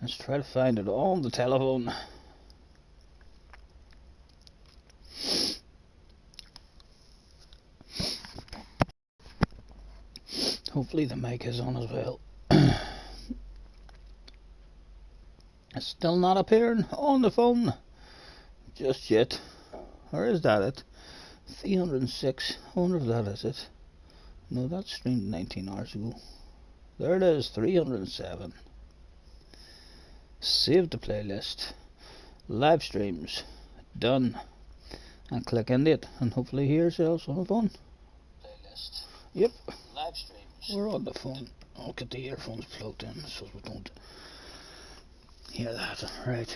Let's try to find it on the telephone. Hopefully the mic is on as well. It's still not appearing on the phone just yet. Or is that it? 306. I wonder if that is it. No, that's streamed 19 hours ago. There it is, 307. Save the playlist. Live streams. Done. And click end it. And hopefully hear yourselves on the phone. Playlist. Yep. Live streams. We're on the phone. I'll get the earphones plugged in so we don't hear that. Right.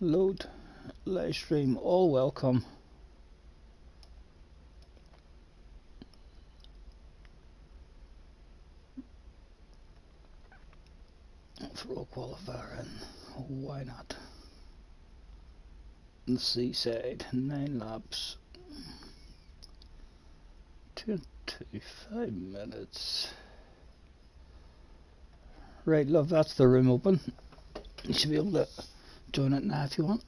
Load. Live stream. All welcome. Throw a qualifier in. Why not? The seaside. 9 laps. 25 minutes. Right, love, that's the room open. You should be able to join it now if you want.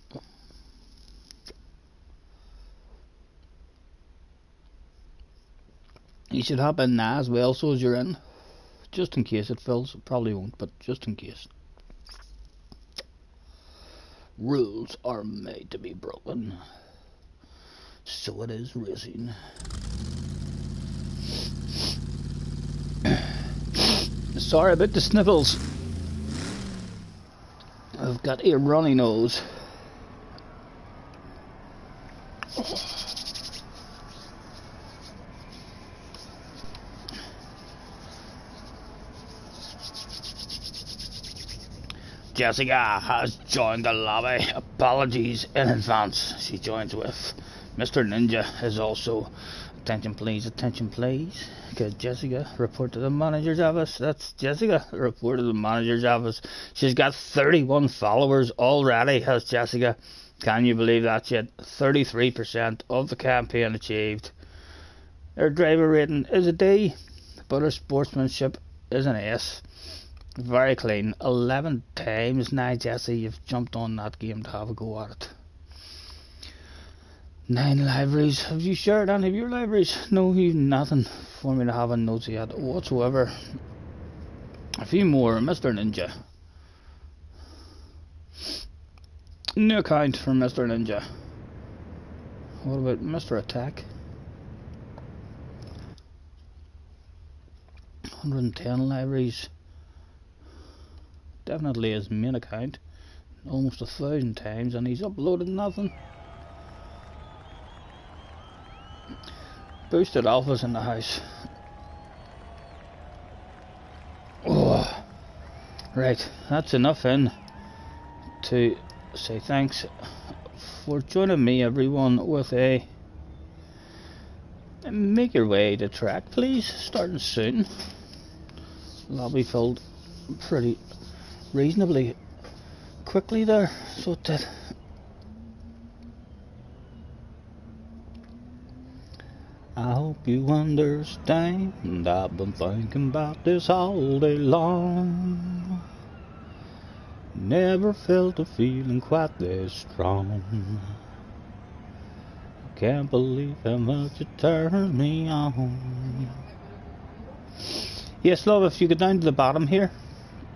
You should hop in now as well, so as you're in. Just in case it fills. It probably won't, but just in case. Rules are made to be broken. So it is racing. Sorry about the sniffles. I've got a runny nose. Jessica has joined the lobby. Apologies in advance. She joins with Mr. Ninja is also. Attention please. Okay, Jessica, report to the manager's office. That's Jessica, report to the manager's office. She's got 31 followers already, has Jessica. Can you believe that yet? 33% of the campaign achieved. Her driver rating is a D, but her sportsmanship is an S. Very clean. 11 times now, Jessie, you've jumped on that game to have a go at it. 9 libraries. Have you shared any of your libraries? No, you've nothing for me to have in notes yet whatsoever. A few more. Mr. Ninja. New account for Mr. Ninja. What about Mr. Attack? 110 libraries. Definitely his main account. Almost 1,000 times, and he's uploaded nothing. Boosted alphas in the house. Oh, right, that's enough in to say thanks for joining me, everyone, with a make your way to track, please. Starting soon. Lobby filled pretty reasonably quickly there, so it did. I hope you understand, I've been thinking about this all day long. Never felt a feeling quite this strong. Can't believe how much it turns me on. Yes, love, if you go down to the bottom here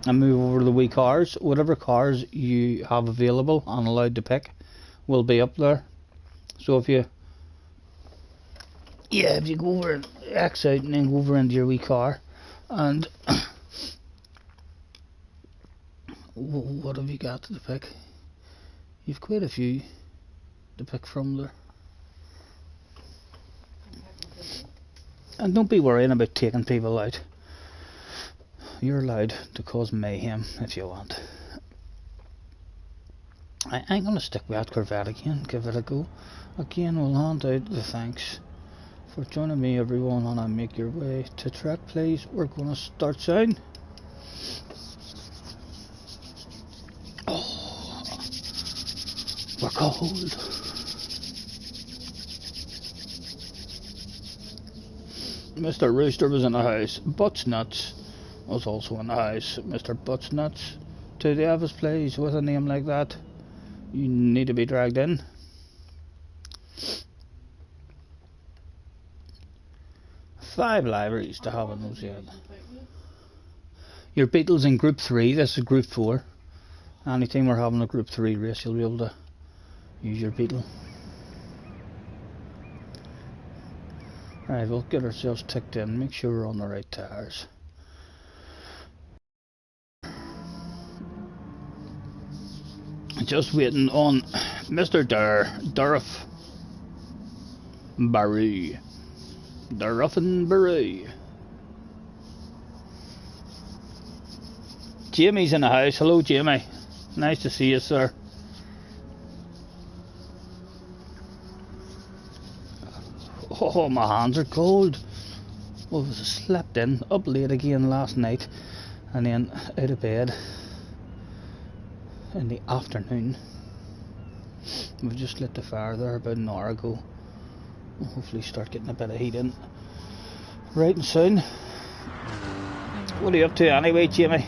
and move over to the wee cars, whatever cars you have available and allowed to pick will be up there. So if you go over and X out and then go over into your wee car, and what have you got to pick? You've quite a few to pick from there. And don't be worrying about taking people out. You're allowed to cause mayhem if you want. I ain't gonna stick with that Corvette again, give it a go. Again, we'll hand out the thanks for joining me, everyone, and I make your way to track, please. We're gonna start soon. Oh. We're cold. Mr. Rooster was in the house. Butts Nuts was also in the house. Mr. Butts Nuts to the office, please. With a name like that, you need to be dragged in. Five libraries to have in those yet. Your Beetle's in Group 3, this is Group 4. Anytime we're having a Group 3 race, you'll be able to use your Beetle. Right, we'll get ourselves ticked in, make sure we're on the right tires. Just waiting on Mr. Durf Barry. Durf Barry. Jamie's in the house. Hello, Jamie. Nice to see you, sir. Oh, my hands are cold. Well, I slept in, up late again last night, and then out of bed in the afternoon. We've just lit the fire there about an hour ago. We'll hopefully start getting a bit of heat in right and soon. What are you up to anyway, Jamie?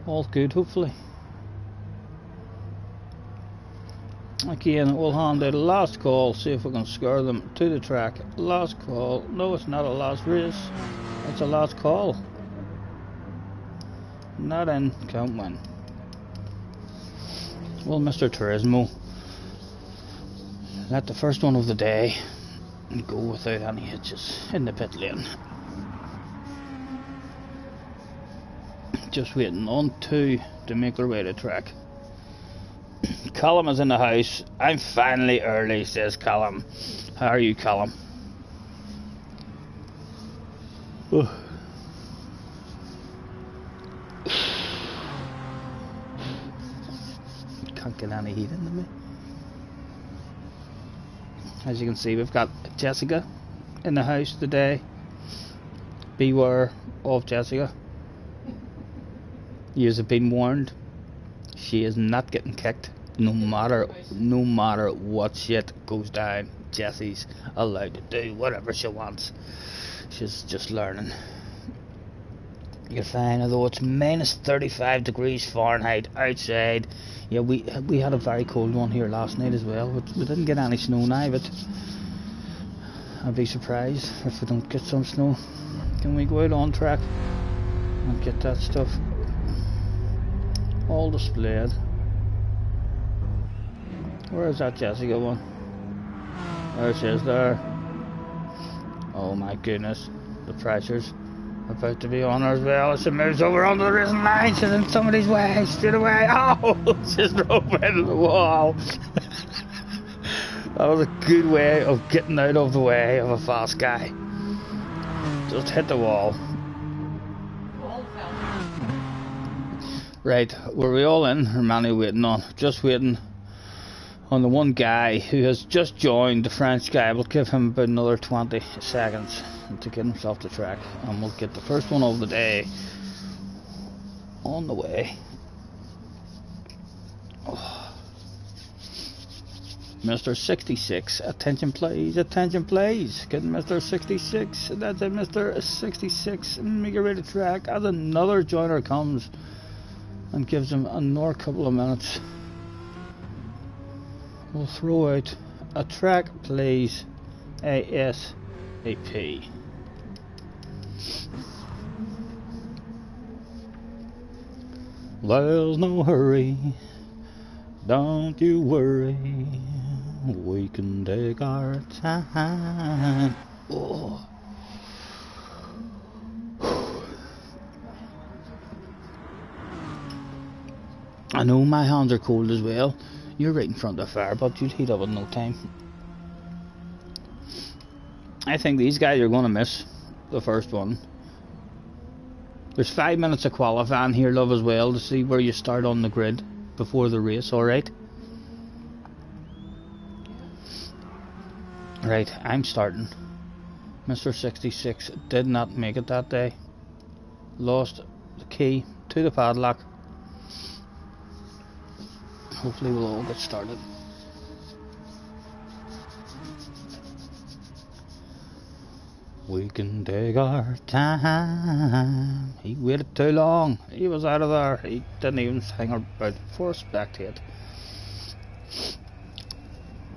All good, hopefully. Again, we'll hand out a last call, see if we can scare them to the track. Last call. No, it's not a last race. It's a last call. Not in, can't win. Well, Mr. Turismo, let the first one of the day go without any hitches in the pit lane. Just waiting on two to make their way to track. Callum is in the house. I'm finally early, says Callum. How are you, Callum? Oh. Can't get any heat into me. As you can see, we've got Jessica in the house today. Beware of Jessica. You have been warned. She is not getting kicked. No matter what shit goes down, Jessie's allowed to do whatever she wants. She's just learning. You're fine, although it's minus 35 degrees Fahrenheit outside. Yeah, we had a very cold one here last night as well. We didn't get any snow now, but I'd be surprised if we don't get some snow. Can we go out on track and get that stuff all displayed? Where is that Jessica one? There she is there. Oh my goodness, the pressure's about to be on her as well. She moves over onto the racing line. She's in somebody's way, straight away. Oh, she's drove into the wall. That was a good way of getting out of the way of a fast guy. Just hit the wall. Right, were we all in? Or Manny waiting on? Just waiting on the one guy who has just joined the French guy. We'll give him about another 20 seconds to get himself to track, and we'll get the first one of the day on the way. Oh. Mr. 66, attention please, attention please. Getting Mr. 66, that's it, Mr. 66, make it ready to track as another joiner comes and gives him another couple of minutes. We'll throw out a track please, ASAP. There's no hurry, don't you worry, we can take our time. Oh. I know my hands are cold as well. You're right in front of the fire, but you'll heat up in no time. I think these guys are going to miss the first one. There's 5 minutes of qualifying here, love, as well, to see where you start on the grid before the race, alright? Right, I'm starting. Mr. 66 did not make it that day. Lost the key to the padlock. hopefully we'll all get started. We can take our time. He waited too long. He was out of there. He didn't even hang about for a spectate.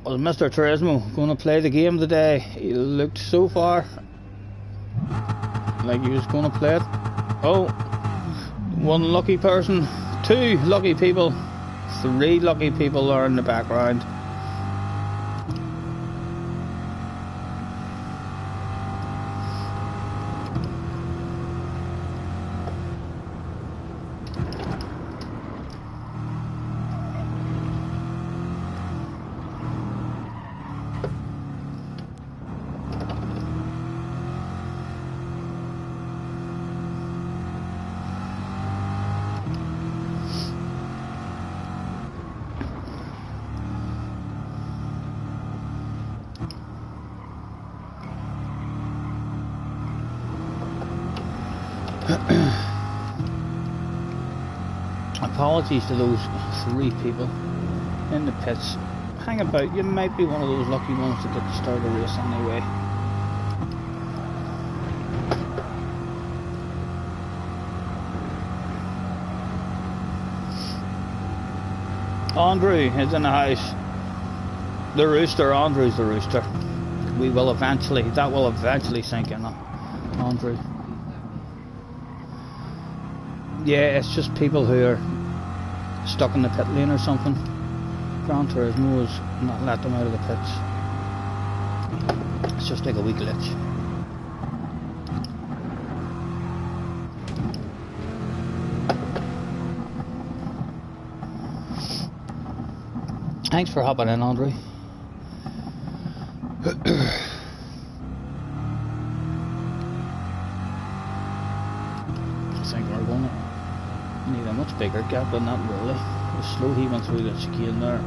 Was Mr. Turismo going to play the game today? He looked so far like he was going to play it. Oh, one lucky person, 2 lucky people, 3 lucky people are in the background. Apologies to those 3 people in the pits. Hang about, you might be one of those lucky ones to get to start a race anyway. Andrew is in the house. The rooster, Andrew's the rooster. That will eventually sink in, Andrew. Yeah, it's just people who are stuck in the pit lane or something. Gran Turismo has not let them out of the pits. It's just like a wee glitch. Thanks for hopping in, Andre. I think we're going to need a much bigger gap, but not really. The slow he went through the chicane there.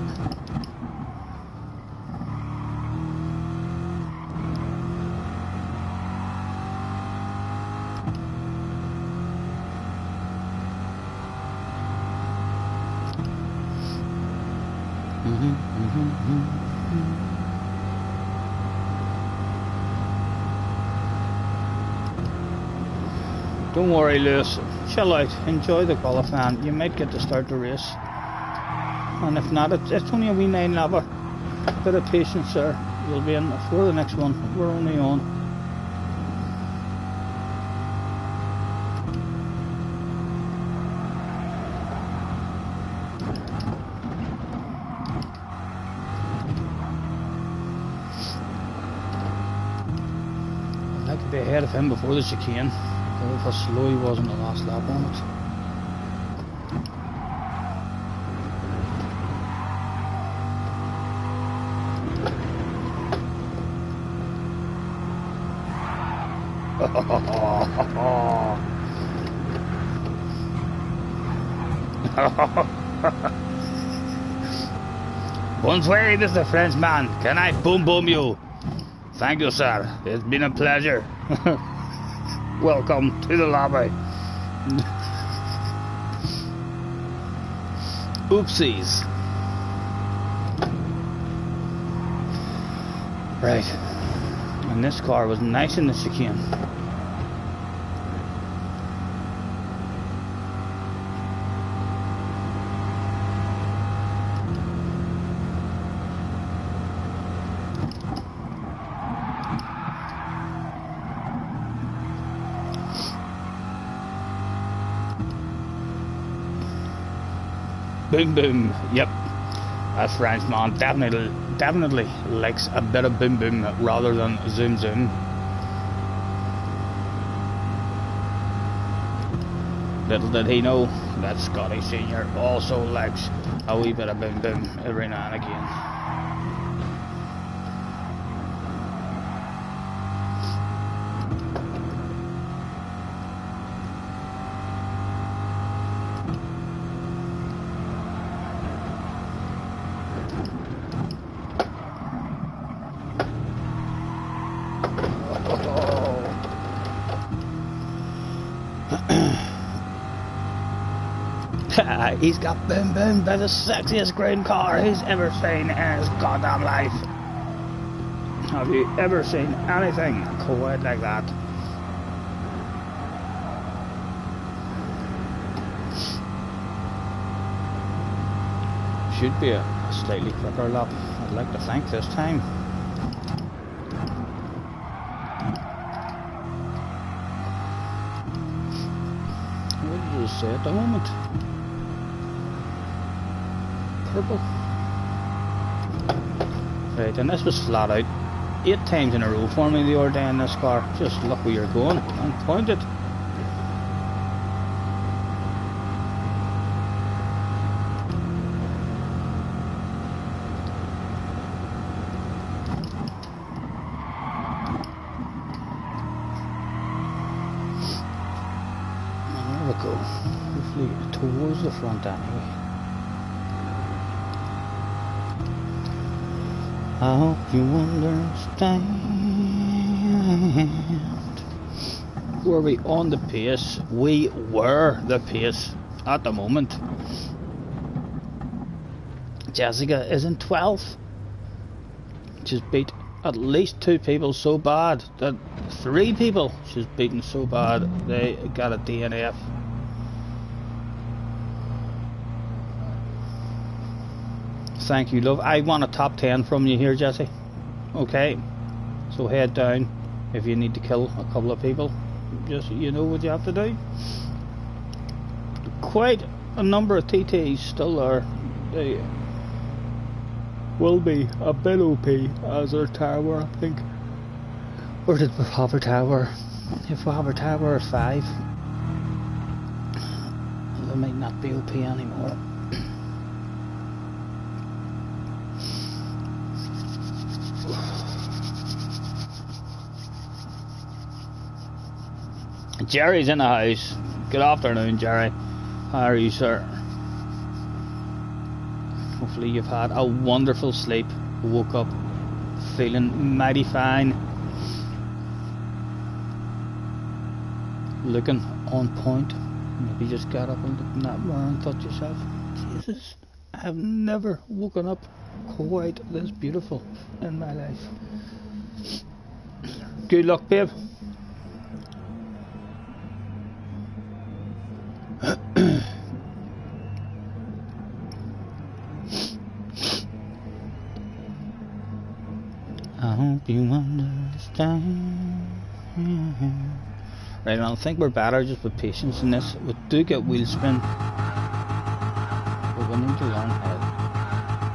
Don't worry, Lewis. Chill out. Enjoy the qualifying. You might get to start the race. And if not, it's only a wee 9 lapper. Bit of patience, sir. You'll be in for the next one. We're only on. I'd like to be ahead of him before the chicane. How slow he was on the last lap on it. Bonsoir, Mr. Frenchman. Can I boom boom you? Thank you, sir. It's been a pleasure. Welcome to the lobby. Oopsies. Right. And this car was nice in the chicane. Boom boom, yep. That Frenchman definitely likes a bit of boom boom rather than zoom zoom. Little did he know that Scotty Senior also likes a wee bit of boom boom every now and again. He's got boom boom by the sexiest green car he's ever seen in his goddamn life. Have you ever seen anything quite like that? Should be a slightly quicker lap, I'd like to think, this time. What did you say at the moment? Purple. Right, and this was flat out 8 times in a row for me the other day in this car. Just look where you're going and point it. There we go. Hopefully towards the front anyway. I hope you understand. Were we on the pace? We were the pace at the moment. Jessica is in 12th. She's beat at least 2 people so bad that 3 people she's beaten so bad they got a DNF. Thank you, love. I want a top 10 from you here, Jesse. Okay, so head down if you need to kill a couple of people. Just, you know what you have to do. Quite a number of TTs still there. They will be a bit OP as their tower, I think. Or did we have a tower? If we have a tower of 5, they might not be OP anymore. Jerry's in the house. Good afternoon, Jerry. How are you, sir? Hopefully you've had a wonderful sleep. Woke up feeling mighty fine. Looking on point. Maybe just got up and looked in that mirror and thought to yourself, Jesus, I have never woken up quite this beautiful in my life. Good luck, babe. I hope you understand. Right, I don't think we're better just with patience in this. We do get wheel spin, but we need to learn how to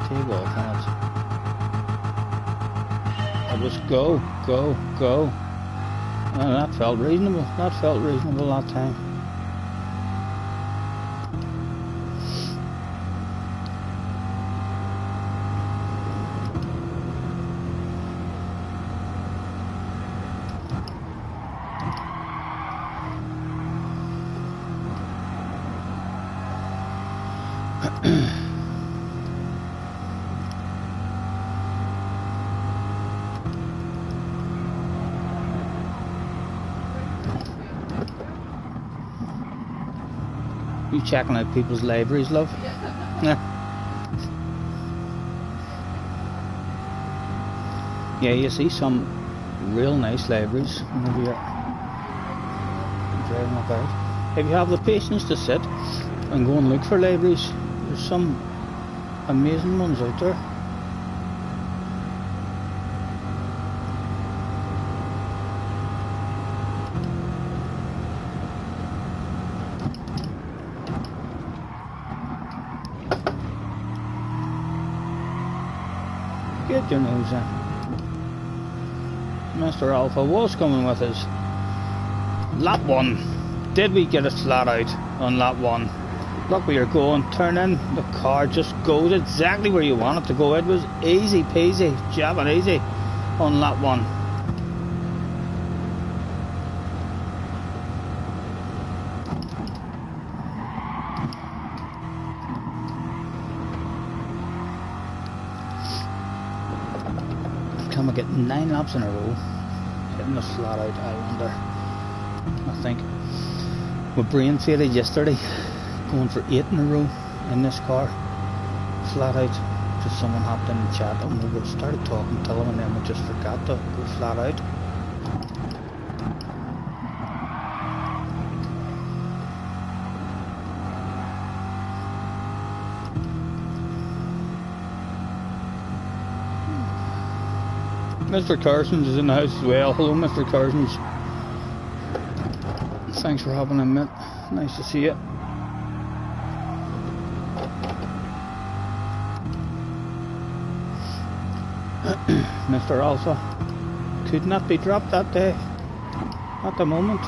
take off on it. Just go, go, go. Oh, that felt reasonable. That felt reasonable that time. You checking out people's libraries, love? Yeah, you see some real nice libraries whenever you're driving about. If you have the patience to sit and go and look for libraries, there's some amazing ones out there. Get your nose in. Mr. Alpha was coming with us. Lap 1. Did we get it flat out on lap 1? Look where you're going, turn in, the car just goes exactly where you want it to go. It was easy peasy, jabbing easy on lap 1. Can we get 9 laps in a row hitting the flat out? I wonder. I think my brain faded yesterday. going for 8 in a row in this car, flat out. Just someone hopped in the chat and we started talking to them, and then we just forgot to go flat out. Mr. Carson's is in the house as well. Hello, Mr. Carson's. Thanks for hopping in, mate. Nice to see you. Mr. Alpha could not be dropped that day at the moment.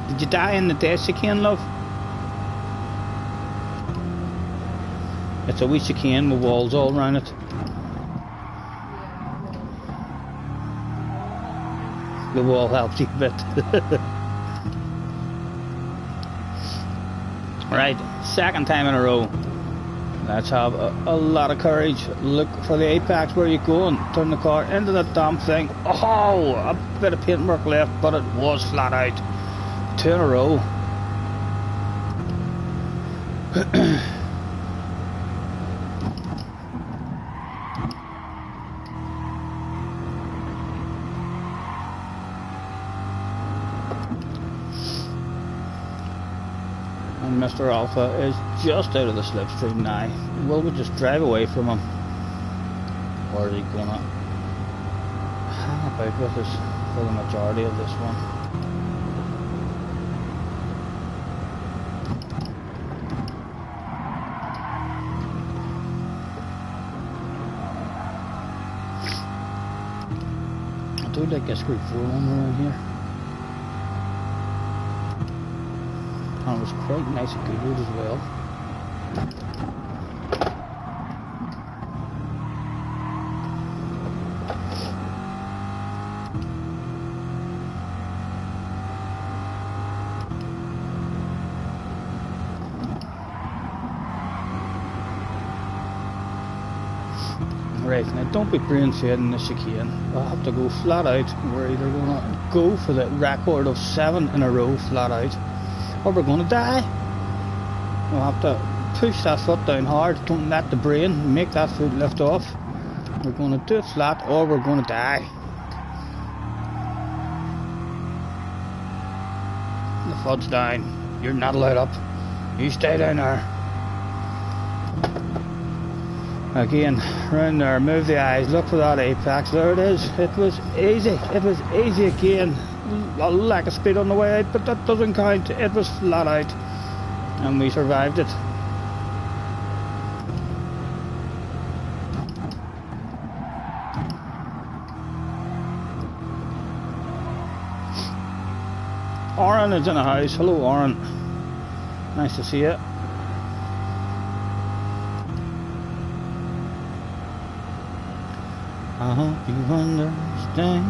Did you die in the day, chicane, love? It's a wee chicane with walls all around it. The wall helps you a bit. Right, second time in a row. Let's have a lot of courage. Look for the apex where you're going. Turn the car into that damn thing. Oh, a bit of paintwork left, but it was flat out. 2 in a row. And Mr. Alpha is just out of the slipstream now. Will we just drive away from him? Or is he gonna hang about with us for the majority of this one? I do like this group 4 one around here. And it was quite nice and good road as well. Right, now don't be brain fed in this chicane. We'll have to go flat out. We're either going to go for the record of 7 in a row flat out, or we're going to die. We'll have to push that foot down hard. Don't let the brain make that foot lift off. We're going to do it flat, or we're going to die. The foot's down. You're not allowed up. You stay down there. Again, round there, move the eyes, look for that apex. There it is. It was easy. It was easy again. A lack of speed on the way out, but that doesn't count. It was flat out, and we survived it. Oren is in the house. Hello, Oren. Nice to see you. I hope you understand.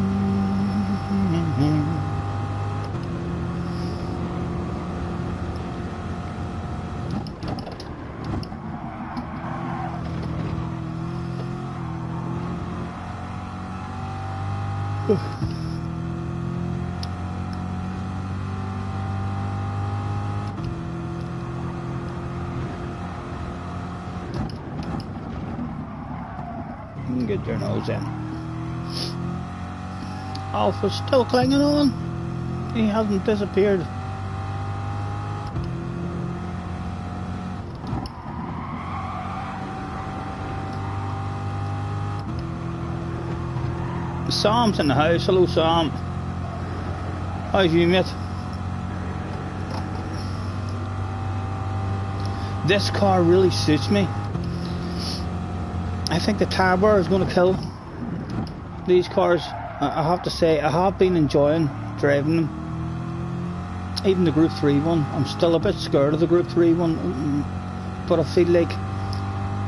Get your nose in. Alpha's still clinging on. He hasn't disappeared. Sam's in the house. Hello, Sam. How's you, mate? This car really suits me. I think the tire bar is going to kill these cars. I have to say, I have been enjoying driving them. Even the Group 3 one. I'm still a bit scared of the Group 3 one, but I feel like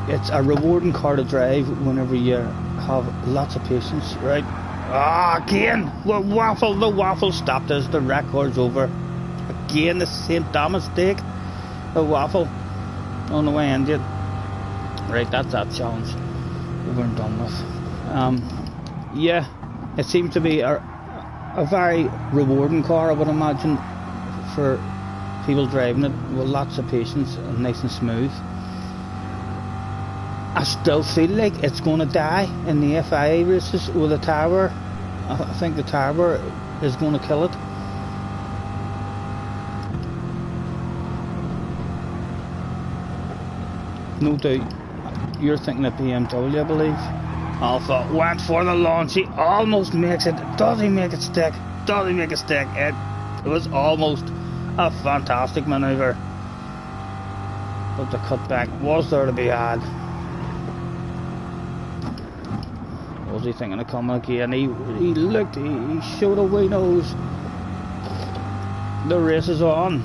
it's a rewarding car to drive whenever you have lots of patience, right? Ah, again! The waffle stopped us. The record's over. Again, the same damn mistake. The waffle on the way in, dude. Right, that's that challenge. over and done with. Yeah, it seems to be a very rewarding car, I would imagine, for people driving it with lots of patience and nice and smooth. I still feel like it's going to die in the FIA races with the tower. I think the tower is going to kill it. No doubt. You're thinking of BMW, I believe. Alpha went for the launch. He almost makes it. Does he make it stick? Does he make it stick? It was almost a fantastic manoeuvre. But the cutback was there to be had. Was he thinking of coming again? He looked, he showed a wee nose. The race is on.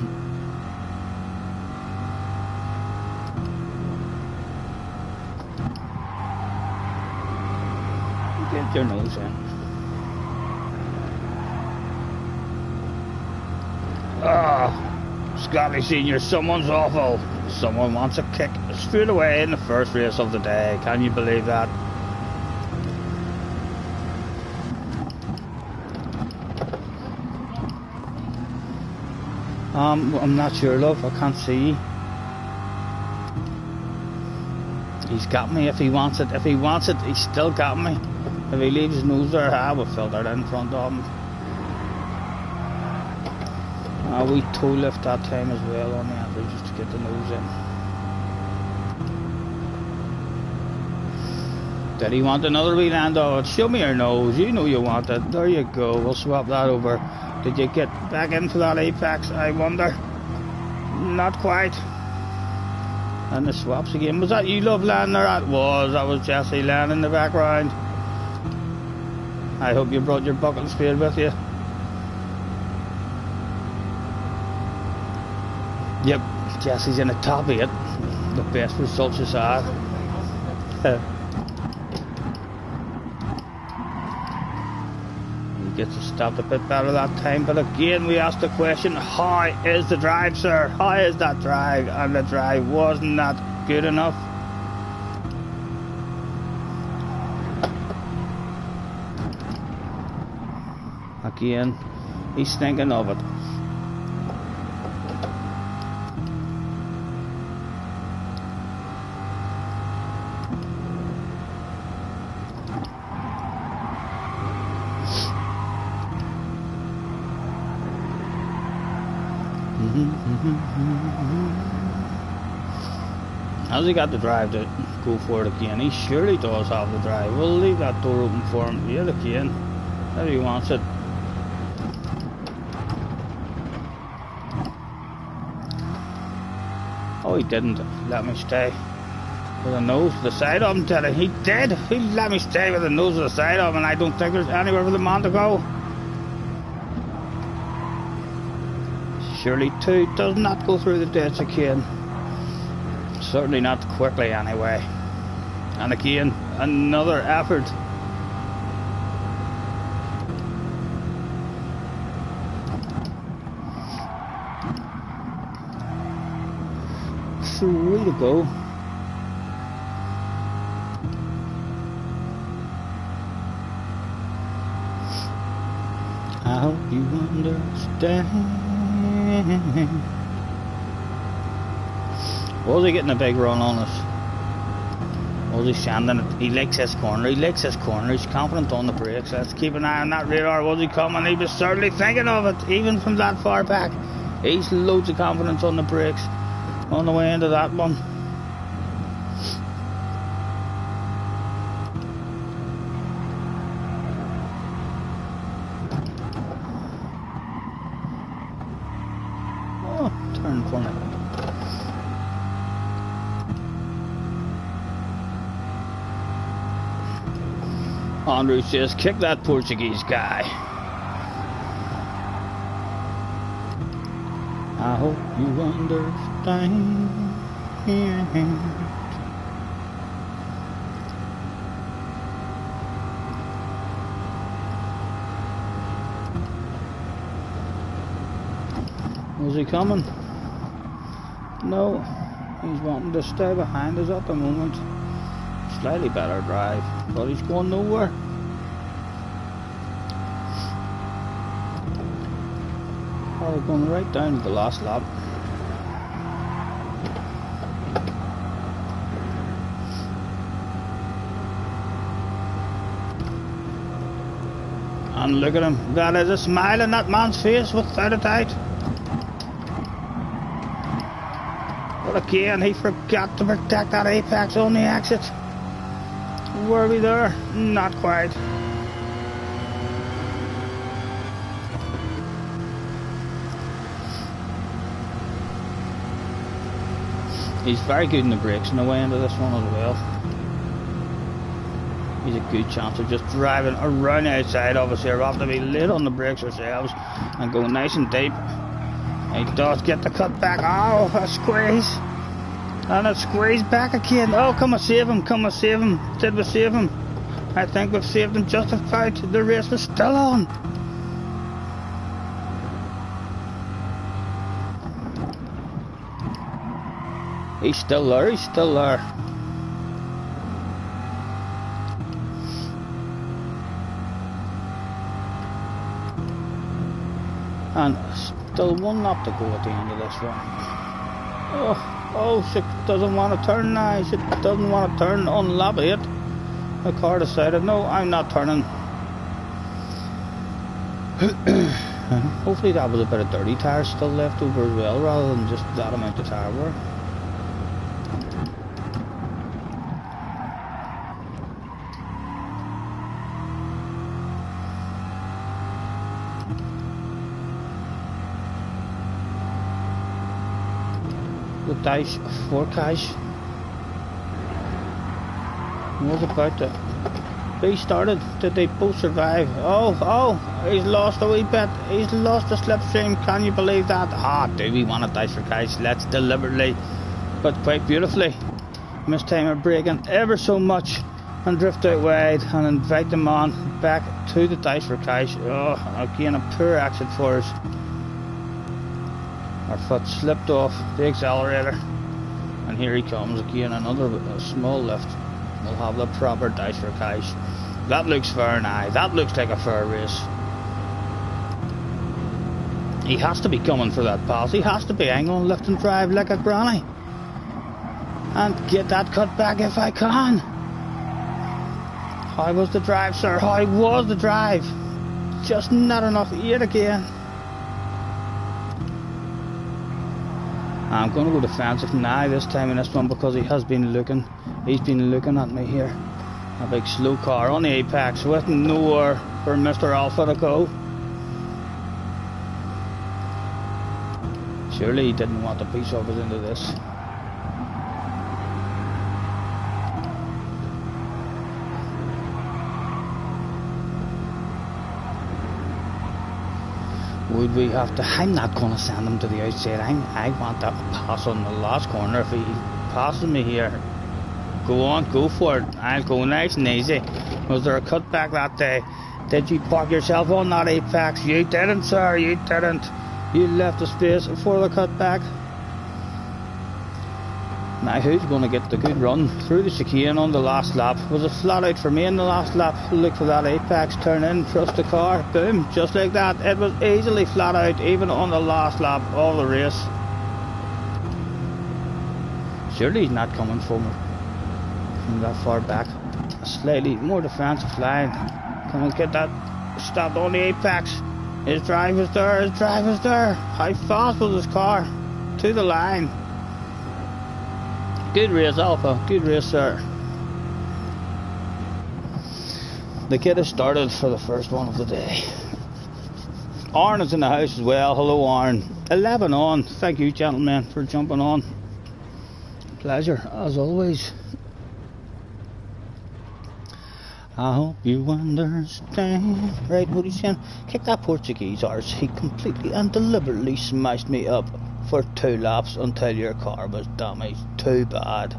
Get your nose in. Ah, Scotty Senior, someone's awful. Someone wants a kick straight away in the first race of the day. Can you believe that? I'm not sure, love. I can't see. He's got me if he wants it. If he wants it, he's still got me. If he leaves his nose there, I will fill that in front of him. We toe lift that time as well on the entry just to get the nose in. Did he want another wee land out? Show me your nose. You know you want it. There you go. We'll swap that over. Did you get back in for that apex? I wonder. Not quite. And the swaps again. Was that you, love, landing there? That was Jesse landing in the background. I hope you brought your bucket and spade with you. Yep, Jesse's in the top 8. The best results he's had. He gets to stop a bit better that time, but again we asked the question, how is the drive, sir? How is that drive? And the drive wasn't that good enough. Again, he's thinking of it. Has he got the drive to go for it again? He surely does have the drive. We'll leave that door open for him yet again. If he wants it. Oh, he didn't let me stay with the nose to the side of him, tell him. He did. He let me stay with the nose to the side of him, and I don't think there's anywhere for the man to go. Surely 2 does not go through the ditch again. Certainly not quickly anyway. And again, another effort. Way to go. I hope you understand. Was he getting a big run on us? Was he sanding it? He likes his corner. He likes his corner. He's confident on the brakes. Let's keep an eye on that radar. Was he coming? He was certainly thinking of it, even from that far back. He's loads of confidence on the brakes on the way into that one. Oh, turn corner. Andrew says, kick that Portuguese guy. I hope you understand. Was he coming? No, he's wanting to stay behind us at the moment. slightly better drive, but he's going nowhere. Oh, we're going right down to the last lap. And look at him, that is a smile on that man's face without a doubt. But again, he forgot to protect that apex on the exit. Were we there? Not quite. He's very good in the brakes on the way into this one as well. He's a good chance of just driving around the outside of us here. We'll have to be late on the brakes ourselves and go nice and deep. He does get the cut back. Oh, a squeeze. And a squeeze back again. Oh, come and save him. Come and save him. Did we save him? I think we've saved him just about. The race was still on. He's still there. He's still there. And still one lap to go at the end of this one. Oh, she doesn't want to turn now. She doesn't want to turn on lap 8. The car decided, no, I'm not turning. Hopefully that was a bit of dirty tyres still left over as well, rather than just that amount of tyre wear. The dice forecast was about to be started. Did they both survive? Oh, he's lost a wee bit. He's lost the slipstream. Can you believe that? Do we want a dice for cash? Let's deliberately, but quite beautifully, miss timer braking ever so much and drift out wide and invite them on back to the dice for cash. Again, a poor exit for us. Our foot slipped off the accelerator, and here he comes again, another small lift. We'll have the proper dice for cash. That looks fair now. That looks like a fair race. He has to be coming for that pass. He has to be. I'm going to lift and drive like a granny and get that cut back if I can. How was the drive, sir? How was the drive? Just not enough yet again. I'm going to go defensive now this time in this one because he has been looking. He's been looking at me here. A big slow car on the apex with nowhere for Mr. Alpha to go. Surely he didn't want a piece of us into this. Would we have to? I'm not going to send him to the outside. I want that pass on the last corner. If he passes me here, go on, go for it. I'll go nice and easy. Was there a cut back that day? Did you park yourself on that apex? You didn't, sir. You didn't. You left the space for the cut back. Now who's going to get the good run through the chicane on the last lap? Was it flat out for me in the last lap? Look for that apex, turn in, trust the car, boom, just like that. It was easily flat out even on the last lap of the race. Surely he's not coming from that far back. A slightly more defensive line. Come and get that stopped on the apex. His drive is there, his drive is there. How fast was his car? To the line. Good race, Alpha. Good race, sir. The kid has started for the first one of the day. Arn is in the house as well. Hello, Arn. 11 on. Thank you, gentlemen, for jumping on. Pleasure, as always. I hope you understand. Right, what he's saying? Kick that Portuguese arse. He completely and deliberately smashed me up for 2 laps until your car was damaged. Too bad.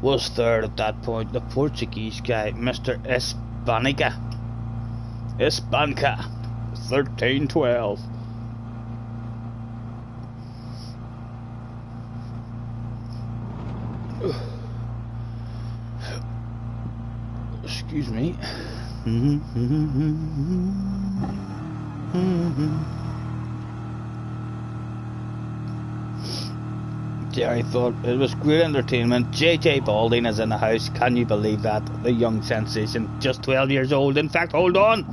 Was third at that point. The Portuguese guy, Mr. Espanica. 1312. Excuse me. Jerry thought it was great entertainment. JJ Balding is in the house. Can you believe that? The young sensation, just 12 years old. In fact, hold on.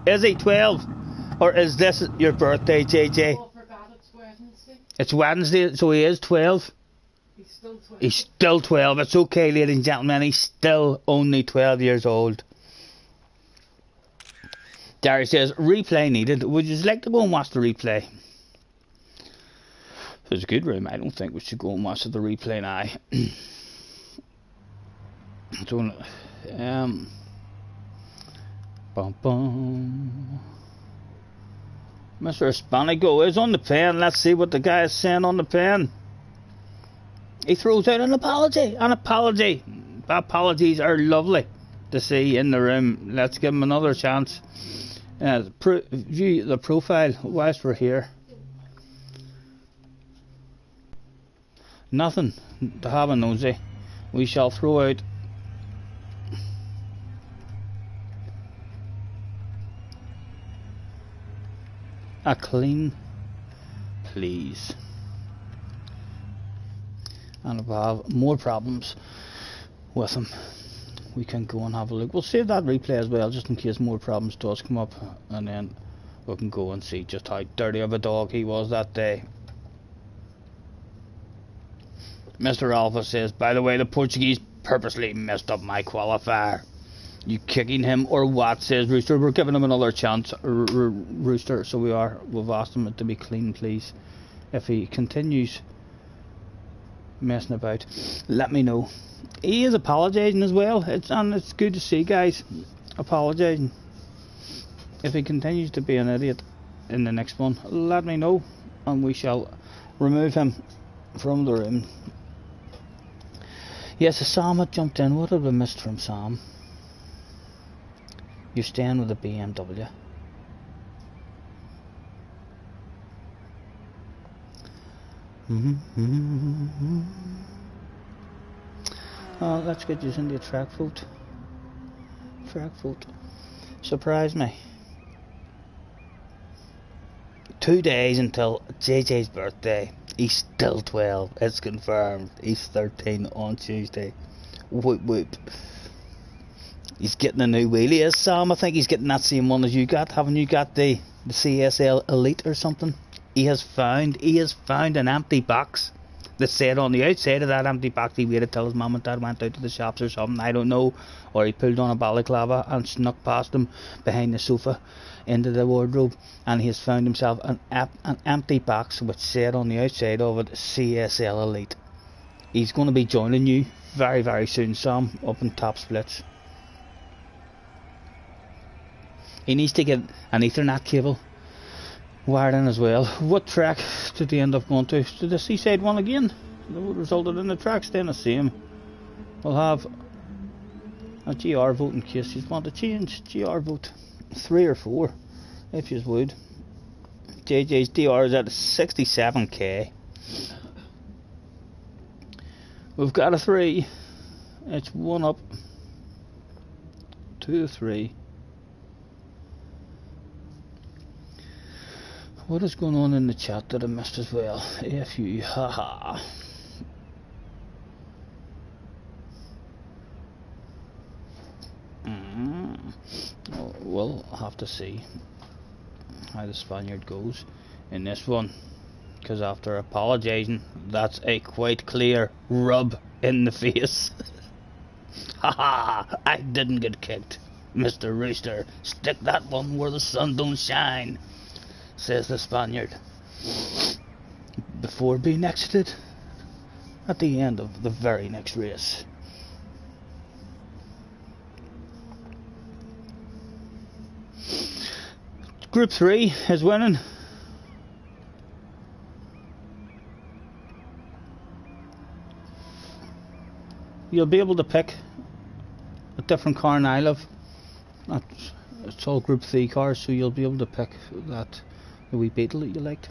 Is he 12? Or is this your birthday, JJ? Oh, I forgot it's Wednesday. It's Wednesday, so he is 12. He's still 12. He's still 12. It's okay, ladies and gentlemen. He's still only 12 years old. Gary says, replay needed. Would you like to go and watch the replay? If it's a good room, I don't think we should go and watch the replay now. Bum bum. Mr. Hispanico is on the pen. Let's see what the guy is saying on the pen. He throws out an apology. An apology. Apologies are lovely to see in the room. Let's give him another chance. View the profile whilst we're here. Nothing to have a nosy. We shall throw out a clean please. And if we have more problems with him, we can go and have a look. We'll save that replay as well, just in case more problems does come up, and then we can go and see just how dirty of a dog he was that day. Mr. Alpha says, by the way, the Portuguese purposely messed up my qualifier. You kicking him or what? Says Rooster. We're giving him another chance, Rooster. So we are. We've asked him to be clean, please. If he continues messing about, let me know. He is apologising as well. It's good to see guys apologising. If he continues to be an idiot in the next one, let me know, and we shall remove him from the room. Yes, Sam had jumped in. What have we missed from Sam? You're staying with the BMW. Let's get you into a track vote. Track vote. Surprise me. 2 days until JJ's birthday. He's still 12. It's confirmed. He's 13 on Tuesday. Whoop whoop. He's getting a new wheelie, is Sam? I think he's getting that same one as you got. Haven't you got the CSL Elite or something? He has found an empty box that said on the outside of that empty box he waited till his mum and dad went out to the shops or something, I don't know, or he pulled on a balaclava and snuck past them behind the sofa into the wardrobe, and he has found himself an empty box which said on the outside of it CSL Elite. He's going to be joining you very very soon, Sam, up in Top Splits. He needs to get an Ethernet cable wired in as well. What track did he end up going to? To the Seaside one again? That would resulted in the track staying the same. We'll have a GR vote in case you want to change. GR vote 3 or 4 if you would. JJ's DR is at 67k. We've got a 3. It's 1 up. 2 to 3. What is going on in the chat that I missed as well? If you, haha. We'll have to see how the Spaniard goes in this one, because after apologising, that's a quite clear rub in the face. Haha, I didn't get kicked, Mr. Rooster. Stick that one where the sun don't shine, says the Spaniard, before being exited at the end of the very next race. Group 3 is winning. You'll be able to pick a different car in Isle of. It's all Group 3 cars, so you'll be able to pick that the wee Beetle that you liked.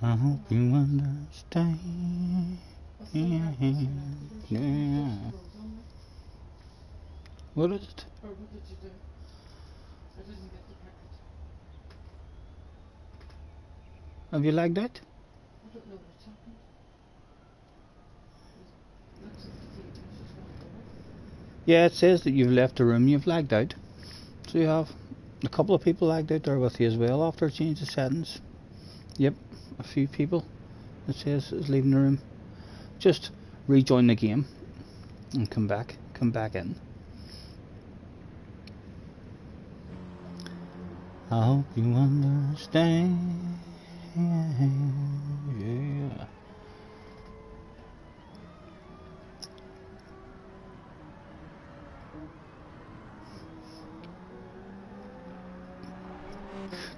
I hope you understand. I still have this Yeah. What is it? Or what did you do? I didn't get to pick it. Have you liked that? I don't know what's happened. It looks like the TV just went off. Yeah, it says that you've left the room, you've lagged out. So you have. A couple of people lagged out there with you as well after change the settings. Yep, a few people, it says, is leaving the room. Just rejoin the game and come back in. I hope you understand. Yeah.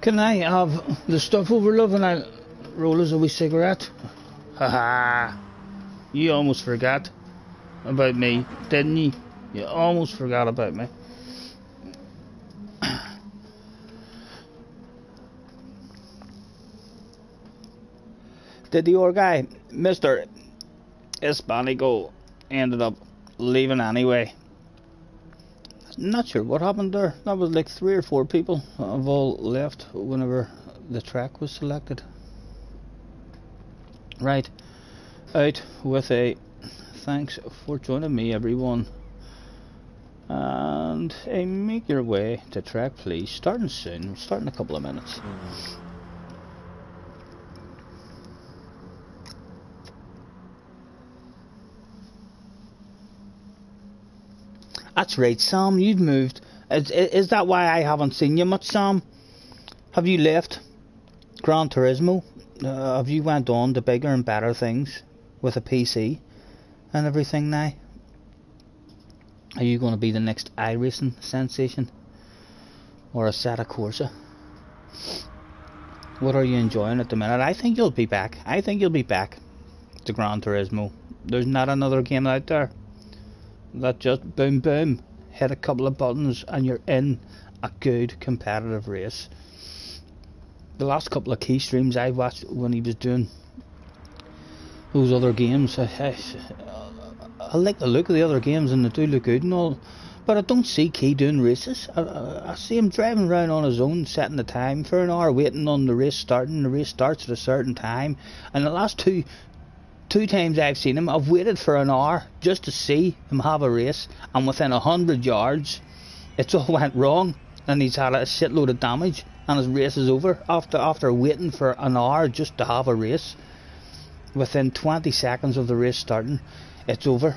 Can I have the stuff over, love, and I'll roll us a wee cigarette? Haha. You almost forgot about me, didn't you? You almost forgot about me. Did the old guy, Mr. Hispanico, ended up leaving anyway? Not sure what happened there. That was like 3 or 4 people have all left whenever the track was selected. Right, out with a thanks for joining me, everyone. And make your way to track, please. Starting soon. We're starting in a couple of minutes. That's right, Sam. You've moved. Is that why I haven't seen you much, Sam? Have you left Gran Turismo? Have you went on to bigger and better things with a PC and everything now? Are you going to be the next iRacing sensation? Or a Seta Corsa? What are you enjoying at the minute? I think you'll be back. I think you'll be back to Gran Turismo. There's not another game out there that just boom boom, hit a couple of buttons and you're in a good competitive race. The last couple of key streams I watched when he was doing those other games, I like the look of the other games and they do look good and all, but I don't see Key doing races. I see him driving around on his own, setting the time for an hour, waiting on the race starting. The race starts at a certain time, and the last two times I've seen him, I've waited for an hour just to see him have a race, and within 100 yards it's all went wrong and he's had a shitload of damage and his race is over after waiting for an hour just to have a race. Within 20 seconds of the race starting, it's over.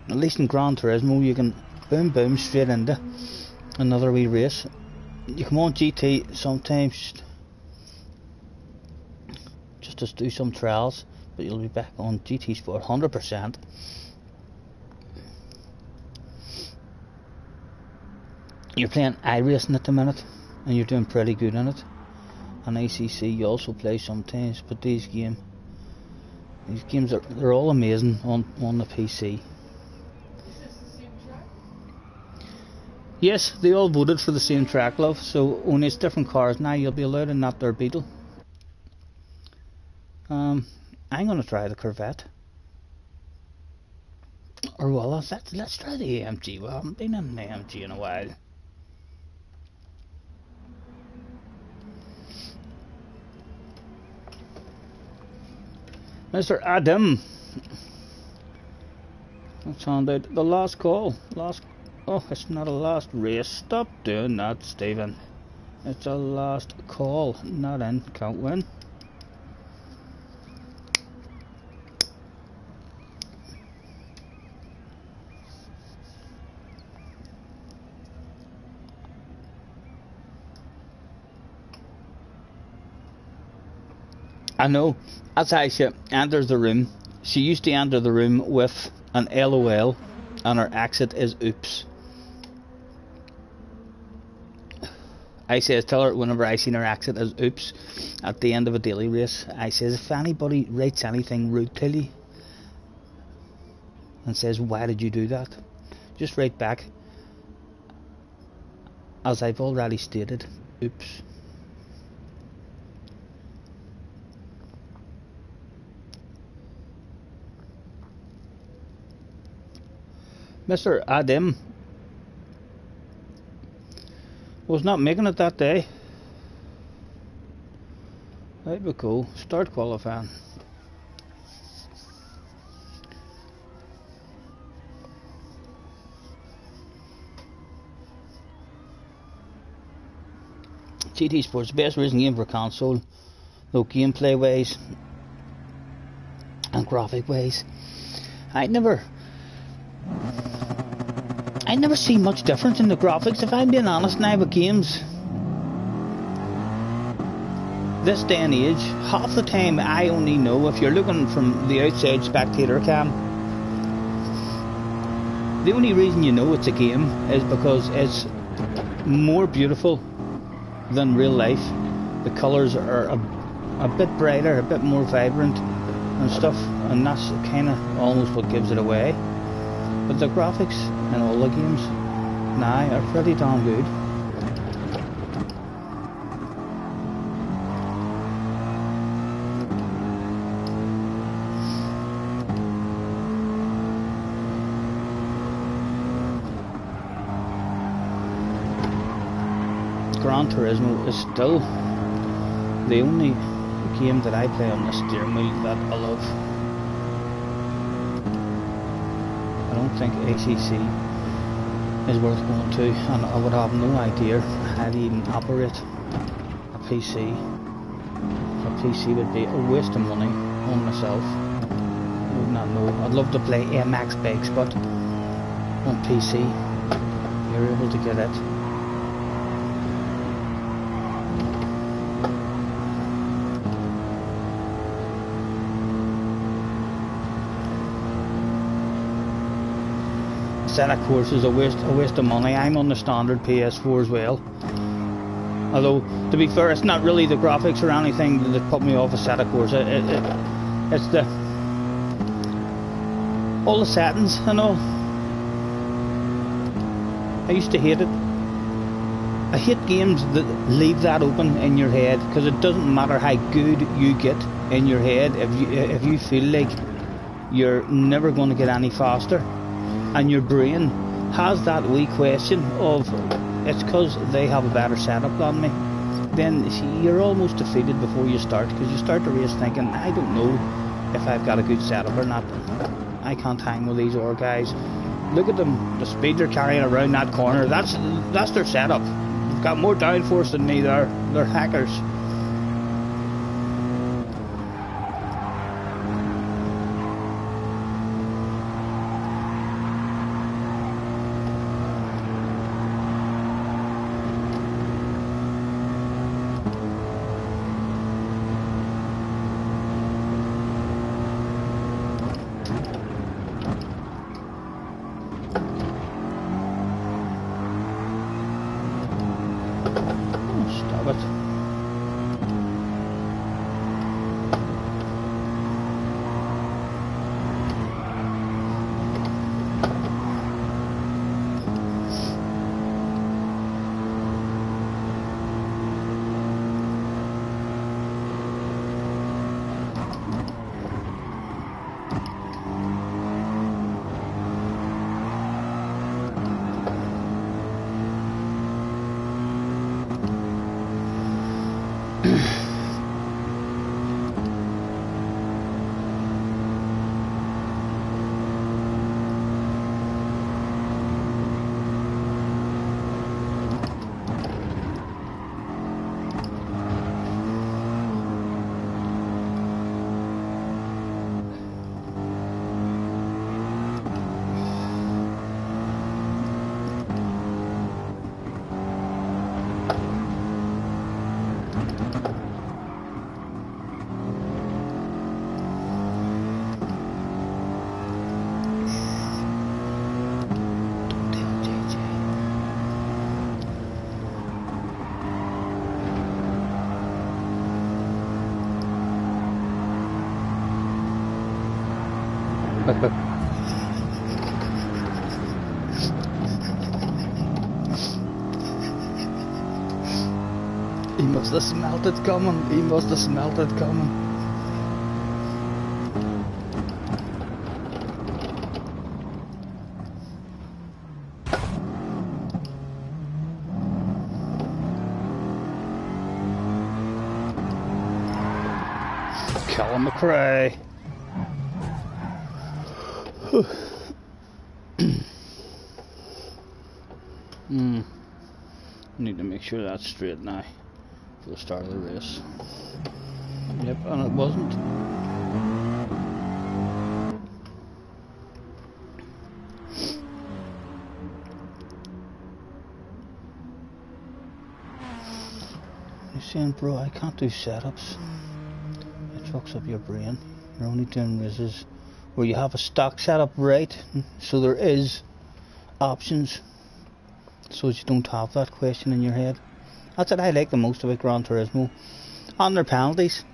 At least in Gran Turismo you can boom boom straight into another wee race. You come on GT sometimes just to do some trials, but you'll be back on GT Sport 100%. You're playing iRacing at the minute and you're doing pretty good in it, and ACC you also play sometimes, but these games they're all amazing on the PC. Is this the same track? Yes, they all voted for the same track, love, so only it's different cars now. You'll be allowed in that there Beetle. I'm gonna try the Corvette. Or well, let's try the AMG. Well, I haven't been in an AMG in a while. Mr. Adam. That sounded the last call. Oh, it's not a last race. Stop doing that, Stephen. It's a last call. Not in. Can't win. I know, as Aisha enters the room, she used to enter the room with an LOL and her exit is oops. I says, tell her whenever I seen her exit as oops at the end of a daily race, I says, if anybody writes anything rude to you and says, why did you do that? Just write back, as I've already stated, oops. Mr. Adam was not making it that day. Right we go. Start qualifying. GT Sports, best racing game for console, though gameplay wise and graphic wise, I never see much difference in the graphics, if I'm being honest now with games. This day and age, half the time I only know, if you're looking from the outside spectator cam, the only reason you know it's a game is because it's more beautiful than real life. The colours are a bit brighter, a bit more vibrant and stuff, and that's kind of almost what gives it away. But the graphics in all the games now are pretty damn good. Gran Turismo is still the only game that I play on the steering wheel that I love. I don't think ACC is worth going to, and I would have no idea how to even operate a PC. A PC would be a waste of money on myself. I would not know. I'd love to play MX bikes, but on PC you're able to get it. Set of course is a waste of money. I'm on the standard PS4 as well. Although, to be fair, it's not really the graphics or anything that put me off a set of course. It's the all the settings and all. I used to hate it. I hate games that leave that open in your head, because it doesn't matter how good you get in your head if you feel like you're never going to get any faster. And your brain has that wee question of, it's because they have a better setup than me, then you're almost defeated before you start, because you start the race thinking, I don't know if I've got a good setup or not. I can't hang with these other guys. Look at them, the speed they're carrying around that corner, that's their setup. They've got more downforce than me, they're hackers. He must have smelt it coming. He must have smelt it coming. Killing the cray. Need to make sure that's straight now for the start of the race. Yep, and it wasn't. You're saying, bro, I can't do setups. It fucks up your brain. You're only doing races where you have a stock setup, right? So there is options, so that you don't have that question in your head. That's what I like the most about Gran Turismo. And their penalties.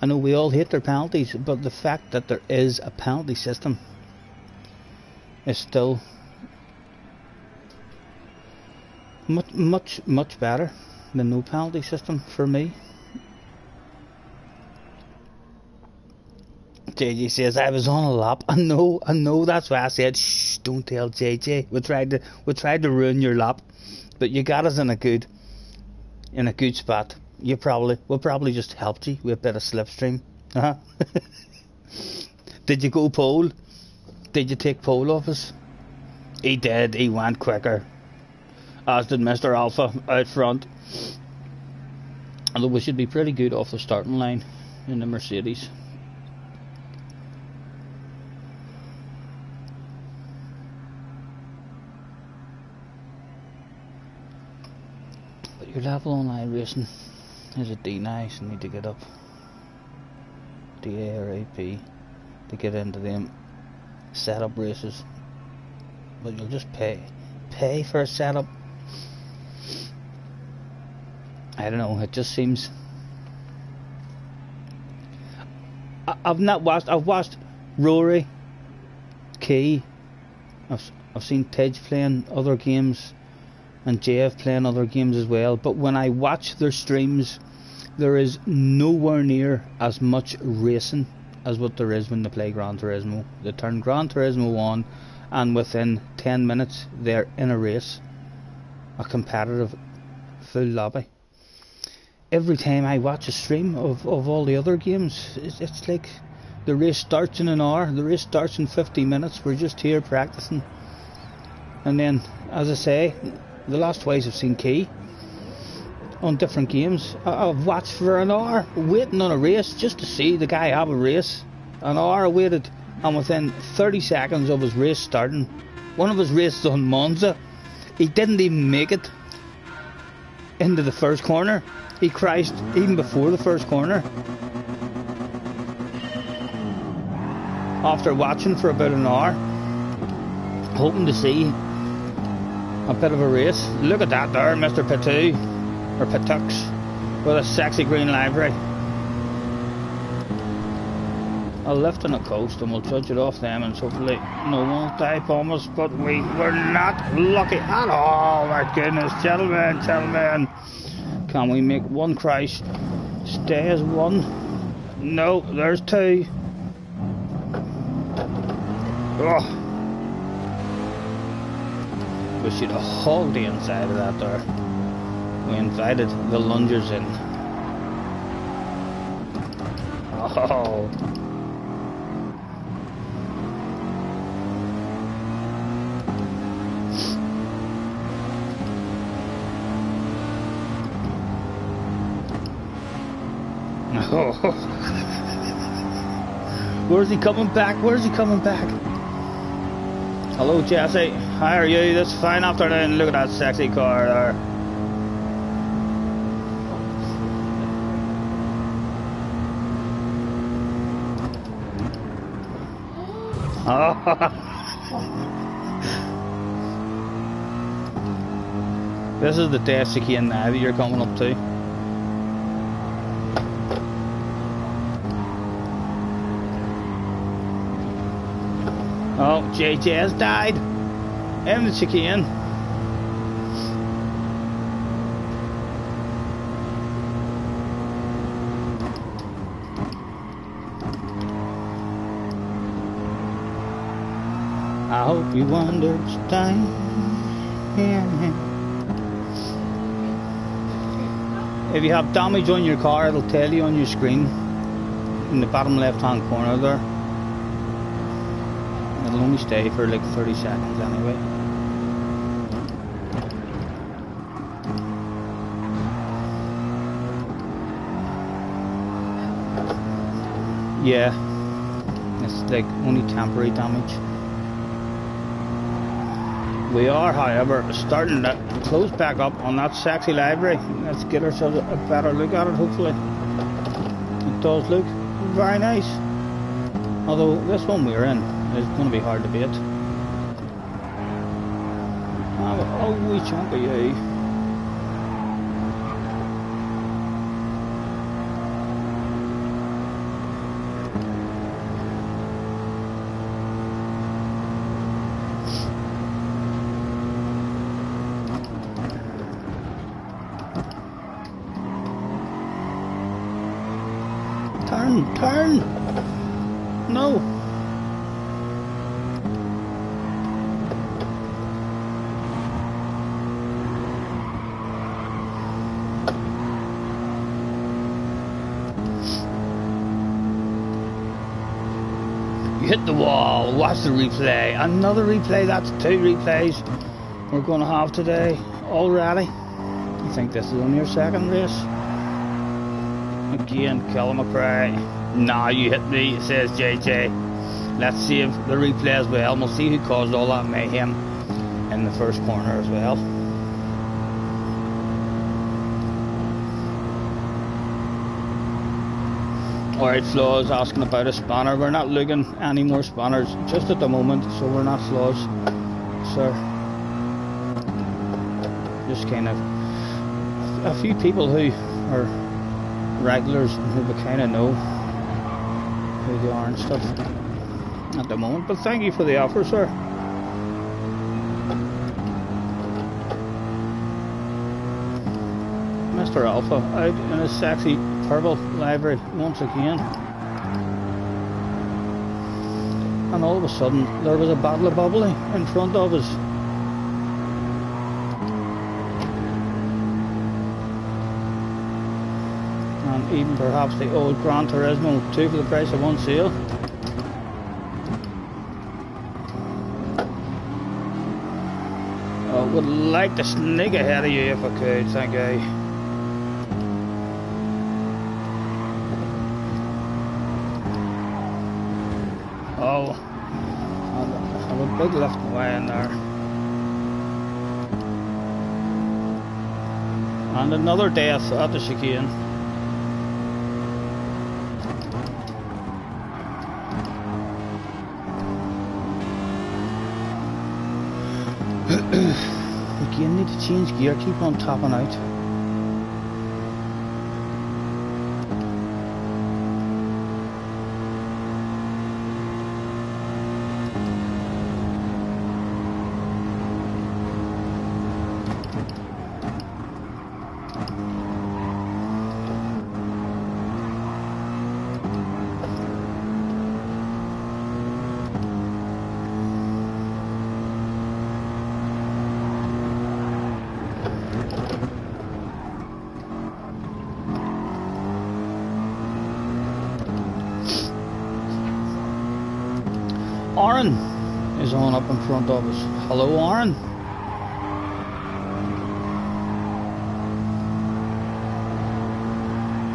I know we all hate their penalties, but the fact that there is a penalty system is still much better than no penalty system for me. JJ says I was on a lap. I know. That's why I said shh. Don't tell JJ. We tried to ruin your lap, but you got us in a good spot. We'll probably just helped you with a bit of slipstream. Did you go pole? Did you take pole off us? He did. He went quicker, as did Mr. Alpha out front. Although we should be pretty good off the starting line in the Mercedes. But your level online racing is a D now, so you need to get up DA or AP to get into them setup races. But you'll just pay for a setup. I don't know, it just seems I've watched Rory, Key, I've seen Tej playing other games and JF playing other games as well, but when I watch their streams there is nowhere near as much racing as what there is when they play Gran Turismo. They turn Gran Turismo on and within 10 minutes they're in a race, a competitive full lobby. Every time I watch a stream of all the other games, it's like the race starts in an hour, the race starts in 50 minutes, we're just here practicing. And then, as I say, the last twice I've seen Key on different games, I've watched for an hour waiting on a race just to see the guy have a race. An hour I waited, and within 30 seconds of his race starting, one of his races on Monza, he didn't even make it into the first corner. He crashed even before the first corner. After watching for about an hour, hoping to see a bit of a race. Look at that there, Mr. Prity, or Pitux, with a sexy green livery. I'll lift on a coast and we'll judge it off them, and hopefully no one will die on us, but we were not lucky at all. My goodness, gentlemen. Can we make one crash stay as one? No, there's two. Oh. We should have hauled the inside of that there. We invited the lungers in. Oh. Where's he coming back? Hello, Jesse. How are you? This fine afternoon. Look at that sexy car there. This is the Desicky now that you're coming up to. Oh, JJ has died in the chicane. I hope you understand. If you have damage on your car, it'll tell you on your screen. in the bottom left hand corner there. It'll only stay for like 30 seconds anyway. Yeah, it's like only temporary damage. We are, however, starting to close back up on that sexy library. Let's get ourselves a better look at it, hopefully. It does look very nice. Although this one we're in is going to be hard to beat. Oh, wee chunk of you. Turn! No! You hit the wall. Watch the replay. Another replay. That's 2 replays we're going to have today already. I think this is only your second race. Again, kill him a cry. Nah, you hit me, says JJ. Let's save the replay as well, and we'll see who caused all that mayhem in the first corner as well. Alright, Flaws asking about a spanner. We're not looking any more spanners just at the moment, so we're not Flaws, sir. Just kind of a few people who are regulars and who we kind of know who they are and stuff at the moment, but thank you for the offer, sir. Mr. Alpha out in his sexy purple library once again, and all of a sudden there was a bottle of bubbly in front of us. And even perhaps the old Gran Turismo 2 for the price of 1 sale. I would like to sneak ahead of you if I could, thank you. Oh, I have a big lift away in there. And another death at the chicane. Again, need to change gear, keep on topping out. Aaron is on up in front of us. Hello, Aaron.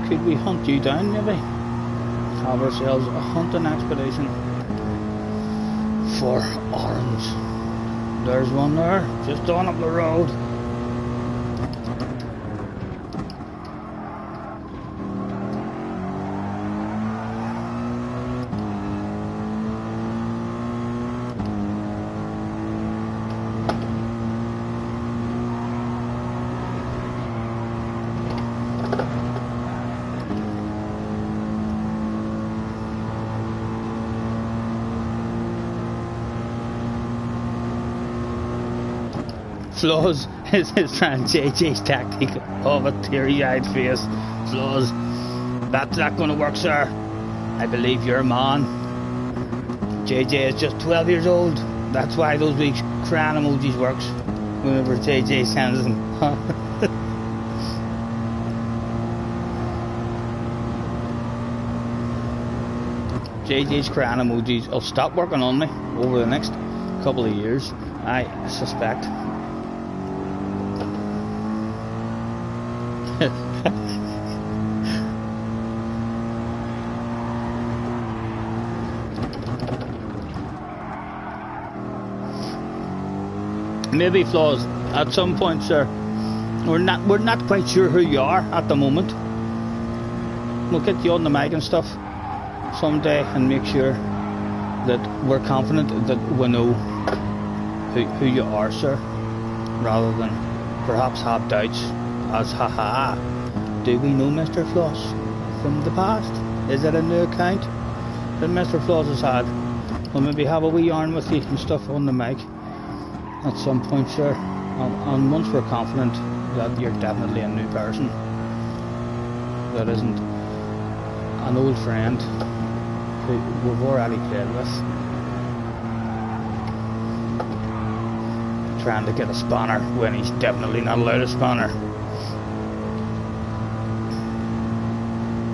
Could we hunt you down, maybe? Have ourselves a hunting expedition for Aaron's. There's one there, just on up the road. Flaws is his friend JJ's tactic of a teary-eyed face. Flaws, that's not going to work, sir. I believe you're a man. JJ is just 12 years old. That's why those big crying emojis works whenever JJ sends them. JJ's crying emojis will stop working on me over the next couple of years, I suspect. Maybe flaws at some point, sir. We're not quite sure who you are at the moment. We'll get you on the mic and stuff someday and make sure that we're confident that we know who you are, sir, rather than perhaps have doubts as haha. Do we know Mr. Floss from the past? Is it a new account that Mr. Floss has had? We'll maybe have a wee yarn with you and stuff on the mic at some point, sir. And once we're confident that you're definitely a new person, that isn't an old friend who we've already played with, trying to get a spanner when he's definitely not allowed a spanner,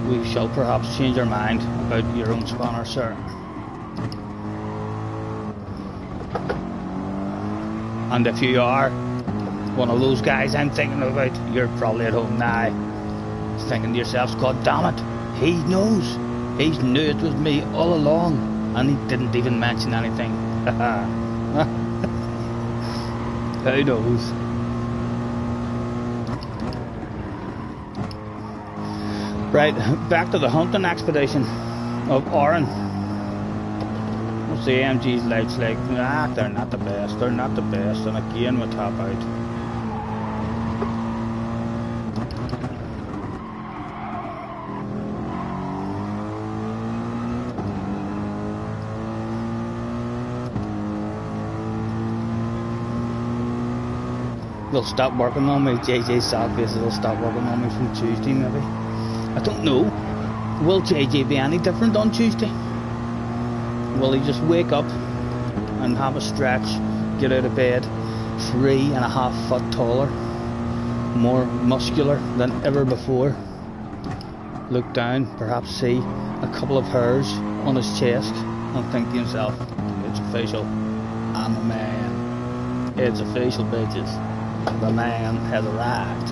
we shall perhaps change our mind about your own spanner, sir. And if you are one of those guys I'm thinking about, you're probably at home now thinking to yourselves, God damn it, he knows. He knew it was me all along and he didn't even mention anything. Who knows? Right, back to the hunting expedition of Oran. What's the AMG's lights like? Nah, they're not the best. They're not the best. And again we top out. They'll stop working on me. JJ Sadface will stop working on me from Tuesday maybe. I don't know. Will JJ be any different on Tuesday? Will he just wake up and have a stretch, get out of bed 3.5 foot taller, more muscular than ever before, look down, perhaps see a couple of hairs on his chest and think to himself, it's official, I'm a man. It's official, bitches. The man has arrived.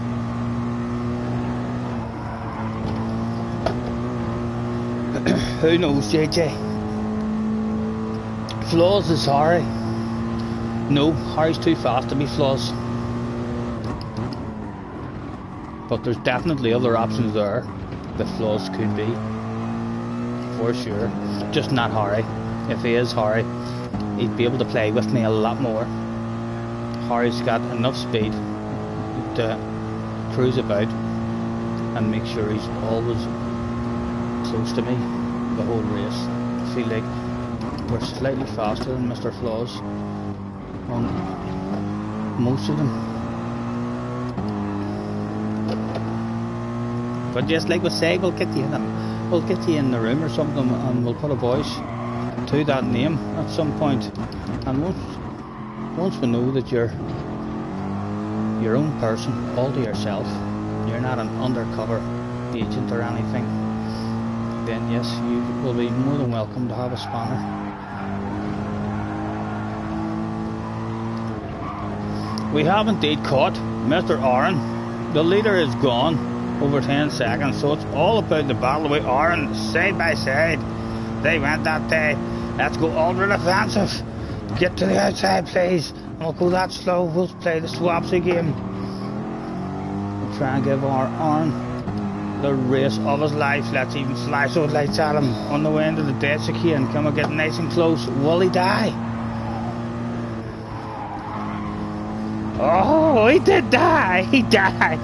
Who knows, JJ? Flaws is Harry. No, Harry's too fast to be Flaws. But there's definitely other options there that Flaws could be. For sure. Just not Harry. If he is Harry, he'd be able to play with me a lot more. Harry's got enough speed to cruise about and make sure he's always close to me the whole race. I feel like we're slightly faster than Mr. Flaws on most of them. But just like we say, we'll get you in the room or something and we'll put a voice to that name at some point. And once we know that you're your own person, all to yourself, you're not an undercover agent or anything, then yes, you will be more than welcome to have a spanner. We have indeed caught Mr. Oran. The leader is gone over 10 seconds, so it's all about the battle with Oran side by side. They went that day. Let's go ultra offensive. Get to the outside, please. And we'll go that slow. We'll play the swapsy game. We'll try and give our Oran the race of his life. Let's even flash those lights at him on the way into the dead chicane. Can we get nice and close? Will he die? Oh, he did die. He died.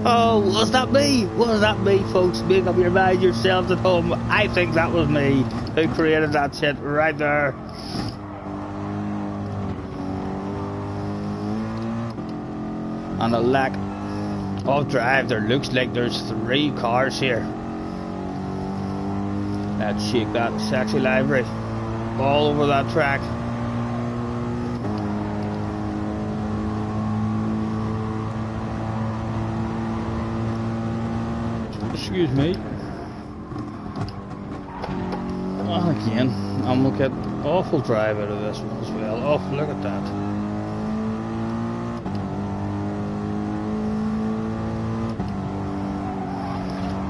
Oh, was that me? Was that me, folks? Make up your mind yourselves at home. I think that was me who created that shit right there. And a lack of drive. There looks like there's 3 cars here. Let's shake that sexy livery all over that track. Excuse me. again, and we'll get awful drive out of this one as well. Oh, look at that.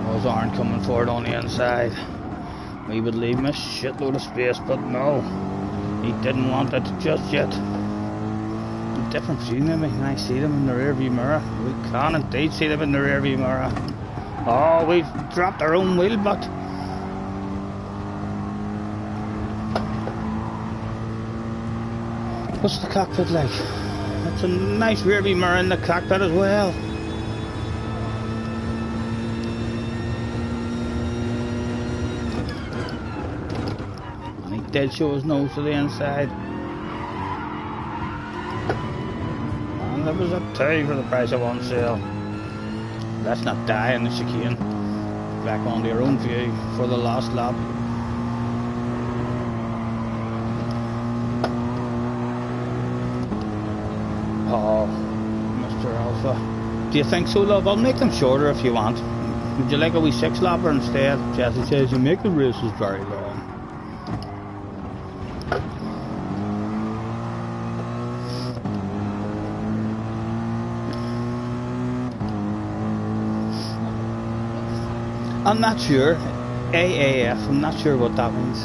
Those aren't coming forward on the inside. We would leave him a shitload of space, but no, he didn't want it just yet. A different view maybe. Can I see them in the rear view mirror? We can indeed see them in the rear view mirror. Oh, we've dropped our own wheel, but what's the cockpit like? It's a nice rear view mirror in the cockpit as well. And he did show his nose to the inside. And there was a two for the price of one sale. Let's not die in the chicane. Back onto your own view for the last lap. Oh, Mr. Alpha. Do you think so, love? I'll make them shorter if you want. Would you like a wee 6-lapper instead? Jessie says you make the races very long. I'm not sure. AAF, I'm not sure what that means.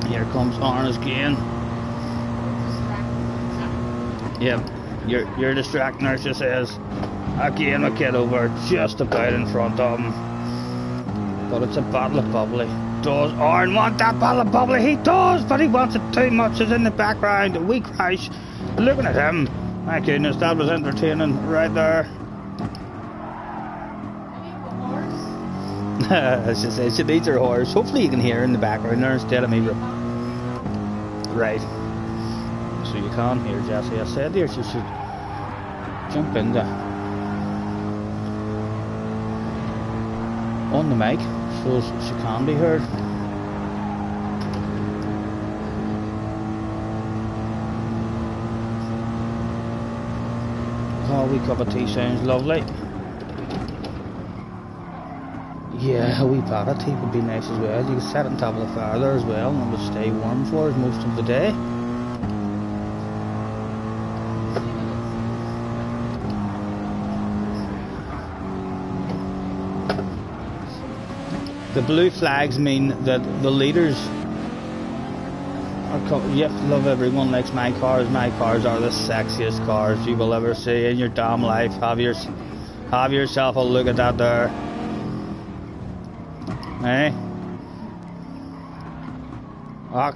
Here comes Arnes again. Yep, you're distracting her, she says. Again, a kid over just about in front of him. But it's a bottle of bubbly. Does Arn want that bottle of bubbly? He does, but he wants it too much. It's in the background. A wee crash. Looking at him. My goodness, that was entertaining right there. She says she needs her horse. Hopefully you can hear her in the background there instead of me. Right. So you can hear Jessie. I said here she should jump in there on the mic so she can be heard. Oh, a wee cup of tea sounds lovely. Yeah, a wee pot of tea would be nice as well. You could set it on top of the fire there as well and it would stay warm for us most of the day. The blue flags mean that the leaders are yep, love everyone likes my cars. My cars are the sexiest cars you will ever see in your damn life. Have yourself a look at that there. Hey?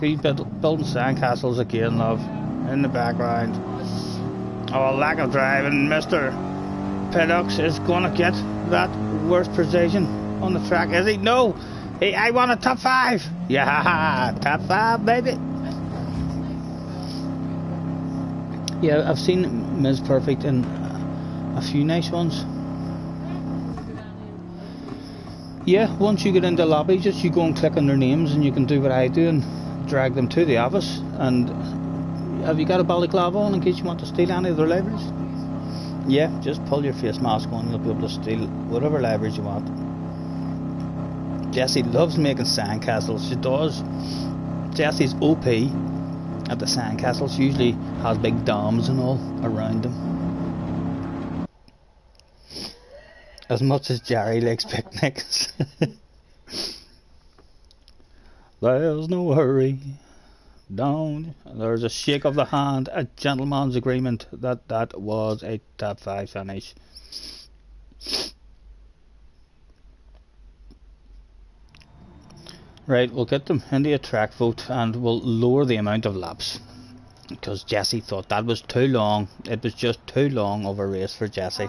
He's building sandcastles again, love. In the background. Oh, lack of driving. Mr. Piddocks is gonna get that worst precision on the track, is he? No! Hey, I want a top 5! Yeah, top 5, baby! Yeah, I've seen Ms. Perfect in a few nice ones. Yeah, once you get into the lobby, just you go and click on their names and you can do what I do and drag them to the office. And have you got a balaclava on in case you want to steal any of their libraries? Yeah, just pull your face mask on and you'll be able to steal whatever libraries you want. Jessie loves making sandcastles, she does. Jessie's OP at the sandcastles, usually has big dams and all around them. As much as Jerry likes picnics. There's no hurry. Down. There's a shake of the hand, a gentleman's agreement that was a top 5 finish. Right, we'll get them into a track vote and we'll lower the amount of laps. Because Jessie thought that was too long. It was just too long of a race for Jessie.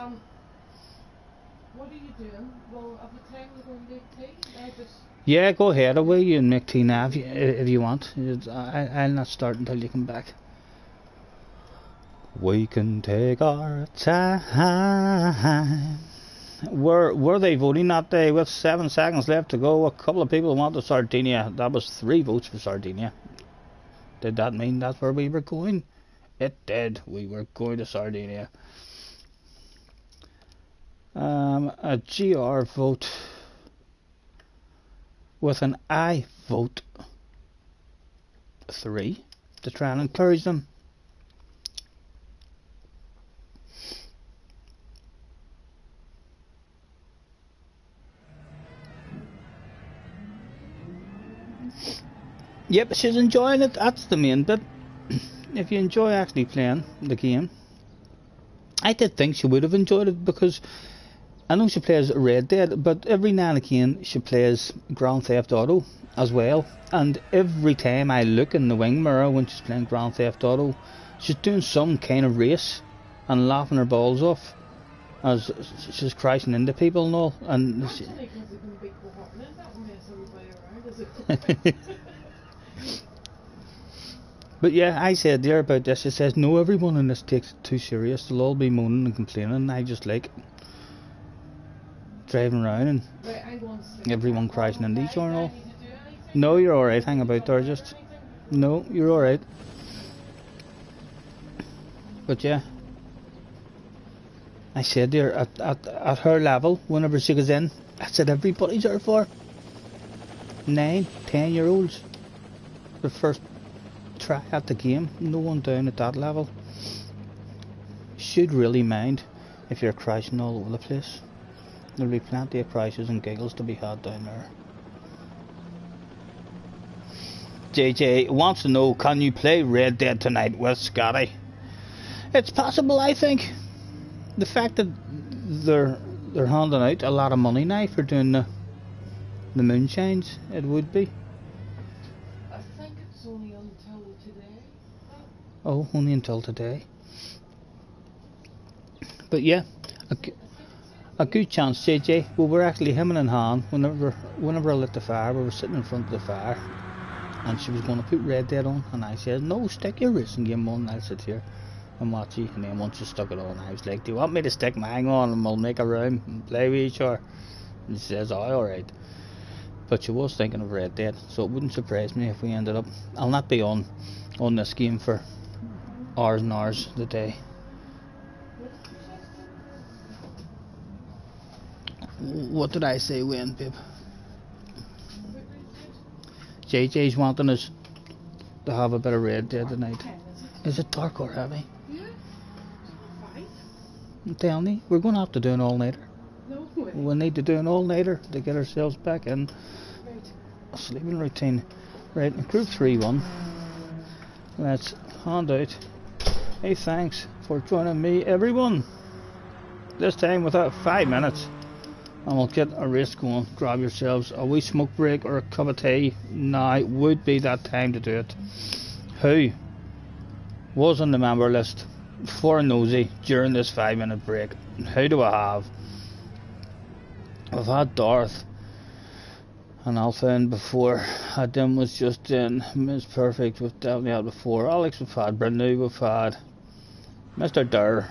What are you doing? Well, at the time we're going to make tea. Yeah, go ahead away. You can make tea now if you want. I'll not start until you come back. We can take our time. Were they voting that day with 7 seconds left to go? A couple of people wanted Sardinia. That was 3 votes for Sardinia. Did that mean that's where we were going? It did. We were going to Sardinia. A GR vote. with an I vote 3 to try and encourage them. Yep, she's enjoying it. That's the main bit. If you enjoy actually playing the game, I did think she would have enjoyed it, because I know she plays Red Dead, but every now and again she plays Grand Theft Auto as well. And every time I look in the wing mirror when she's playing Grand Theft Auto, she's doing some kind of race and laughing her balls off as she's crashing into people and all. And she, but yeah, I said there about this, it says no, everyone in this takes it too serious, they'll all be moaning and complaining, and I just like driving around and everyone crashing into each other and all. No, you're alright, hang about there, just. No, you're alright. But yeah, I said there, at her level, whenever she goes in, I said everybody's there for 9, 10-year-olds. The first try at the game, no one down at that level should really mind if you're crashing all over the place. There'll be plenty of crashes and giggles to be had down there. JJ wants to know, can you play Red Dead tonight with Scotty? It's possible, I think. The fact that they're handing out a lot of money now for doing the moonshines, it would be. I think it's only until today. Oh, only until today. But yeah, a good chance, JJ. We were actually hemming and hawing whenever I lit the fire. We were sitting in front of the fire, and she was going to put Red Dead on, and I said, no, stick your racing game on, I'll sit here and watch you. And then once she stuck it on, I was like, do you want me to stick mine on and we'll make a round and play with each other? And she says, oh, alright. But she was thinking of Red Dead, so it wouldn't surprise me if we ended up, I'll not be on this game for hours and hours a day. What did I say when, babe? JJ's wanting us to have a bit of Red Dead tonight. Is it dark or heavy? Yeah. I'm telling you, we're going to have to do an all-nighter. No way. We need to do an all-nighter to get ourselves back in a sleeping routine. Right, in Group 3-1, let's hand out a thanks for joining me, everyone. This time without 5 minutes, and we'll get a race going. Grab yourselves a wee smoke break or a cup of tea. Now would be that time to do it. Who was on the member list for a nosy during this 5-minute break? Who do I have? I've had Darth and Alpha in before. Adam was just in. Miss Perfect, we've definitely had before. Alex we've had. Brenu we've had. Mr. Durr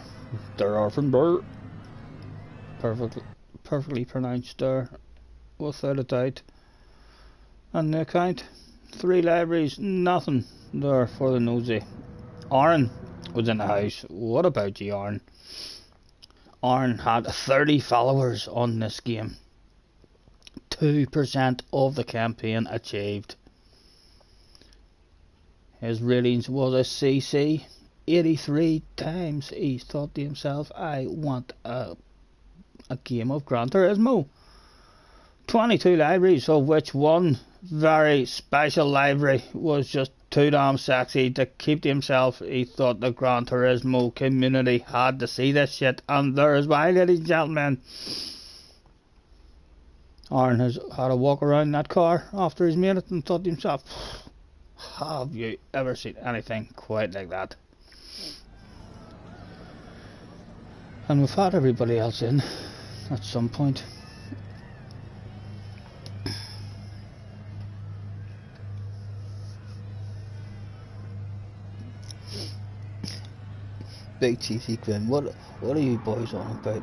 Orphan Burr. Perfectly pronounced Durr, without a doubt. And the account, 3 libraries, nothing there for the nosy. Aaron was in the house. What about you, Aaron? Aaron had 30 followers on this game. 2% of the campaign achieved. His ratings was a CC. 83 times he thought to himself, I want a game of Gran Turismo. 22 libraries, of which one very special library was just too damn sexy to keep to himself. He thought the Gran Turismo community had to see this shit, and there's why, ladies and gentlemen. Aaron has had a walk around that car after he's made it and thought to himself, have you ever seen anything quite like that? And we've had everybody else in at some point. Big cheesy grin. What are you boys on about?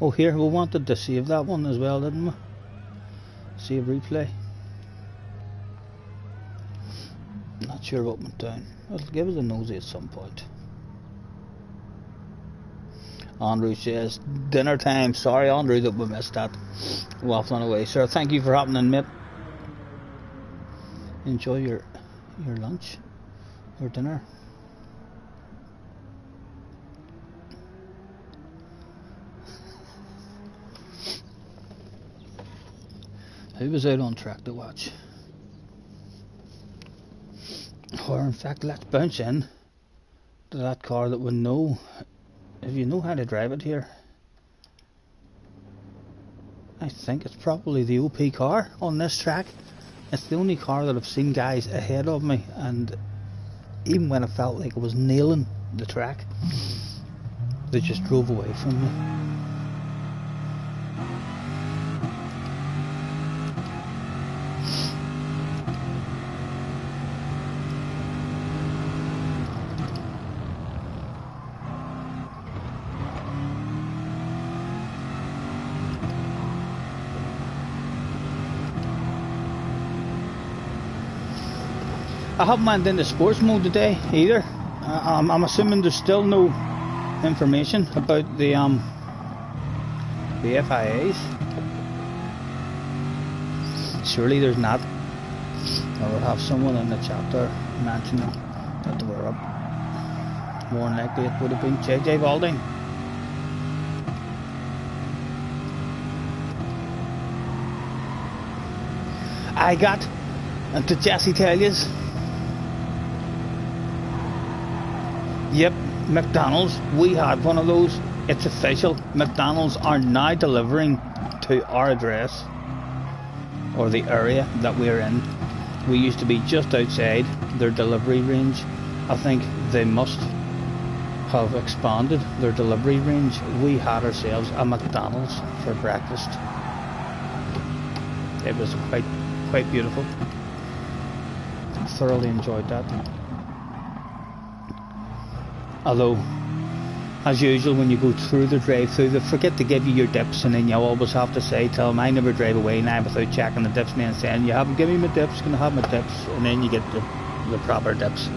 Oh, here, we wanted to save that one as well, didn't we? Save replay. That's sure what went down. I'll give it a nosy at some point. Andrew says, dinner time. Sorry, Andrew, that we missed that. Waffling away. Sir, thank you for happening, mate. Enjoy your lunch, your dinner. Who was out on track to watch? Or in fact, let's bounce in to that car that would know, if you know how to drive it here. I think it's probably the OP car on this track. It's the only car that I've seen guys ahead of me, and even when I felt like I was nailing the track, they just drove away from me. I haven't went into sports mode today either. I'm assuming there's still no information about the FIAs. Surely there's not. I would have someone in the chat there mentioning that they were up. More than likely it would have been JJ Balding. I got, and to Jesse tell yous, yep, McDonald's, we had one of those. It's official. McDonald's are now delivering to our address, or the area that we're in. We used to be just outside their delivery range. I think they must have expanded their delivery range. We had ourselves a McDonald's for breakfast. It was quite beautiful. Thoroughly enjoyed that. Although, as usual, when you go through the drive-through, they forget to give you your dips, and then you always have to say to them, I never drive away now without checking the dips, and then saying, you haven't given me my dips, can I have my dips? And then you get the proper dips.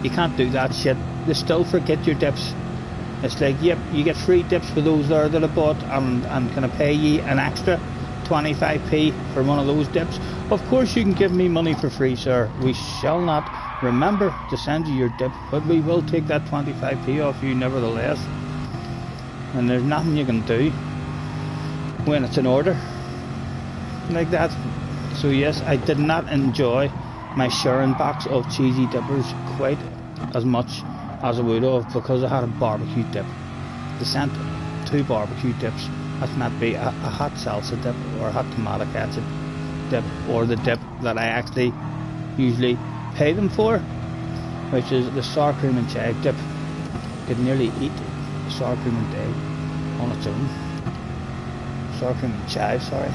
You can't do that shit. They still forget your dips. It's like, yep, you get free dips for those there that I bought, and can I pay you an extra 25p for one of those dips? Of course you can give me money for free, sir. We shall not. Remember to send you your dip, but we will take that 25p off you nevertheless. And there's nothing you can do when it's an order like that. So yes, I did not enjoy my sharing box of cheesy dippers quite as much as I would have, because I had a barbecue dip. They sent 2 barbecue dips. That might be a hot salsa dip or a hot tomato ketchup dip, or the dip that I actually usually pay them for, which is the sour cream and chive dip. Could nearly eat sour cream and chive on its own. Sour cream and chive, sorry.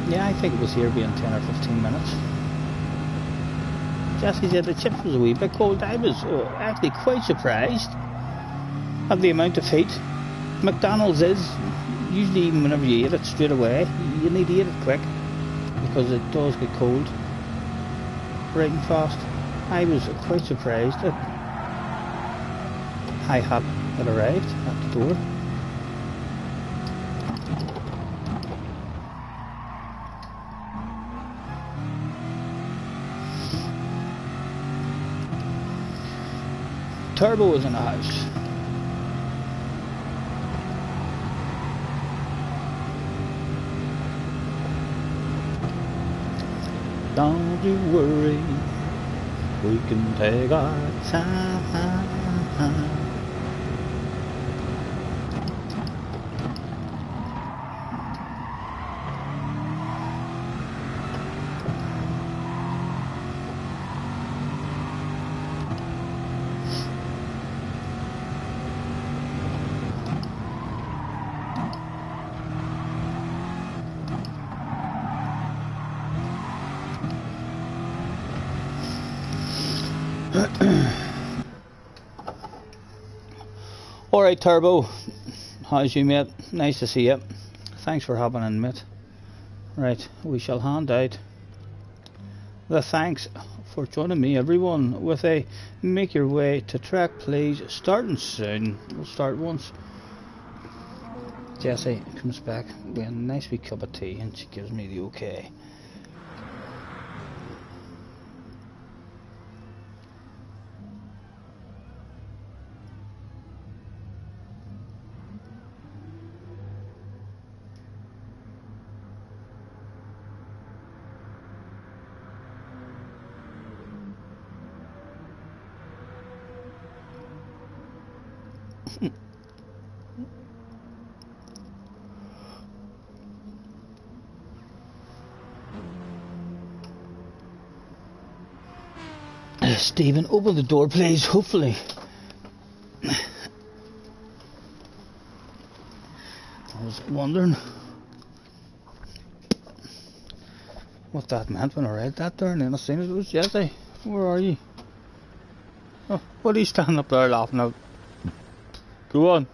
Yeah, I think it was here being 10 or 15 minutes. Jesse said the chips was a wee bit cold. I was actually quite surprised at the amount of heat McDonald's is. Usually even whenever you eat it straight away, you need to eat it quick, because it does get cold right and fast. I was quite surprised at how hot it arrived at the door. Turbo is in the house. Don't you worry, we can take our time. Alright, Turbo, how's you, mate? Nice to see you. Thanks for hopping in, mate. Right, we shall hand out the thanks for joining me, everyone, with a make your way to track, please. Starting soon. We'll start once Jessie comes back with a nice wee cup of tea and she gives me the okay. Stephen, open the door, please. Hopefully. I was wondering what that meant when I read that there, and then I seen it was Jesse. Where are you? Oh, what are you standing up there laughing at? Go on.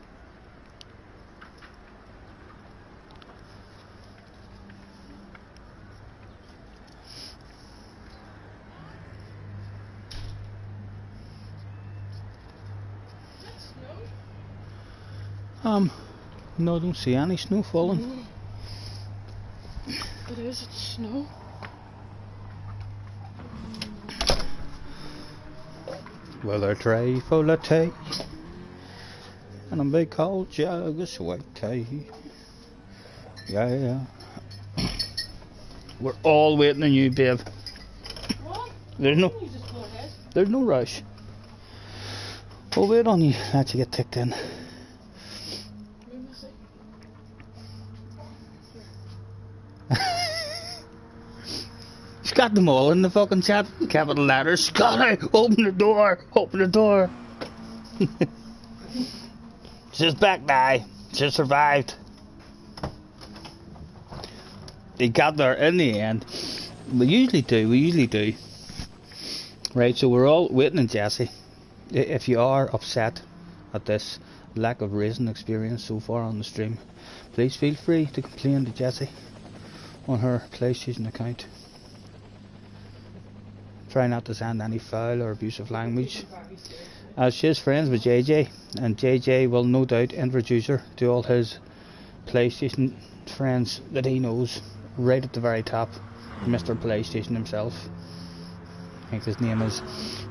No, I don't see any snow falling. It is, it's snow. Well, a tray full of tea and a big cold jug of sweet tea. Yeah. We're all waiting on you, babe. What? There's no, You just go ahead. there's no rush. We'll wait on you. Let you get ticked in. She's got them all in the fucking chat. Capital letters. Scotty, open the door. Open the door. She's back now. She survived. They got there in the end. We usually do. Right, so we're all waiting on Jessie. If you are upset at this lack of racing experience so far on the stream, please feel free to complain to Jessie on her PlayStation account. Try not to send any foul or abusive language, as she is friends with JJ, and JJ will no doubt introduce her to all his PlayStation friends that he knows, right at the very top, Mr. PlayStation himself. I think his name is,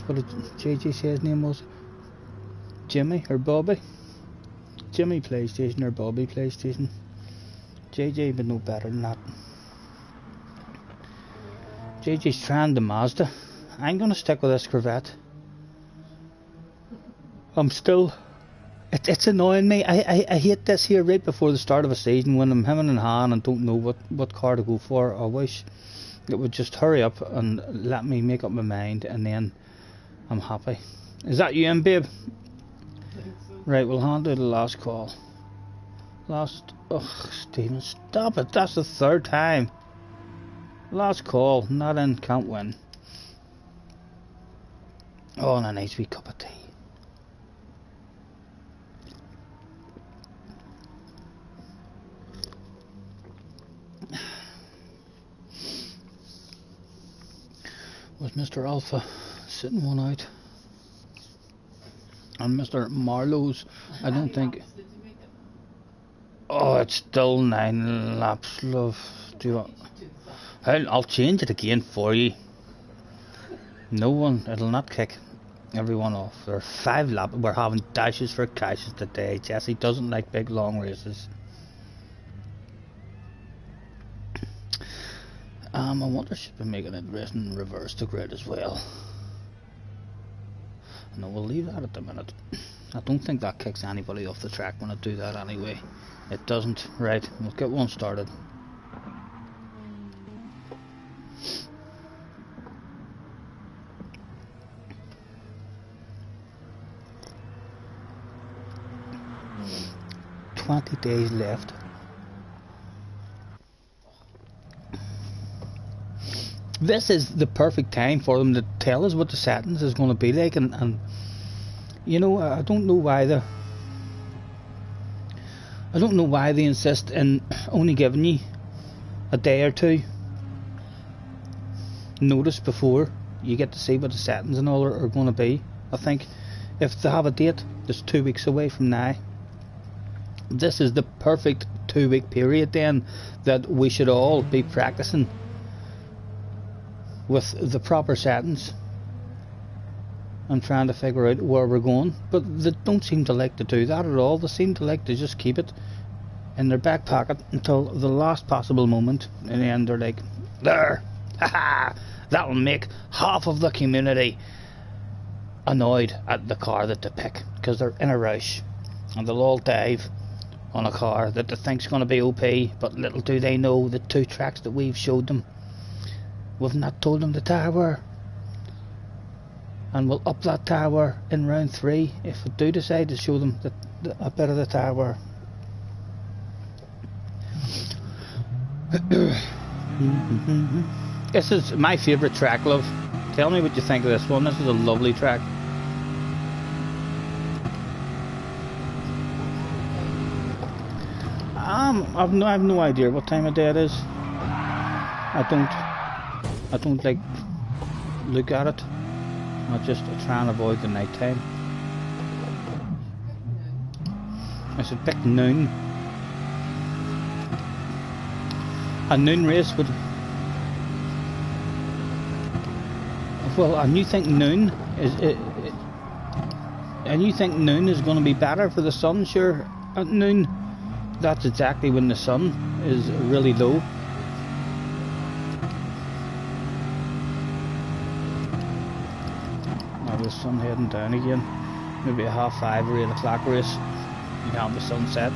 what did JJ say his name was? Jimmy or Bobby? Jimmy PlayStation or Bobby PlayStation? JJ would know better than that. JJ's trying the Mazda. I'm gonna stick with this Corvette. I'm still... It's annoying me. I hate this here right before the start of a season when I'm hemming and hawing and don't know what car to go for. I wish it would just hurry up and let me make up my mind, and then I'm happy. Is that you, babe? Right, we'll handle the last call. Ugh, Stephen, stop it. That's the third time. Last call, not in, can't win. Oh, and a nice wee cup of tea. Was Mr. Alpha sitting one out? And Mr. Marlowe's, I don't think... Oh, it's still 9 laps, love. Do you want... I'll change it again for you. No one, it'll not kick everyone off. There are 5 laps. We're having dashes for caches today. Jessie doesn't like big long races. I wonder she'd be making it racing in reverse to grid as well. No, we'll leave that at the minute. I don't think that kicks anybody off the track when I do that anyway. It doesn't. Right, we'll get one started. "20 days left." This is the perfect time for them to tell us what the settings is going to be like, and you know, I don't know why they insist in only giving you a day or two. notice before you get to see what the settings and all are going to be. I think if they have a date that's 2 weeks away from now, this is the perfect 2 week period then that we should all be practicing with the proper settings and trying to figure out where we're going. But they don't seem to like to do that at all. They seem to like to just keep it in their back pocket until the last possible moment, and then they're like, there, haha, that'll make half of the community annoyed at the car that they pick because they're in a rush, and they'll all dive on a car that they think's going to be OP, but little do they know the 2 tracks that we've showed them, we've not told them the tower, and we'll up that tower in round 3 if we do decide to show them a bit of the tower. This is my favourite track, love. Tell me what you think of this one. This is a lovely track. I've no idea what time of day it is. I don't like look at it. I just try and avoid the night time. I should pick noon. A noon race would. Well, and you think noon is and you think noon is going to be better for the sun? Sure, at noon, that's exactly when the sun is really low. Now the sun heading down again. Maybe a 5:30 or 8 o'clock race. You have the sunset.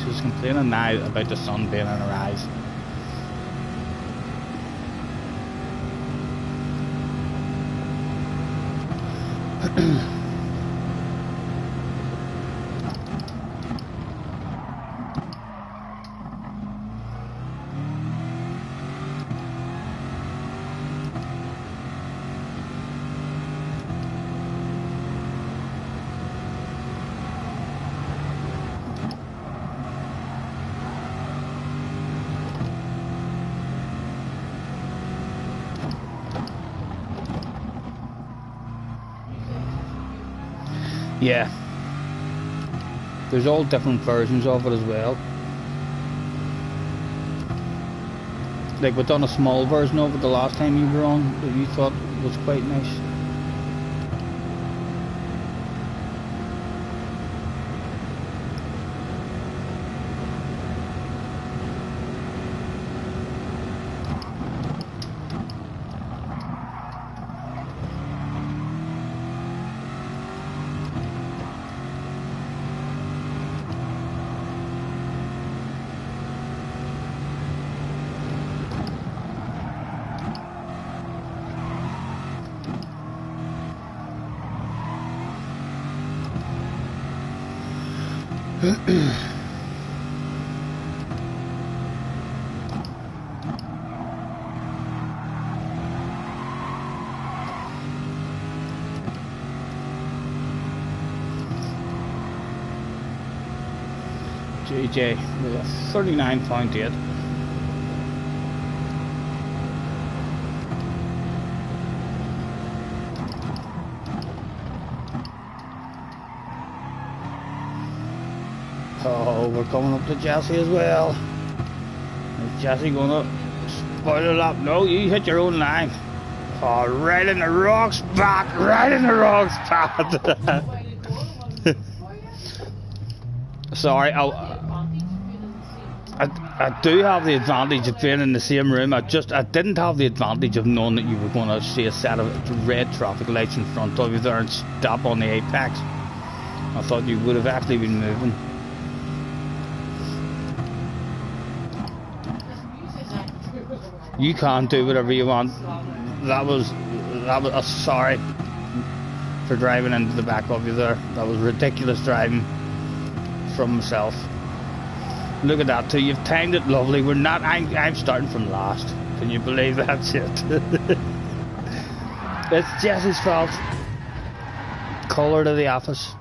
She's complaining now about the sun being in her eyes. Yeah, there's all different versions of it as well. Like we've done a small version of it the last time you were on that you thought was quite nice. JJ with a 39.8. Oh, we're coming up to Jesse as well. Is Jesse gonna spoil it up? No, you hit your own line. Oh, right in the wrong spot, right in the wrong spot. Sorry, I do have the advantage of being in the same room. I didn't have the advantage of knowing that you were going to see a set of red traffic lights in front of you there and stop on the apex. I thought you would have actually been moving. You can't do whatever you want. That was sorry for driving into the back of you there. That was ridiculous driving from myself. Look at that too. You've timed it lovely. We're not. I'm starting from last. Can you believe that shit? It's Jesse's fault. Call her to the office.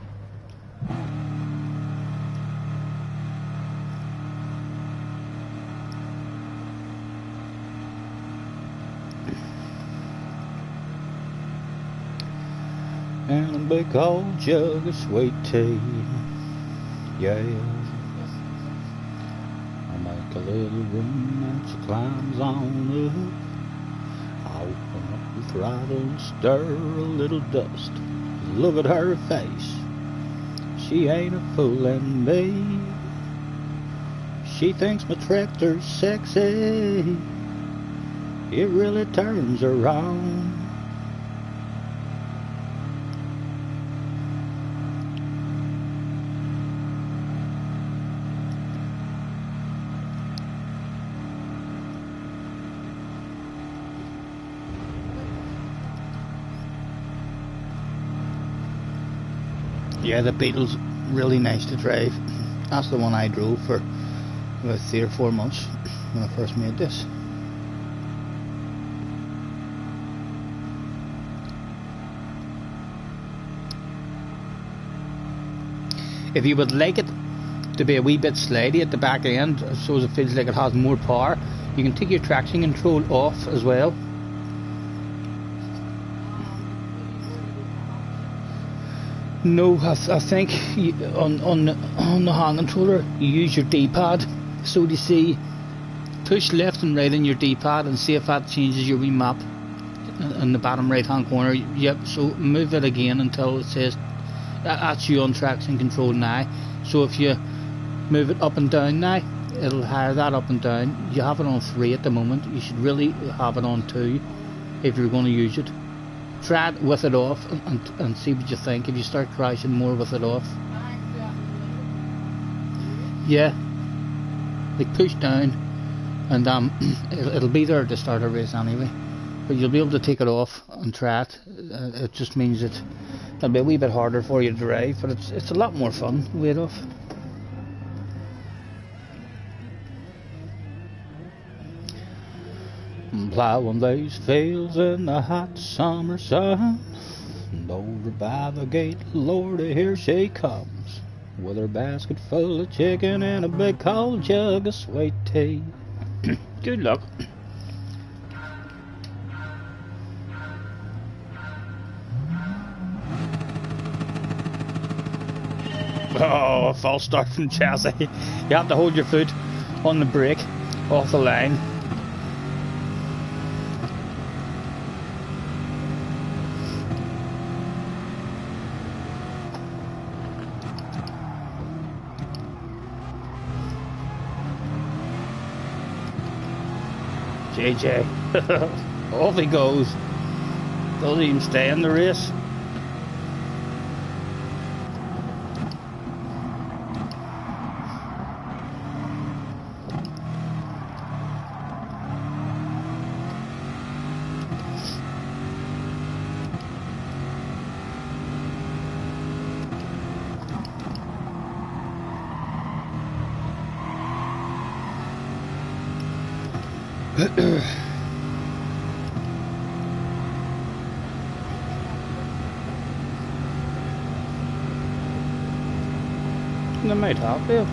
and a big old jug of sweet tea. Yeah, I make a little room and she climbs on up. I open up the throttle and stir a little dust. Look at her face, she ain't a foolin' me. She thinks my tractor's sexy, it really turns her on. Yeah, the Beetle's really nice to drive. That's the one I drove for about 3 or 4 months when I first made this. If you would like it to be a wee bit slidey at the back end, so it feels like it has more power, you can take your traction control off as well. No, I think on the hand controller you use your D-pad. So you see, push left and right on your D-pad and see if that changes your wee map in the bottom right hand corner. Yep, so move it again until it says that's you on traction control now. So if you move it up and down now, it'll hire that up and down. You have it on 3 at the moment. You should really have it on 2 if you're going to use it. Try it with it off and see what you think. If you start crashing more with it off. Yeah, like push down and it'll be there to start a race anyway, but you'll be able to take it off and try it. It just means it'll be a wee bit harder for you to drive, but it's a lot more fun with it off. Plowing these fields in the hot summer sun, and over by the gate, Lordy, here she comes, with her basket full of chicken and a big cold jug of sweet tea. Good luck. Oh, a false start from chassis. You have to hold your foot on the brake off the line. JJ, off he goes. Doesn't even stay in the race. They might have you.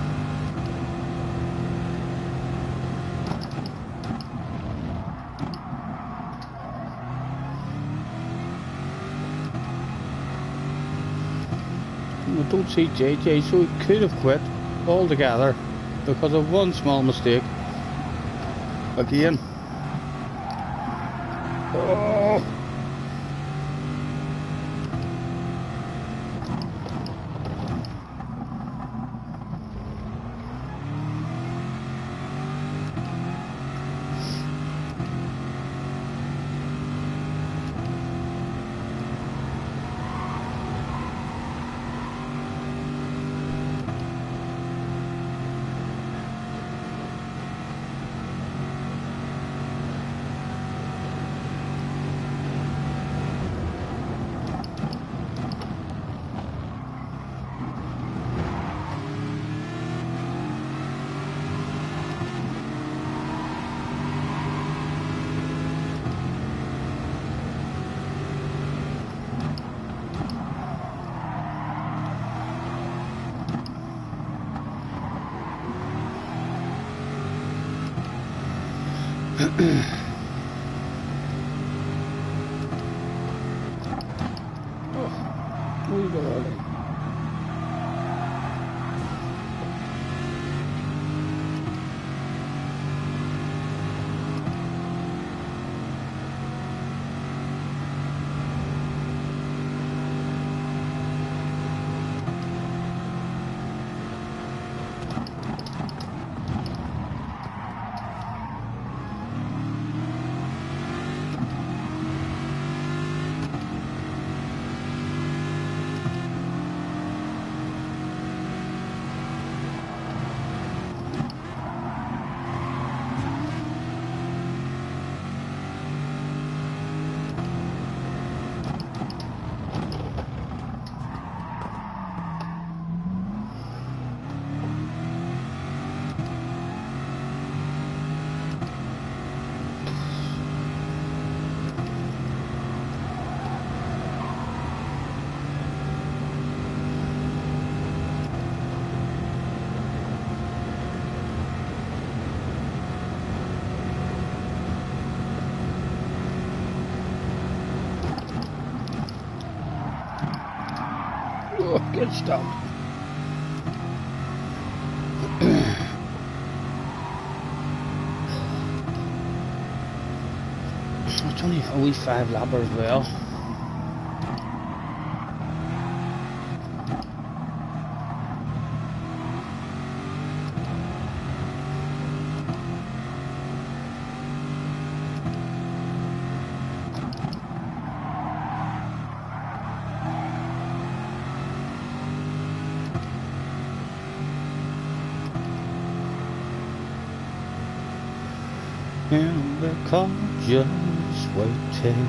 We don't see JJ, so he could have quit altogether because of one small mistake. Again. Oh. We go early. Oh, get stopped. It's only a wee 5-lapper as well. And the car just waiting.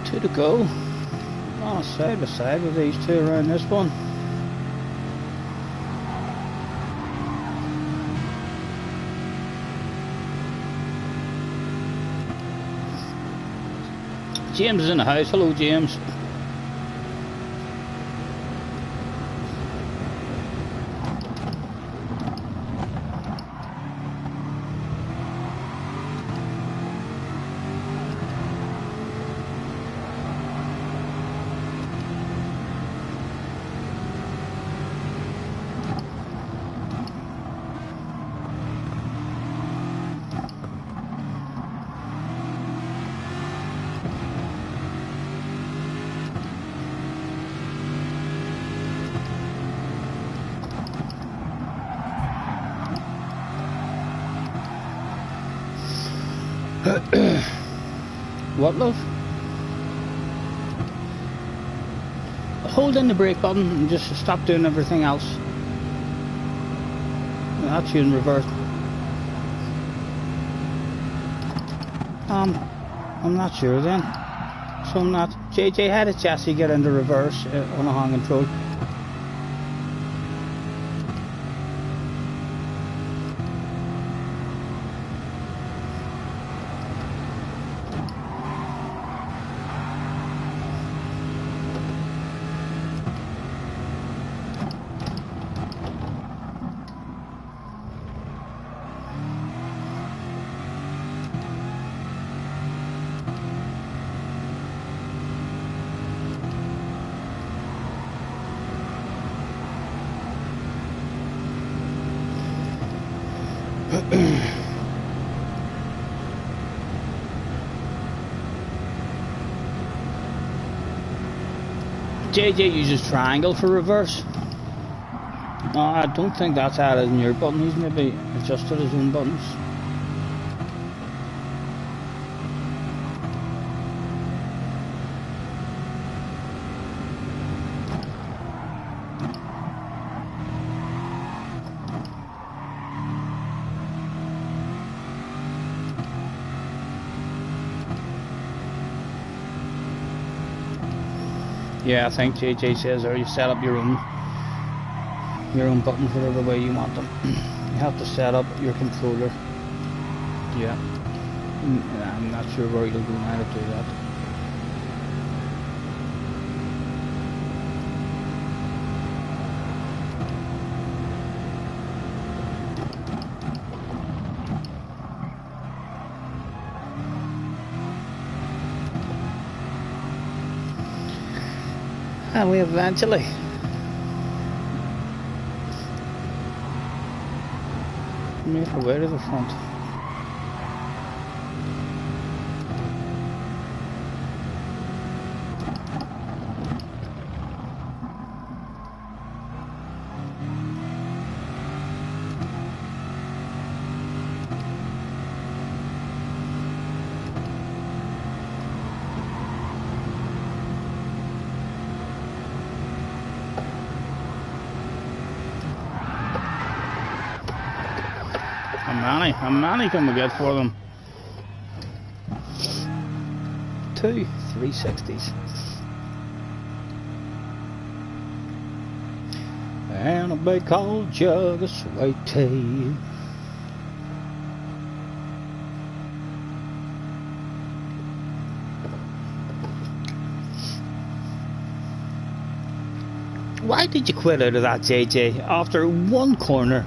Two to go. Oh, side by side with these two around this one. James is in the house. Hello, James. What, love? Hold in the brake button and just stop doing everything else. That's you in reverse. I'm not sure then. So I'm not. JJ, how did Jesse get into reverse on a hand control? JJ uses triangle for reverse. I don't think that's added in your button. He's maybe adjusted his own buttons. Yeah, I think JJ says there you set up your own buttons whatever way you want them. You have to set up your controller. Yeah. I'm not sure where you'll go now to do that. And we eventually made our way to the front. How many can we get for them? 2 360s. And a big cold jug of sweet tea. Why did you quit out of that, JJ? After one corner.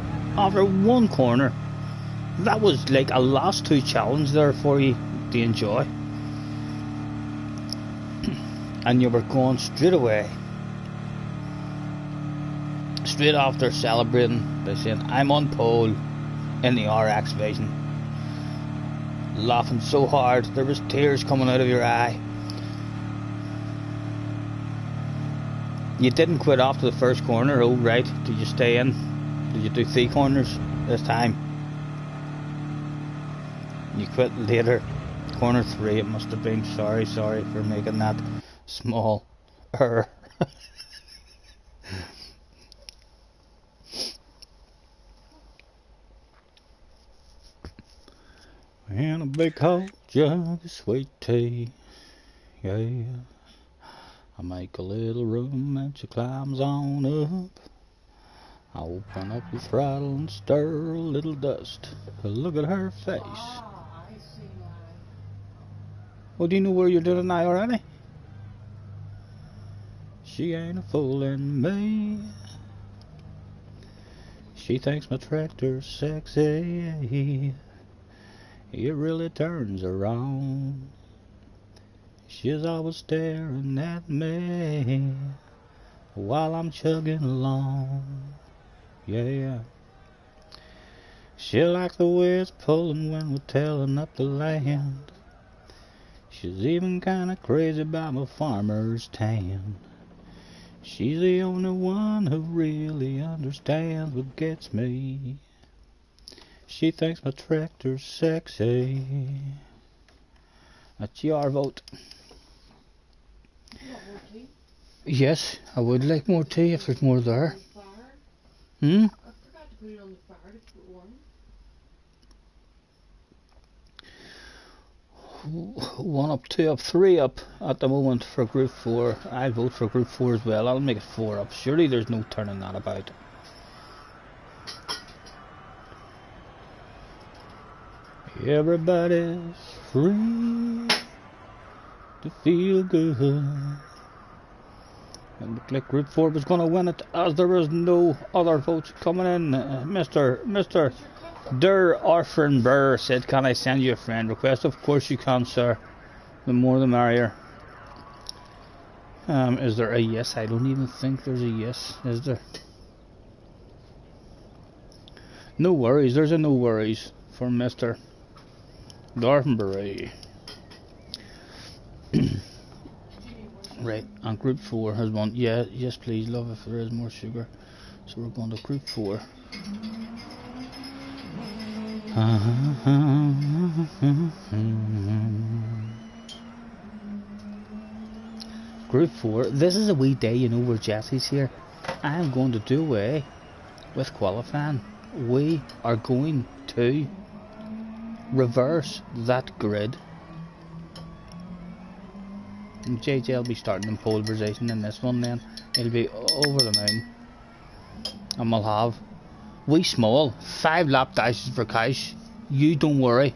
That was like a last 2 challenge there for you to enjoy. And you were going straight away. Straight after celebrating by saying, I'm on pole in the RX Vision. Laughing so hard, there was tears coming out of your eye. You didn't quit after the first corner, oh right. Did you stay in? Did you do 3 corners this time? You quit later. Corner 3 it must have been. Sorry for making that small error. And a big cold jug of sweet tea. Yeah. I make a little room and she climbs on up. I open up the throttle and stir a little dust. Look at her face. I see why. Oh, do you know where you're doing it now already? She ain't a fooling me. She thinks my tractor's sexy. It really turns her on. She's always staring at me while I'm chugging along. Yeah. She likes the way it's pulling when we're tailing up the land. She's even kinda crazy about my farmer's tan. She's the only one who really understands what gets me. She thinks my tractor's sexy. That's your vote. You want more tea? Yes, I would like more tea if there's more there. I forgot to put it on the fire to put one. 1 up, 2 up, 3 up at the moment for group 4. I'll vote for group 4 as well. I'll make it 4 up. Surely there's no turning that about. Everybody's free to feel good. And looked like group 4 was going to win it, as there was no other votes coming in. Mr. Der Orphan Burr said, can I send you a friend request? Of course you can, sir. The more the merrier. Is there a yes? I don't even think there's a yes, is there? No worries, there's a no worries for Mr. Dorfenbury. Right, and group 4 has won. Yeah, yes please love, if there is more sugar. So we're going to group 4. Group 4, this is a wee day, you know, where Jesse's here. I am going to do away with qualifying. We are going to reverse that grid. And JJ will be starting in pole position in this one then. He'll be over the moon. And we'll have wee small 5 lap dashes for cash. You don't worry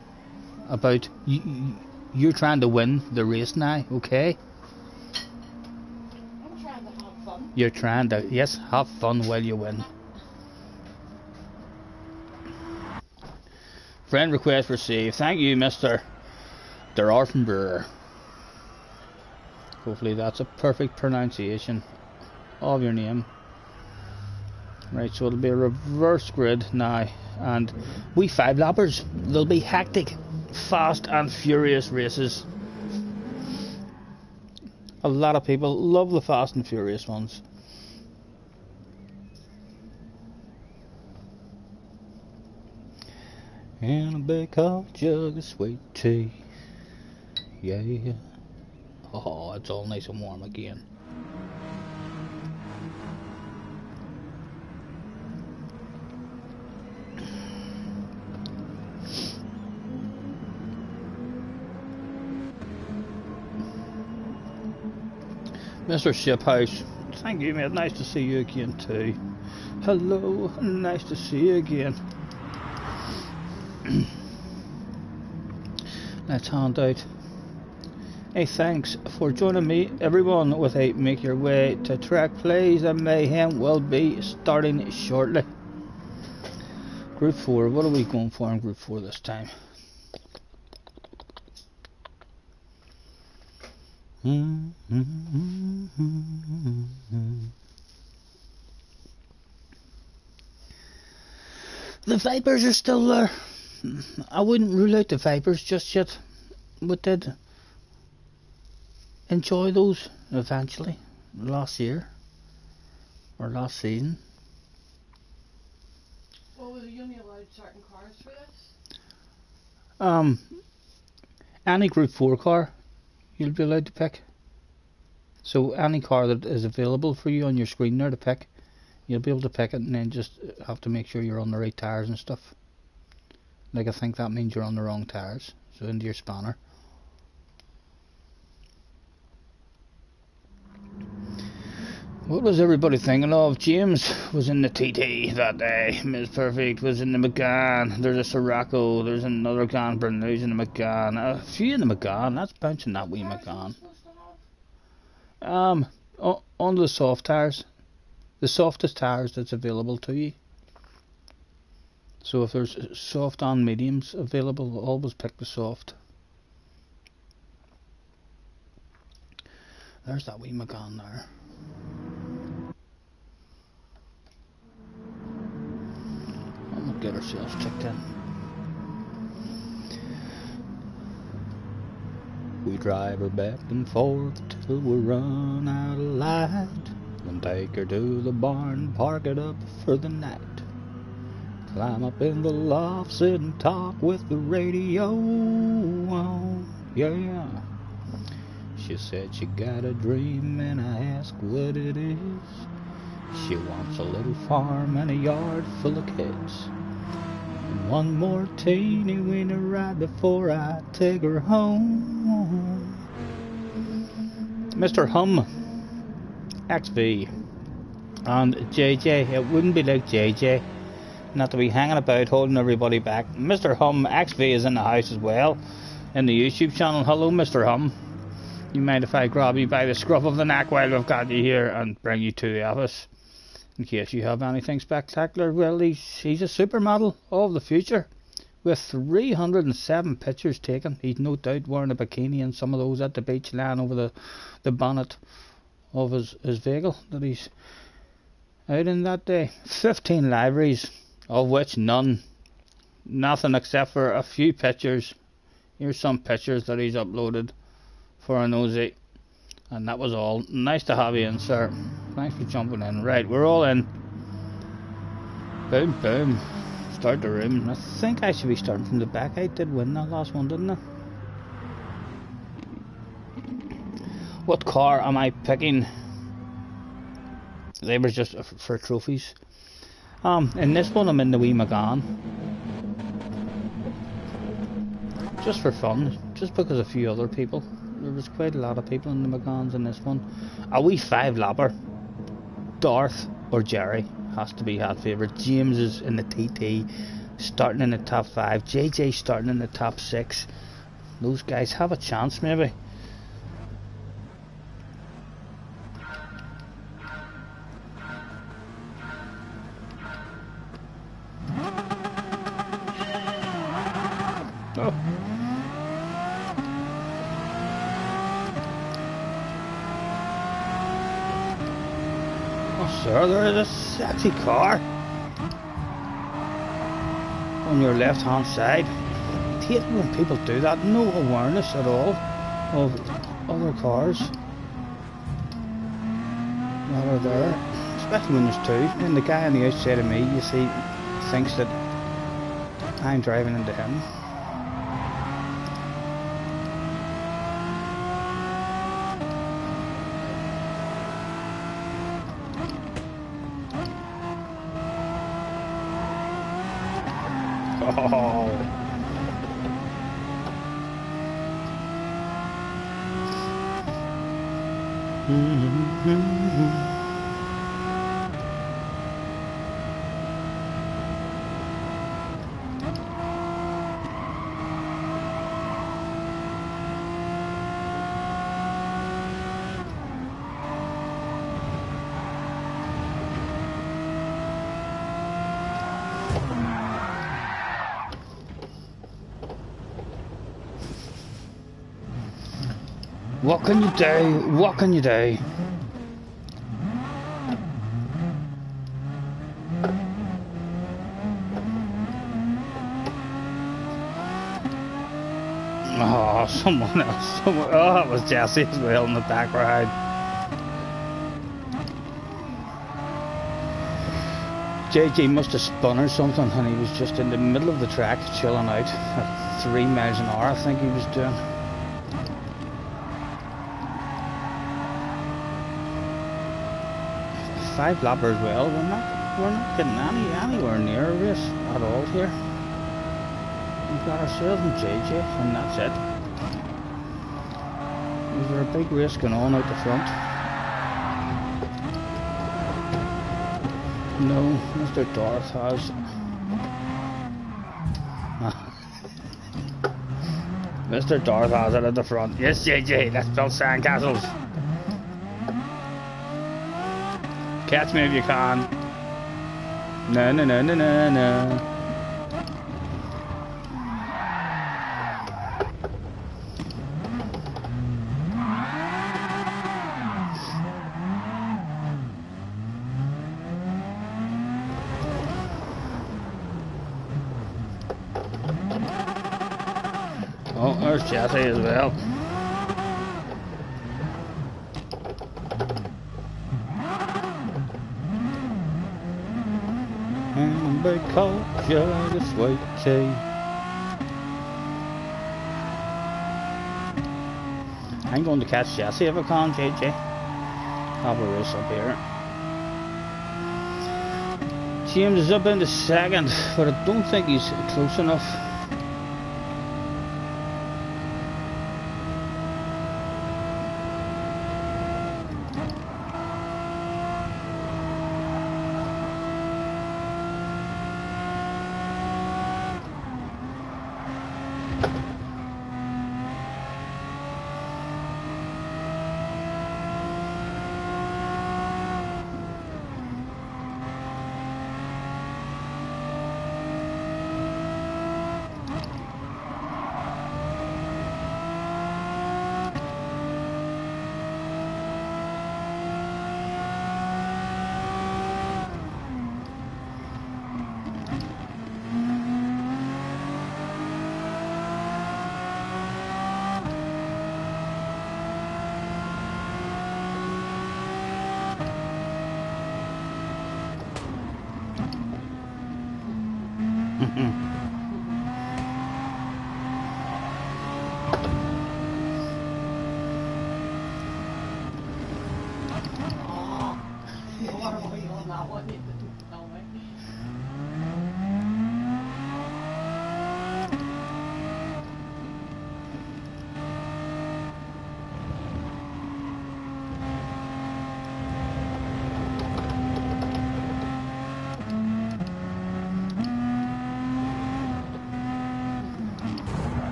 about you're trying to win the race now, okay? I'm trying to have fun. You're trying to, yes, have fun while you win. Friend request received. Thank you, Mr. Der Orphenbrewer. Hopefully that's a perfect pronunciation of your name. Right, so it'll be a reverse grid now, and we 5 lappers. They'll be hectic, fast and furious races. A lot of people love the fast and furious ones. And a big cold jug of sweet tea. Yeah. Oh, it's all nice and warm again. Mr. Shiphouse, thank you, mate. Nice to see you again too. Hello, nice to see you again. Let's hand out a thanks for joining me, everyone, with a make your way to track plays, and mayhem will be starting shortly. Group 4, what are we going for in Group 4 this time? The Vipers are still there. I wouldn't rule out the Vipers just yet. We did enjoy those eventually last year or last season. Well, were you only allowed certain cars for this? Any Group 4 car you'll be allowed to pick. So any car that is available for you on your screen there to pick, you'll be able to pick it, and then just have to make sure you're on the right tires and stuff. Like, I think that means you're on the wrong tires, so into your spanner. What was everybody thinking of? James was in the TT that day. Ms. Perfect was in the McGann. There's a Sirocco. There's another Gan Bernoulli in the McGann. A few in the McGann. That's bouncing that wee McGann. On the soft tires. The softest tires that's available to you. So if there's soft and mediums available, always pick the soft. There's that wee McGann there. And we'll get ourselves checked in. We drive her back and forth till we run out of light. Then take her to the barn, park it up for the night. Climb up in the loft, sit and talk with the radio on. Yeah. She said she got a dream, and I asked what it is. She wants a little farm and a yard full of kids. And one more teeny weeny ride before I take her home. Mr. Hum XV and JJ, it wouldn't be like JJ not to be hanging about holding everybody back. Mr. Hum XV is in the house as well, in the YouTube channel. Hello, Mr. Hum. You mind if I grab you by the scruff of the neck while we've got you here and bring you to the office in case you have anything spectacular? Well, he's a supermodel of the future with 307 pictures taken. He's no doubt wearing a bikini and some of those at the beach, lying over the bonnet of his vehicle that he's out in that day. 15 libraries, of which nothing except for a few pictures. Here's some pictures that he's uploaded for a nosy, and that was all. Nice to have you in, sir. Thanks for jumping in. Right, we're all in. Boom, boom. Start the room. I think I should be starting from the back. I did win that last one, didn't I? What car am I picking? They were just for trophies. In this one I'm in the wee McGann. Just for fun. Just because a few other people there was quite a lot of people in the McGons in this one. A wee 5-lapper. Darth or Jerry has to be hat favourite. James is in the TT, starting in the top 5. JJ starting in the top 6. Those guys have a chance, maybe. Oh. Oh, sir, there is a sexy car on your left hand side. I hate when people do that. No awareness at all of other cars that are there, especially when there's two. And the guy on the outside of me, you see, thinks that I'm driving into him. Oh. What can you do? What can you do? Oh, someone else. Oh, that was Jesse as well in the back ride. JJ must have spun or something, and he was just in the middle of the track chilling out at 3 miles an hour, I think he was doing. Five lapper as well. We're not getting anywhere near a race at all here. We've got ourselves and JJ, and that's it. Is there a big race going on out the front? No, Mr. Darth has. Mr. Darth has it at the front. Yes, JJ, let's build sandcastles. Catch me if you can. No, no, no, no, no, no. Oh, there's Jesse as well. Because you're the sweetie. I'm going to catch Jesse if I can, JJ. Have a race up here. James is up into second, but I don't think he's close enough.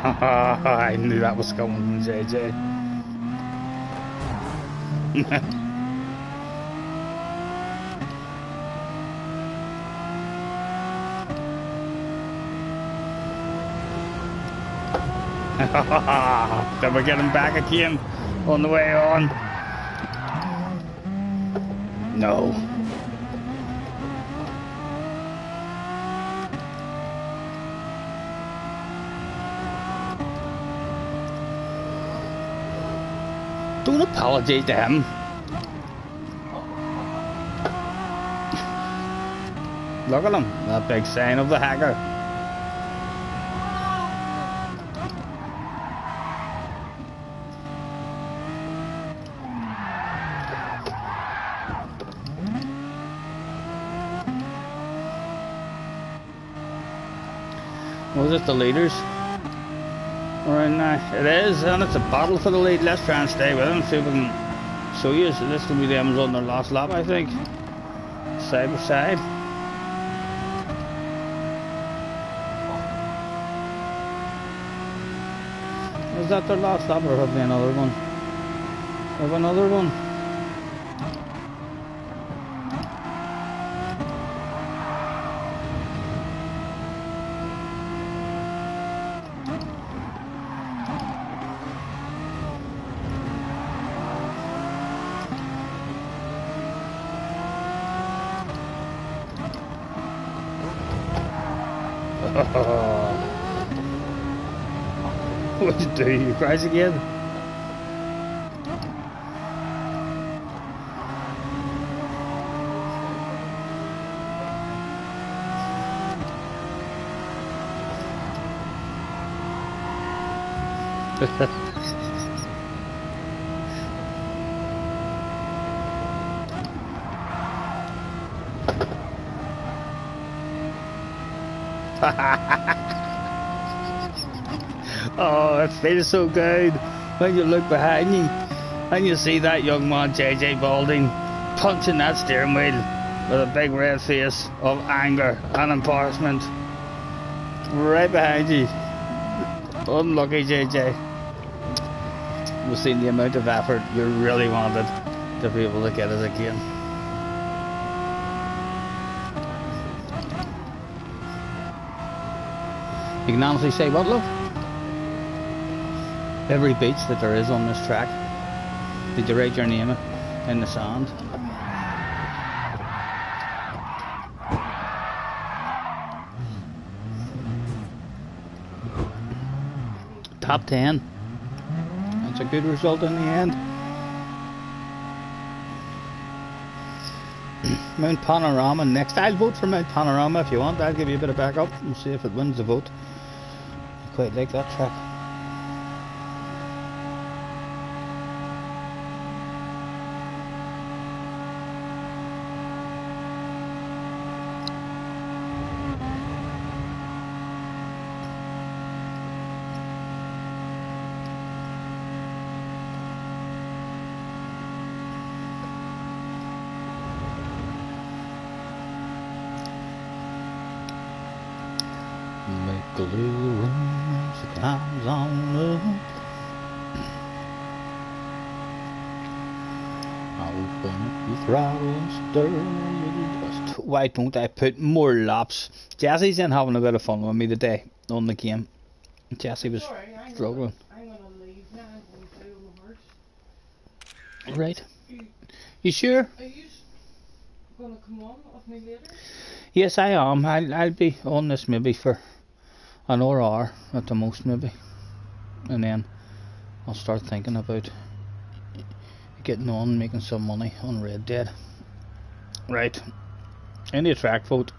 I knew that was coming from JJ. Then we're getting back again on the way on. No. Don't apologize to him. Look at him, that big sign of the hacker. Was it the leaders? Right now, it is, and it's a battle for the lead. Let's try and stay with them, see if we can show you. So this will be them on their last lap, I think. Side by side. Is that their last lap, or have they another one? Have another one? What'd you do? You crash again? Oh, it feels so good when you look behind you and you see that young man JJ Balding punching that steering wheel with a big red face of anger and embarrassment right behind you. Unlucky JJ. We've seen the amount of effort you really wanted to be able to get us again. You can honestly say what, love? Every beach that there is on this track. Did you write your name in the sand? Top 10. That's a good result in the end. Mount Panorama next. I'll vote for Mount Panorama if you want. I'll give you a bit of backup and see if it wins the vote. I quite like that track. Make a little room as it climbs on up. I'll open up the throttle and stir a little dust. Why don't I put more laps? Jesse's in having a bit of fun with me today on the game. Jesse was struggling. I'm gonna leave now. I'm going to do my horse. Right. You sure? Are you gonna come on with me later? Yes, I am. I'll be on this maybe for an hour at the most, maybe, and then I'll start thinking about getting on, making some money on Red Dead. Right, in the track vote.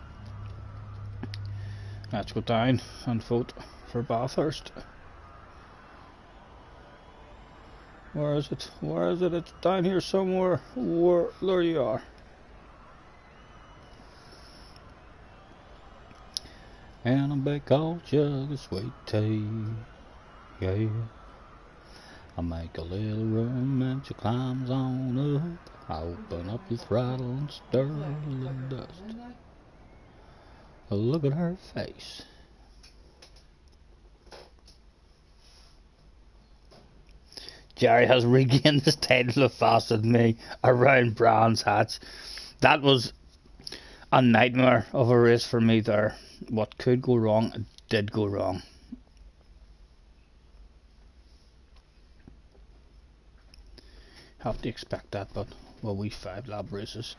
Let's go down and vote for Bathurst. Where is it? Where is it? It's down here somewhere. There you are. And a big old jug of sweet tea, yeah. I make a little room and she climbs on up. I open up the throttle and stir a little dust. Look at her face. Jerry has regained his title of fastest than me around Brands Hatch. That was a nightmare of a race for me there. What could go wrong did go wrong. Have to expect that, but well, we 5-lap races.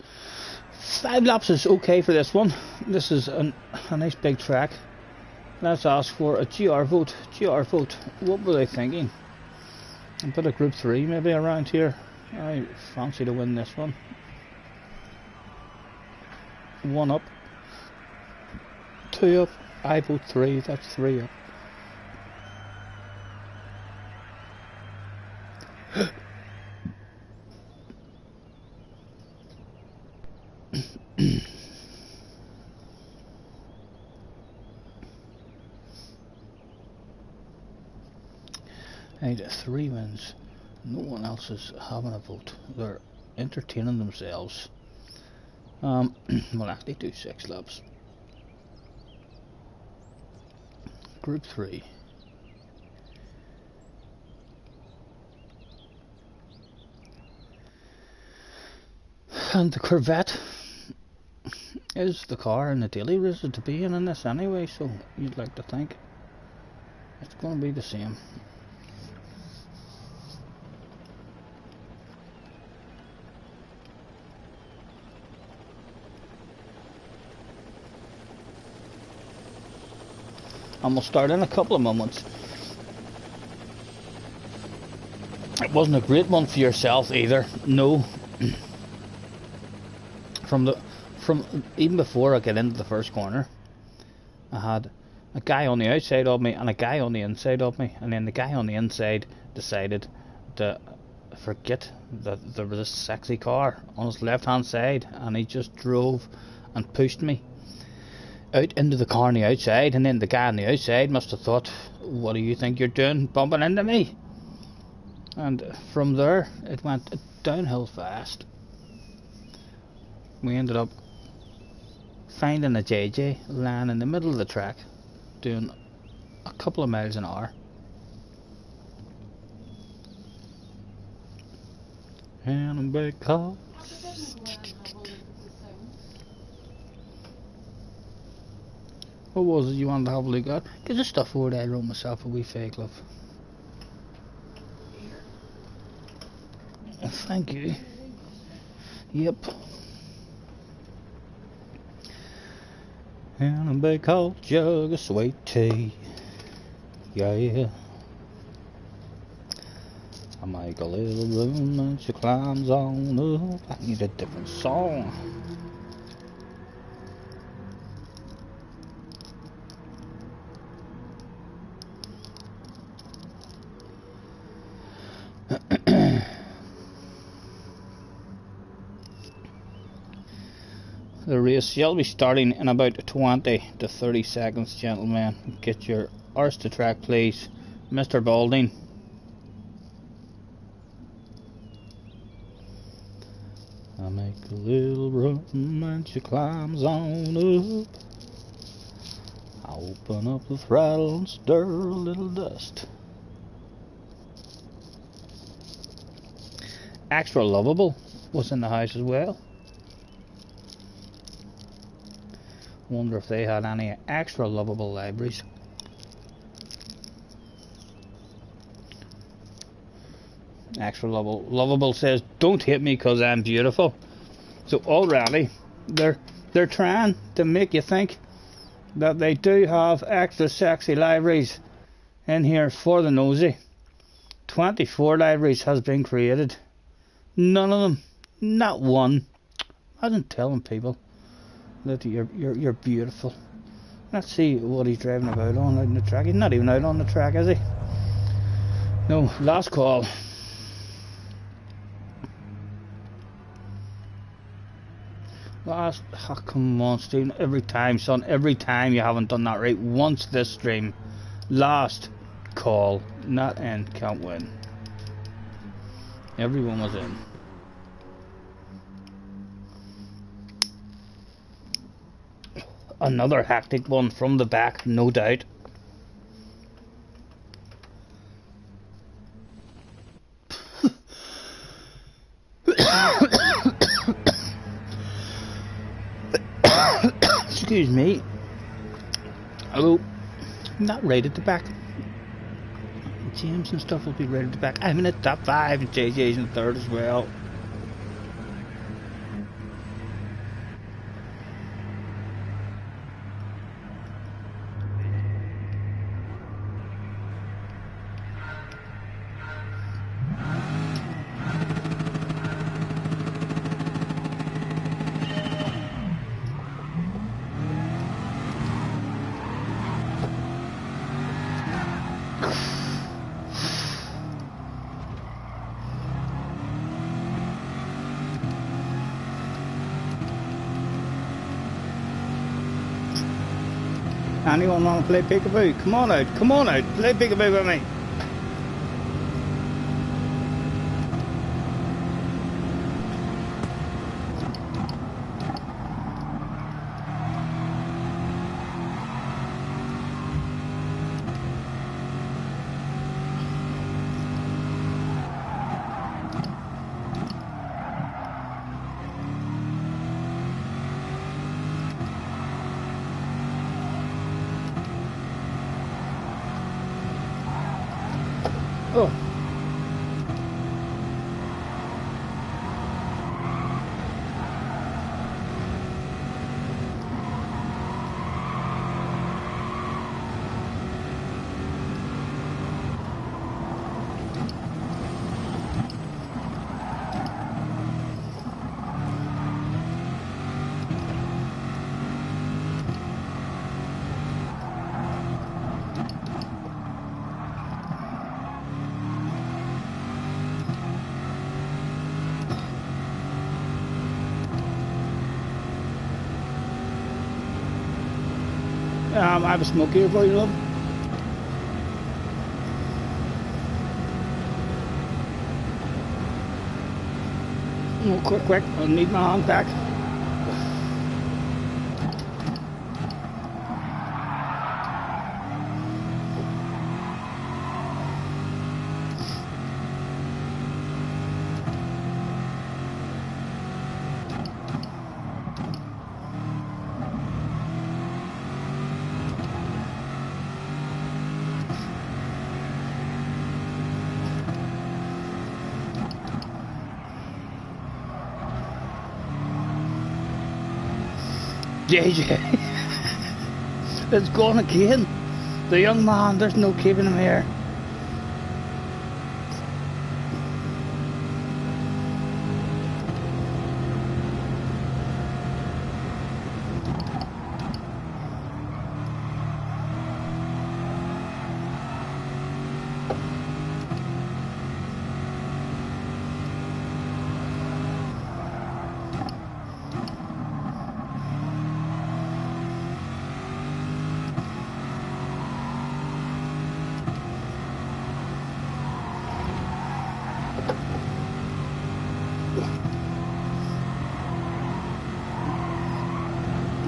5 laps is okay for this one. This is a nice big track. Let's ask for a GR vote. GR vote. What were they thinking? A bit of Group 3 maybe around here. I fancy to win this one. 1 up. 2 up. I vote 3. That's 3 up. I had 3 wins. No one else is having a vote. They're entertaining themselves. We'll actually do 6 laps. Group 3. And the Corvette is the car in the daily races to be in this anyway, so you'd like to think it's going to be the same. And we'll start in a couple of moments. It wasn't a great one for yourself either. No. From even before I get into the first corner, I had a guy on the outside of me and a guy on the inside of me, and then the guy on the inside decided to forget that there was a sexy car on his left hand side, and he just drove and pushed me out into the car on the outside, and then the guy on the outside must have thought, what do you think you're doing bumping into me? And from there it went downhill fast. We ended up finding a JJ lying in the middle of the track doing a couple of miles an hour. And a big car. What was it you wanted to have a look at? Get the stuff over there. I wrote myself a wee fake, love. Thank you. Yep. And a big cold jug of sweet tea. Yeah. I make a little room and she climbs on up. I need a different song. The race shall be starting in about 20 to 30 seconds, gentlemen. Get your arse to track, please. Mr. Balding. I make a little room and she climbs on up. I open up the throttle and stir a little dust. Extra Lovable was in the house as well. Wonder if they had any Extra Lovable libraries. Extra Lovable says, don't hate me because I'm beautiful. So already they're trying to make you think that they do have extra sexy libraries in here for the nosy. 24 libraries has been created. None of them, not one. Imagine telling people that you're beautiful. Let's see what he's driving about on out in the track. He's not even out on the track, is he? No, last call. Last, oh, come on, Stephen. Every time, son. Every time you haven't done that right. Once this stream. Last call. Not in. Can't win. Everyone was in. Another hectic one from the back, no doubt. excuse me. Oh, not right at the back. James and stuff will be right at the back. I'm in the top 5 and JJ's in the 3rd as well. Anyone want to play peekaboo? Come on out, play peekaboo with me. Oh. I have a smoke here for you, love. Oh, quick, I need my hand back. JJ, it's gone again. The young man, there's no keeping him here.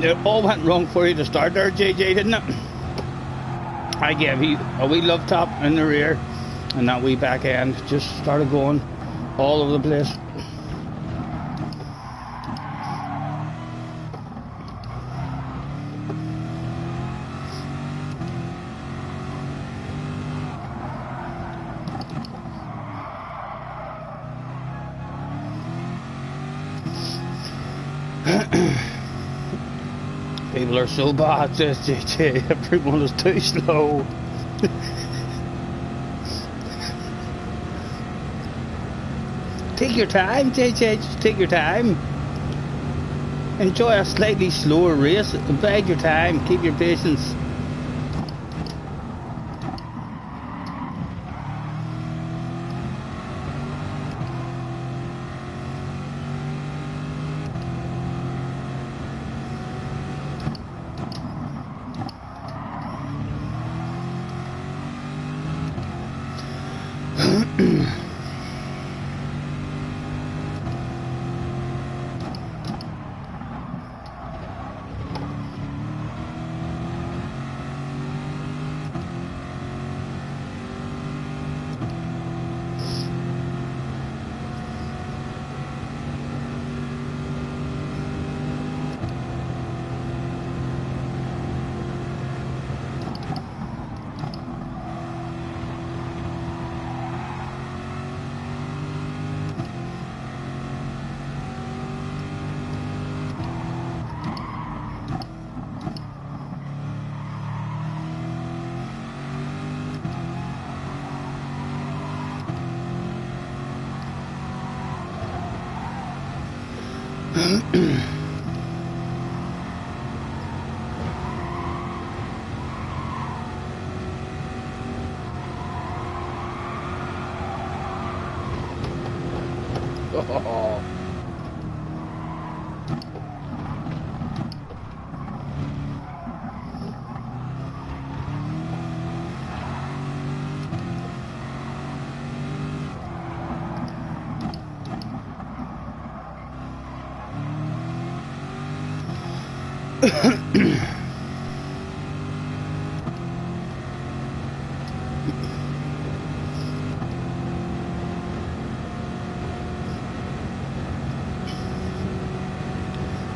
It all went wrong for you to start there, JJ, didn't it? I gave you a wee love tap in the rear, and that wee back end just started going all over the place. People are so bad, says JJ. Everyone is too slow. Take your time, JJ. Just take your time. Enjoy a slightly slower race. Bide your time. Keep your patience. Oh.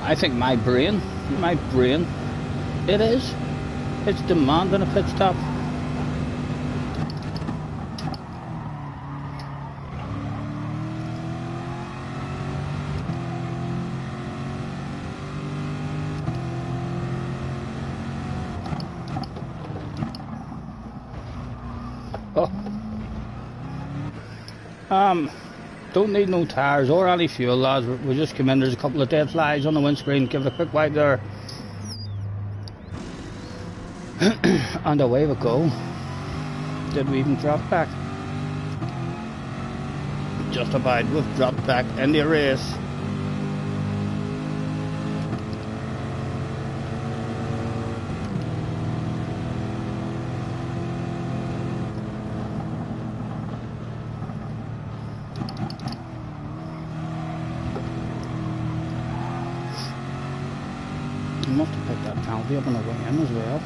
I think my brain, it's demanding a pit stop. Oh. Don't need no tyres or any fuel, lads. We just come in, there's a couple of dead flies on the windscreen, give it a quick wipe there. And away we go. Did we even drop back? Just about, we've dropped back in the race. I must have picked that penalty up on the way in as well.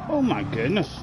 Oh my goodness.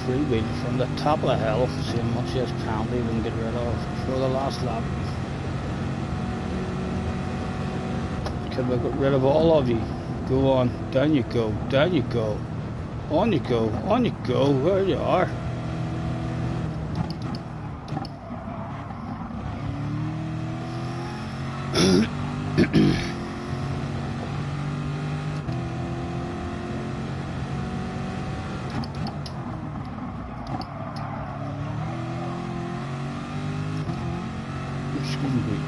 Freewheel from the top of the hill, see how much this penalty we can get rid of for the last lap. Could we get rid of all of you? Go on, down you go, down you go. On you go, where you are. Excuse me.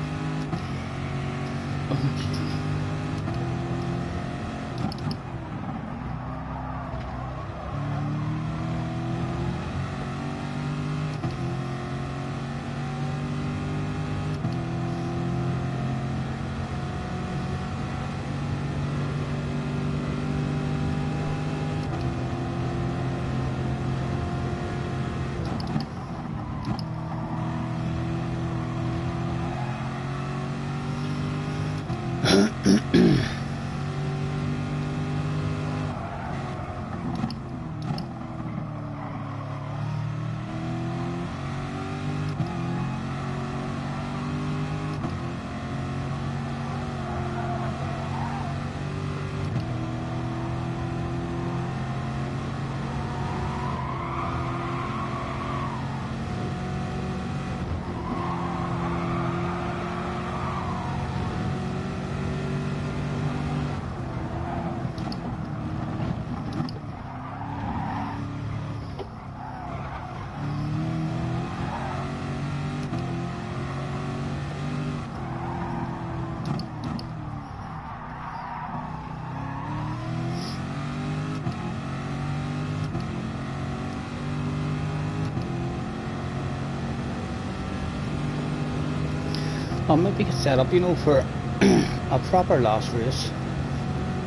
I'll maybe get set up, you know, for a proper last race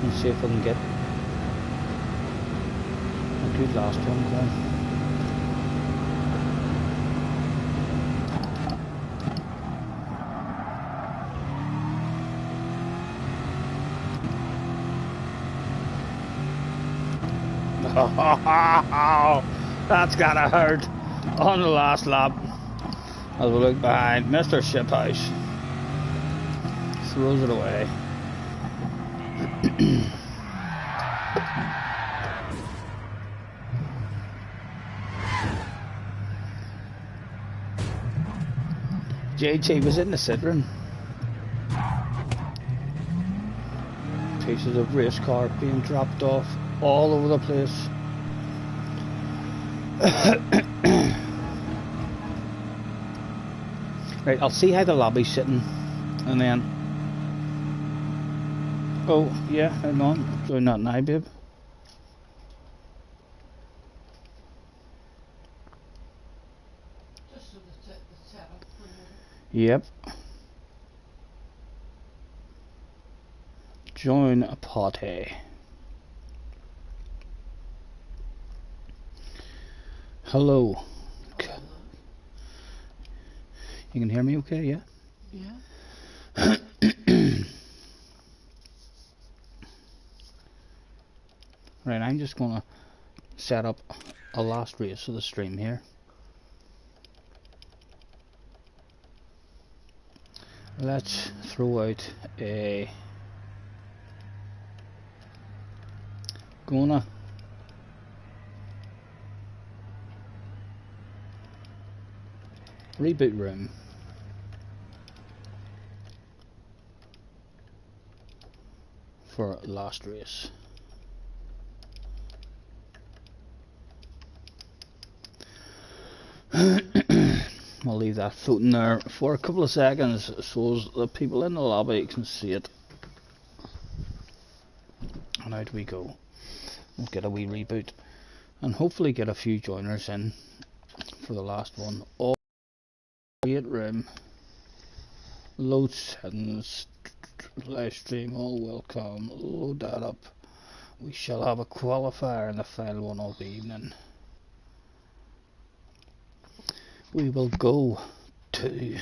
and see if I can get a good last one going. That's gotta hurt on the last lap as we look behind. Mr. Shiphouse throws it away. JT was in the sit-room. Pieces of race car being dropped off all over the place. Right, I'll see how the lobby's sitting and then. Oh, yeah, hang on. Doing that now, babe. Just so the setup for you. Yep. Join a party. Hello. You can hear me okay, yeah? Yeah. Right, I'm just gonna set up a last race of the stream here. Let's throw out a gonna reboot room. For last race. I'll leave that floating there for a couple of seconds so as the people in the lobby can see it. And out we go. We'll get a wee reboot and hopefully get a few joiners in for the last one. All great room. Load settings. Live stream, all welcome. Load that up. We shall have a qualifier in the final one of the evening. We will go to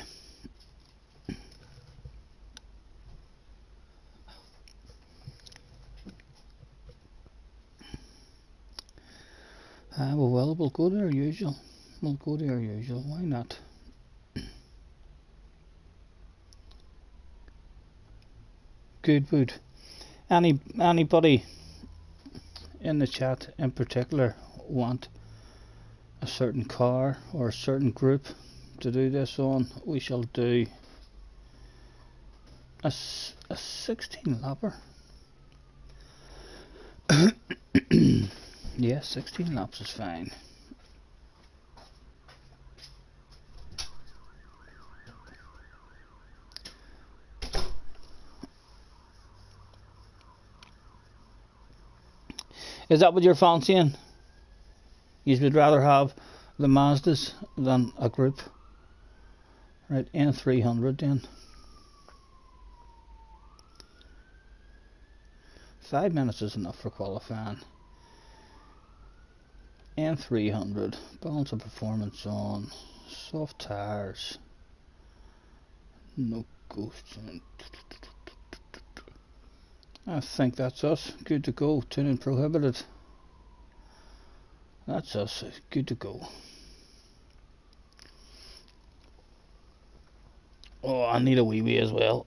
well, we'll go to our usual. We'll go to our usual. Why not? Good wood. Anybody in the chat in particular want a certain car or a certain group to do this on, we shall do a 16 lapper. Yeah, 16 laps is fine. Is that what you're fancying? You would rather have the Mazdas than a group? Right, N300 then. 5 minutes is enough for qualifying. N300, balance of performance on, soft tyres, no ghosts in it. I think that's us, good to go, tuning prohibited. That's us, good to go. Oh, I need a wee as well.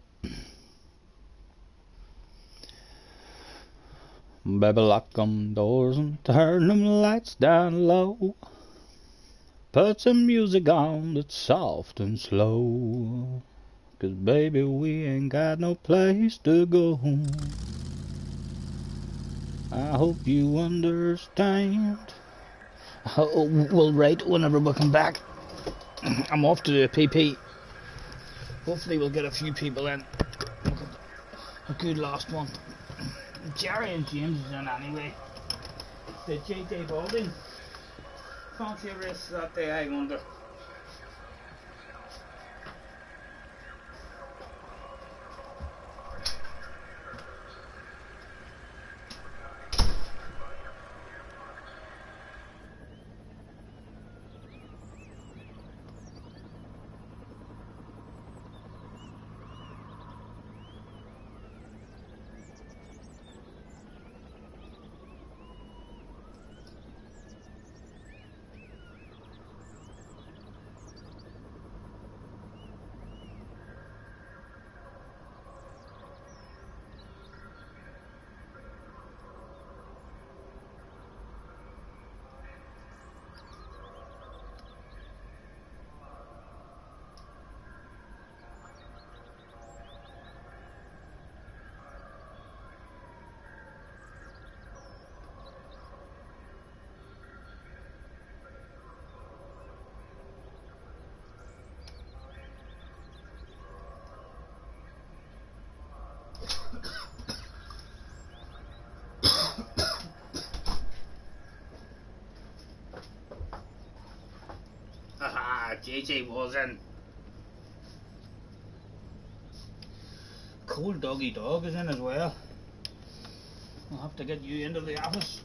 Baby, lock them doors and turn them lights down low. Put some music on that's soft and slow. 'Cause baby, we ain't got no place to go. I hope you understand. We'll write whenever we come back. I'm off to do a PP. Hopefully we'll get a few people in. A good last one. Jerry and James is in anyway. The JJ Balding. Fancy a race that day, I wonder. JJ was in. Cool Doggy Dog is in as well. I'll have to get you into the office.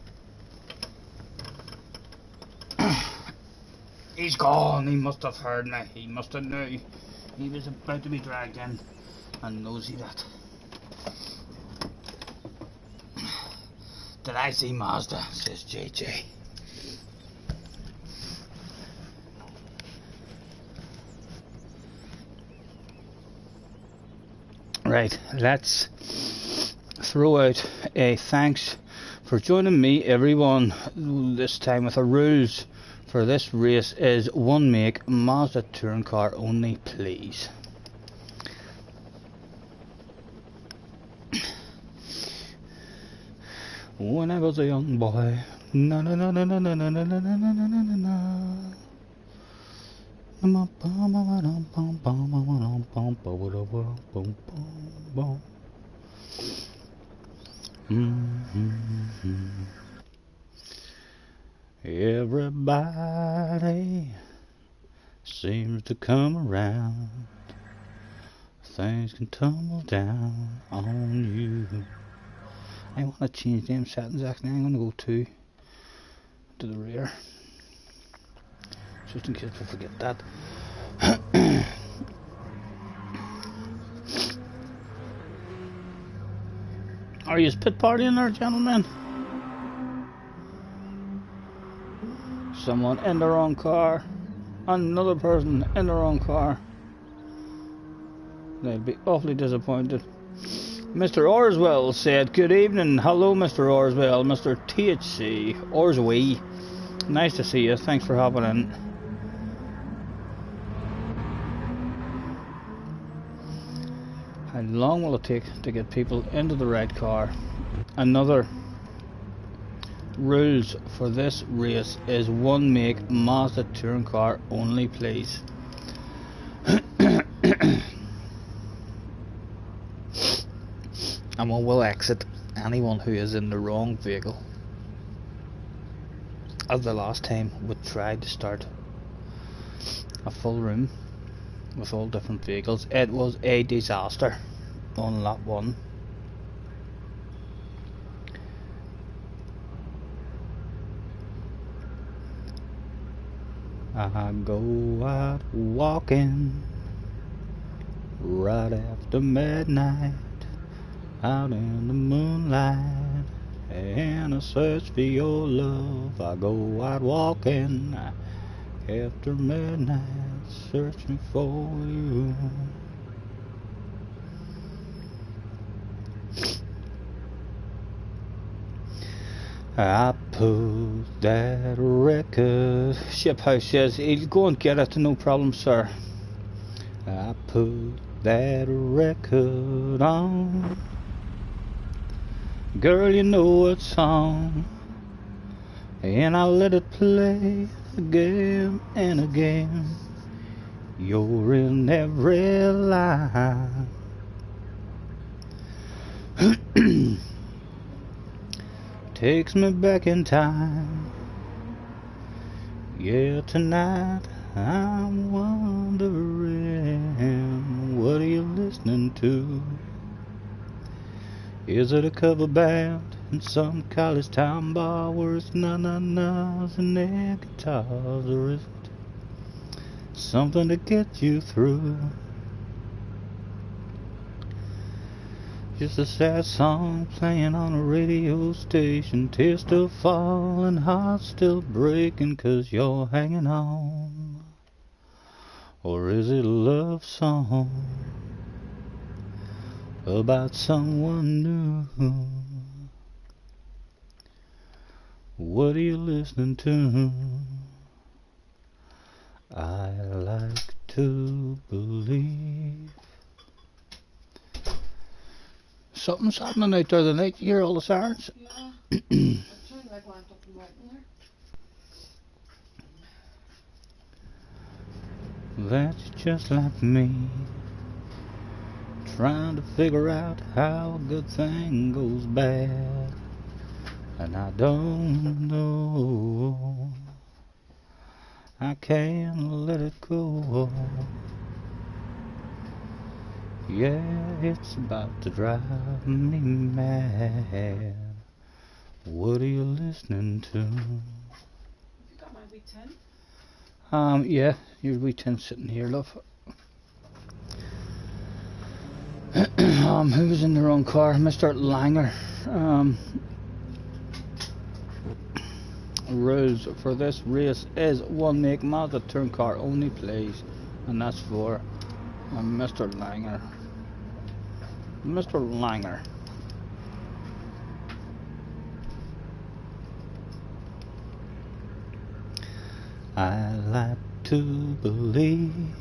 He's gone. He must have heard me. He must have knew he was about to be dragged in, and knows he that. Did I see Mazda? Says JJ. Right, let's throw out a thanks for joining me, everyone. This time with the rules for this race is one make, Mazda touring car only, please. When I was a young boy, na na na na na na na na na na na na na na. Everybody seems to come around. Things can tumble down on you. I want to change them settings actually. I'm going to go to the rear, just in case I forget that. Are you pit partying there, gentlemen? Someone in the wrong car, another person in the wrong car. They'll be awfully disappointed. Mr. Orswell said, good evening. Hello, Mr. Orswell. Mr. THC. Orswee. Nice to see you. Thanks for hopping in. How long will it take to get people into the right car? Another rules for this race is one make Mazda touring car only, please. And we will exit anyone who is in the wrong vehicle. As the last time we tried to start a full room with all different vehicles, it was a disaster on lap 1. I go out walking right after midnight, out in the moonlight, and I search for your love. I go out walking after midnight, searching for you. I put that record. Shiphouse says he'll go and get it, no problem, sir. I put that record on. Girl, you know what song, and I let it play again and again. You're in every line. Takes me back in time. Yeah, tonight I'm wondering, what are you listening to? Is it a cover band in some college town bar where it's na-na-nas and air guitars, or is it something to get you through? Just a sad song playing on a radio station, tears still falling, hearts still breaking 'cause you're hanging on. Or is it a love song about someone new? What are you listening to? I like to believe something's happening out there tonight. You hear all the sirens? Yeah. It sounded like I went up the mountain there. That's just like me, trying to figure out how a good thing goes bad, and I don't know. I can't let it go. Yeah, it's about to drive me mad. What are you listening to? You got my wee tin? Yeah, your wee tin sitting here, love. Who was in the wrong car? Mr. Langer. Rules for this race is one make Mazda touring car only, please, and that's for Mr. Langer. Mr. Langer. I like to believe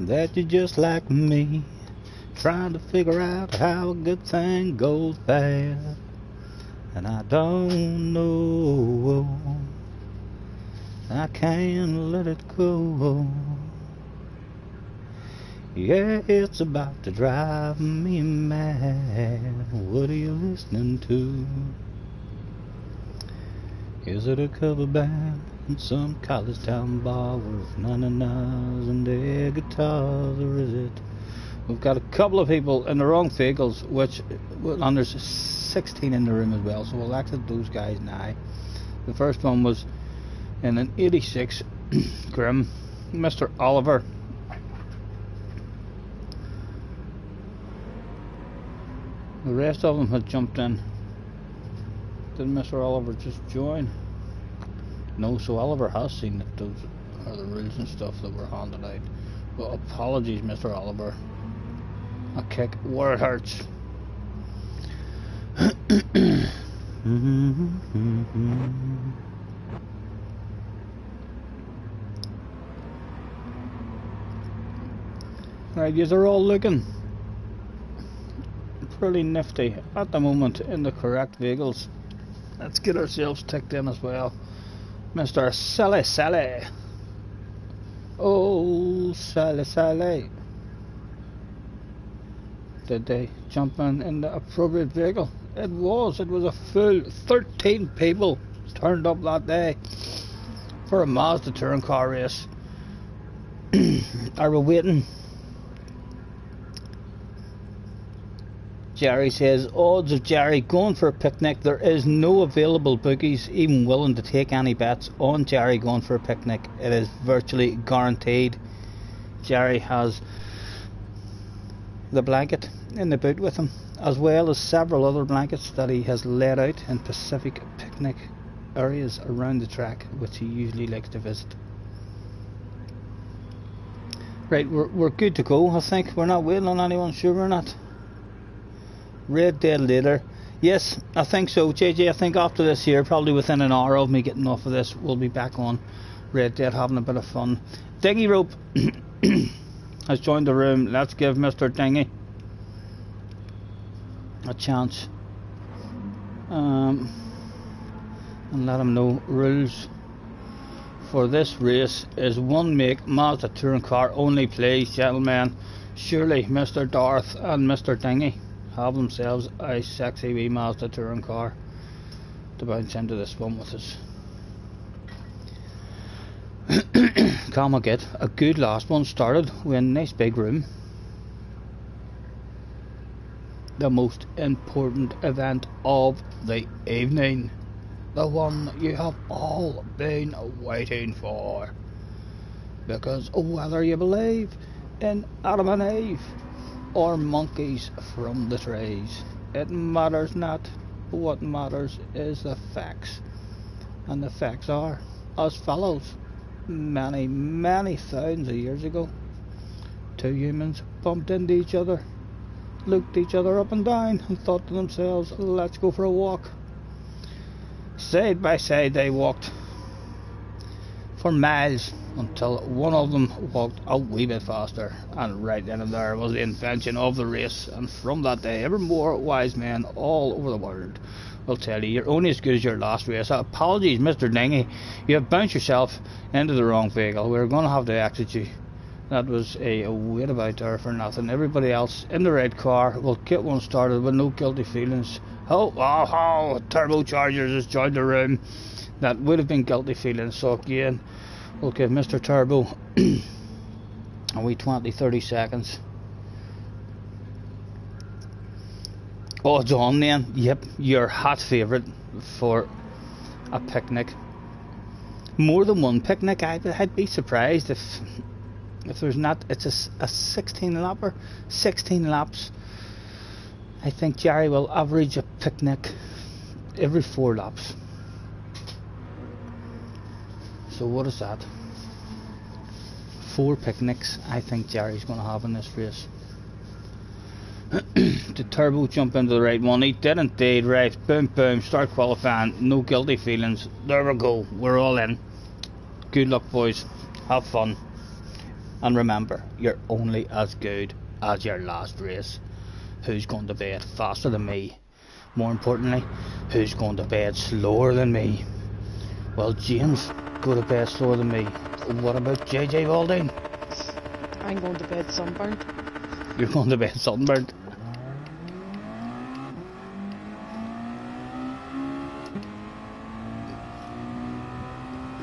that you're just like me, trying to figure out how a good thing goes bad, and I don't know. I can't let it go. Yeah, it's about to drive me mad. What are you listening to? Is it a cover band in some college town bar with na-na-nas and air guitars, or is it? We've got a couple of people in the wrong vehicles, and there's 16 in the room as well, so we'll exit those guys now. The first one was in an 86 Grim, Mr. Oliver. The rest of them had jumped in. Did Mr. Oliver just join? No, so Oliver has seen that those are the rules and stuff that were handed out. But apologies, Mr. Oliver. A kick where it hurts. Right, these are all looking pretty nifty at the moment in the correct vehicles. Let's get ourselves ticked in as well. Mr. Sally Sally. Oh, Sally Sally. Did they jump in the appropriate vehicle? It was a full 13 people turned up that day for a Mazda touring car race. Are we waiting? Jerry says, odds of Jerry going for a picnic. There is no available bookies even willing to take any bets on Jerry going for a picnic. It is virtually guaranteed. Jerry has the blanket in the boot with him, as well as several other blankets that he has laid out in Pacific picnic areas around the track, which he usually likes to visit. Right, we're good to go, I think. We're not waiting on anyone, sure we're not. Red Dead later. Yes, I think so, JJ. I think after this here, probably within an hour of me getting off of this, we'll be back on Red Dead having a bit of fun. Dinghy Rope has joined the room. Let's give Mr. Dinghy a chance and let him know rules for this race is one make Mazda touring car only, please, gentlemen. Surely Mr. Darth and Mr. Dinghy have themselves a sexy wee Mazda touring car to bounce into this one with us. Can we get a good last one started with a nice big room? The most important event of the evening, the one you have all been waiting for, because whether you believe in Adam and Eve or monkeys from the trees, it matters not. What matters is the facts, and the facts are as follows. Many thousands of years ago, two humans bumped into each other, looked each other up and down, and thought to themselves, let's go for a walk. Side by side they walked for miles until one of them walked a wee bit faster, and right then and there was the invention of the race. And from that day, ever more wise men all over the world will tell you you're only as good as your last race. Apologies, Mr. Dinghy, you have bounced yourself into the wrong vehicle. We're going to have to exit you. That was a wait about there for nothing. Everybody else in the red car will get one started with no guilty feelings. Turbochargers has joined the room. That would have been guilty feelings. So again, we'll give Mr. Turbo a wee 20-30 seconds. Odds on then, yep, your hot favourite for a picnic. More than one picnic. I'd be surprised if there's not. It's a 16 lapper, 16 laps. I think Jerry will average a picnic every 4 laps. So what is that? 4 picnics I think Jerry's going to have in this race. The Turbo jump into the right one. He did indeed. Right, boom boom, start qualifying. No guilty feelings. There we go, we're all in. Good luck, boys, have fun, and remember, you're only as good as your last race. Who's going to bed faster than me? More importantly, who's going to bed slower than me? Well, James go to bed slower than me. What about JJ Valdine? I'm going to bed sunburnt. You're going to bed sunburnt.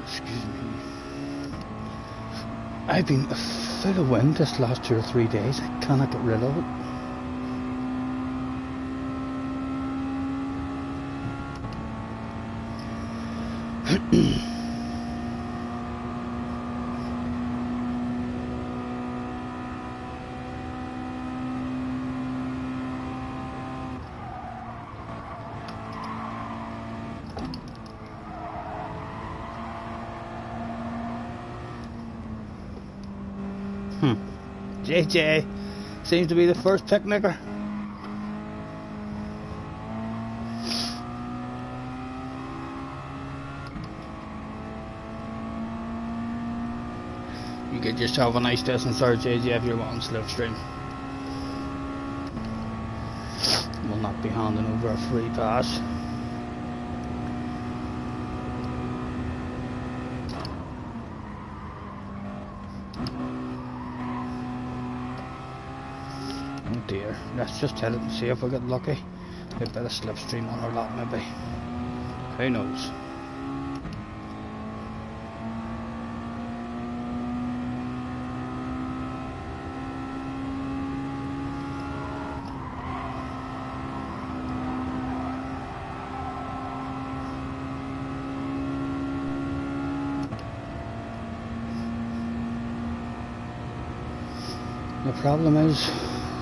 Excuse me. I've been full of wind this last 2 or 3 days. I cannot get rid of it. JJ seems to be the first picnicker. You get yourself a nice distance there, JJ, if you're wanting slipstream. We'll not be handing over a free pass. Oh dear, let's just hit it and see if we get lucky. A bit of slipstream on our lap maybe. Who knows? The problem is,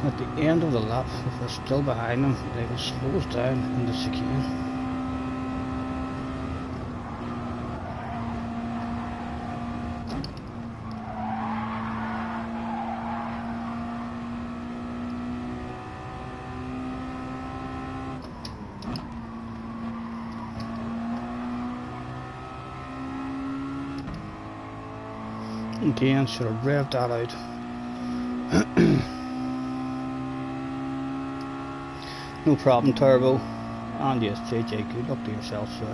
at the end of the lap, if we're still behind them, they will slow us down in the chicane. Again, should have revved that out. No problem, Turbo. And yes, JJ, good luck to yourself, sir.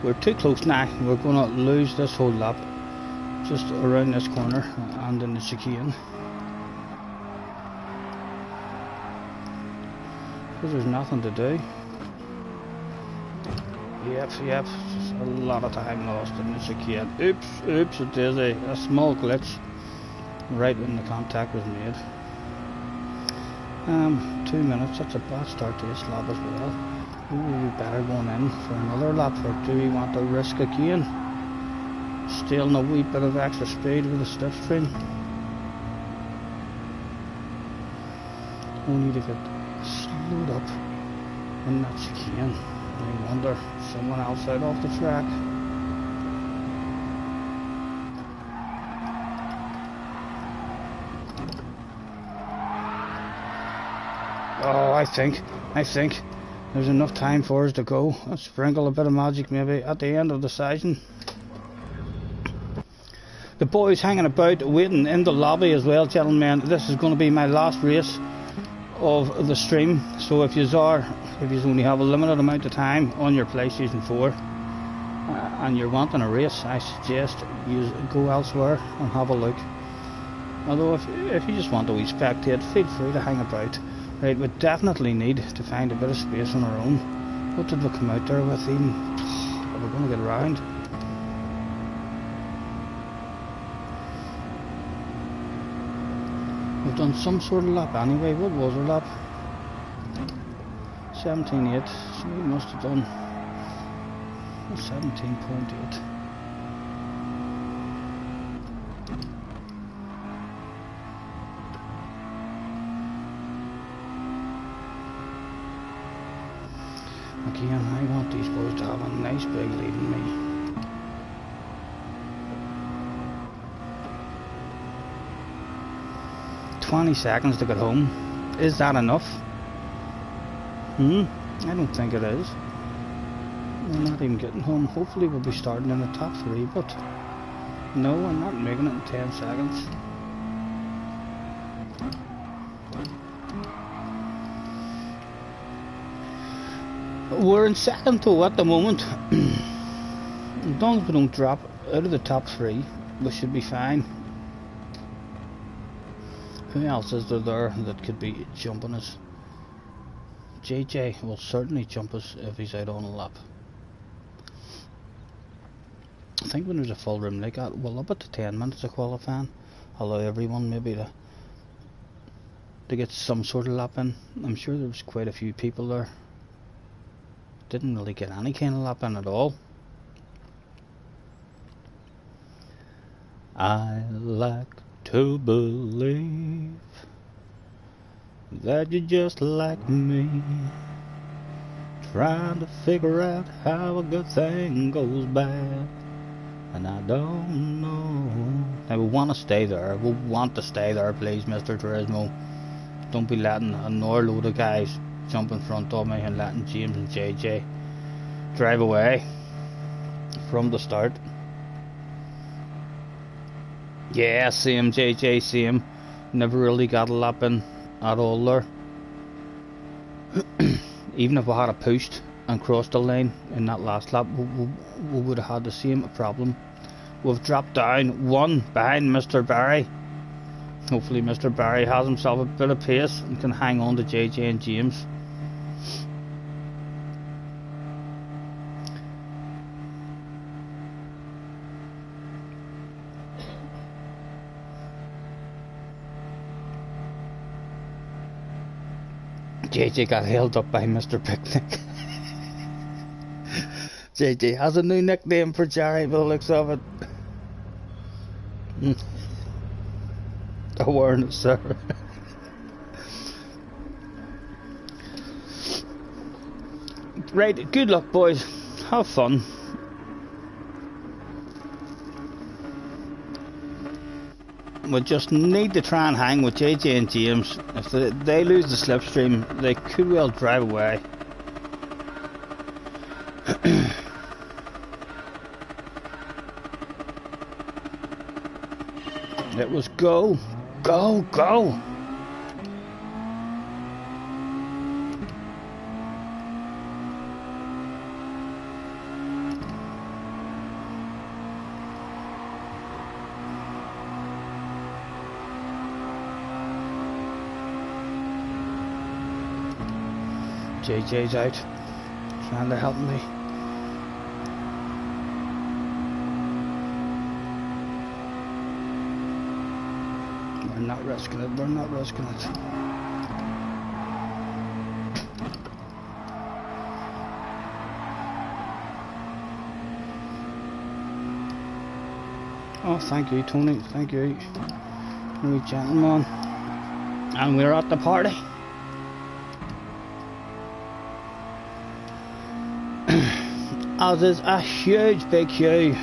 We're too close now. We're going to lose this whole lap just around this corner and in the chicane. Because there's nothing to do. Yep, just a lot of time lost in the chicane. Oops, it is a small glitch right when the contact was made. 2 minutes, that's a bad start to this lap as well. Ooh, we better going in for another lap, or do we want to risk again? Stealing a wee bit of extra speed with the slipstream. We need to get slowed up in that chicane. I wonder, someone else out off the track. Oh, I think there's enough time for us to go. Let's sprinkle a bit of magic maybe at the end of the session. The boys hanging about waiting in the lobby as well, gentlemen. This is going to be my last race of the stream, so if you only have a limited amount of time on your PlayStation 4 and you're wanting a race, I suggest you go elsewhere and have a look. Although if you just want to spectate, feel free to hang about. Right, we definitely need to find a bit of space on our own. What did we come out there with even? Are we going to get around? We've done some sort of lap anyway. What was our lap? 17.8. So we must have done 17.8. Again, I want these boys to have a nice big lead in me. "20 seconds to get home. Is that enough? I don't think it is. We're not even getting home. Hopefully we'll be starting in the top 3, but no, I'm not making it in 10 seconds. We're in second though at the moment. As long as we don't drop out of the top 3, we should be fine. Who else is there that could be jumping us? JJ will certainly jump us if he's out on a lap. I think when there's a full room like that, we'll up it to 10 minutes of qualifying. Allow everyone maybe to get some sort of lap in. I'm sure there was quite a few people there. Didn't really get any kind of lap in at all. I like to believe that you're just like me, trying to figure out how a good thing goes bad, and I don't know. Now we want to stay there. We want to stay there, please, Mr. Turismo. Don't be letting another load of guys jump in front of me and letting James and JJ drive away from the start. Yeah, same JJ, same. Never really got a lap in at all there. Even if we had a pushed and crossed the lane in that last lap, we would have had the same problem. We've dropped down one behind Mr. Barry. Hopefully Mr. Barry has himself a bit of pace and can hang on to JJ and James. JJ got held up by Mr. Picnic. JJ has a new nickname for Jerry by the looks of it. Awareness, sir. Right, good luck, boys. Have fun. We just need to try and hang with JJ and James. If they lose the slipstream, they could well drive away. It was go, go, go. JJ's out, trying to help me. We're not risking it, we're not risking it. Oh, thank you, Tony, thank you. You gentleman. And we're at the party. As is a huge big queue.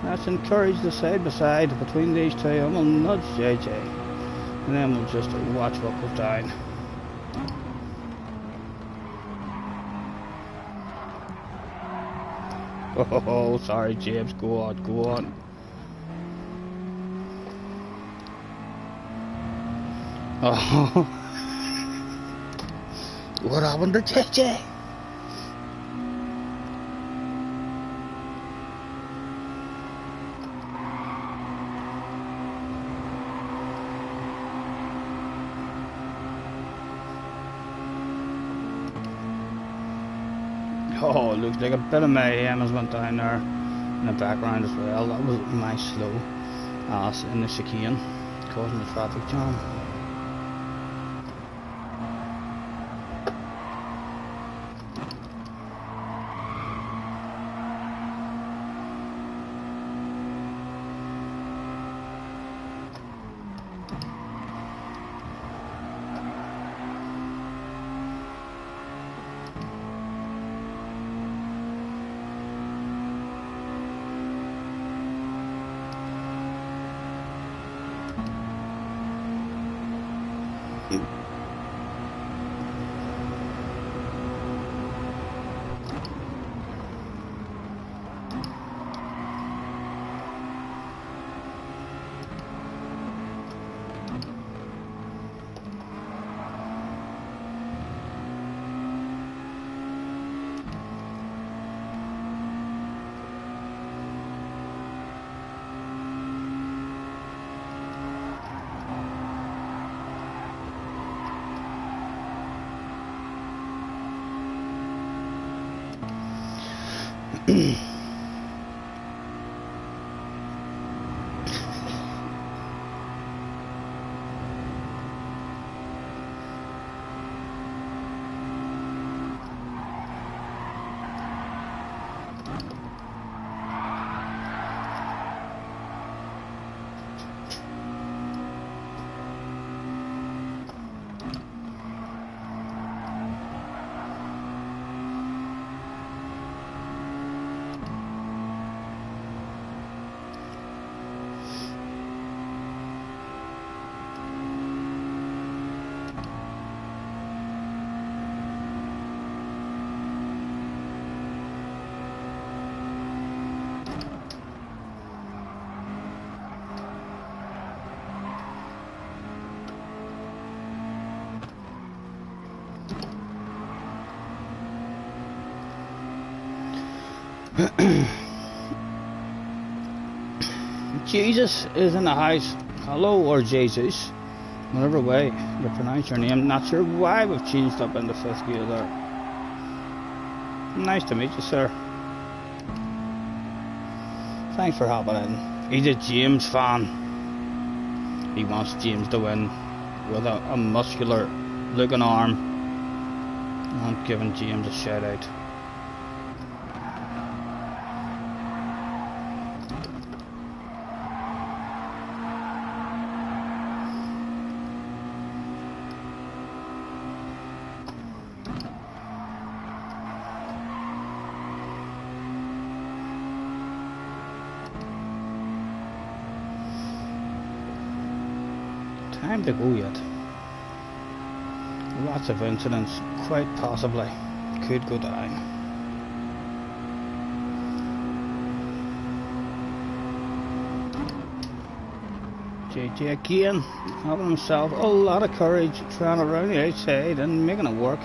Let's encourage the side by side between these two, and we'll nudge JJ, and then we'll just watch what goes down. Oh, sorry James, go on, go on. Oh. What happened to JJ? Oh, it looks like a bit of mayhem has went down there in the background as well. That was my slow ass in the chicane, causing the traffic jam. Jesus is in the house. Hello, or Jesus. Whatever way you pronounce your name. Not sure why we've changed up in the 5th gear there. Nice to meet you, sir. Thanks for hopping in. He's a James fan. He wants James to win with a muscular looking arm. I'm giving James a shout out. Time to go yet. Lots of incidents, quite possibly, could go down. JJ again, having himself a lot of courage, trying around the outside and making it work.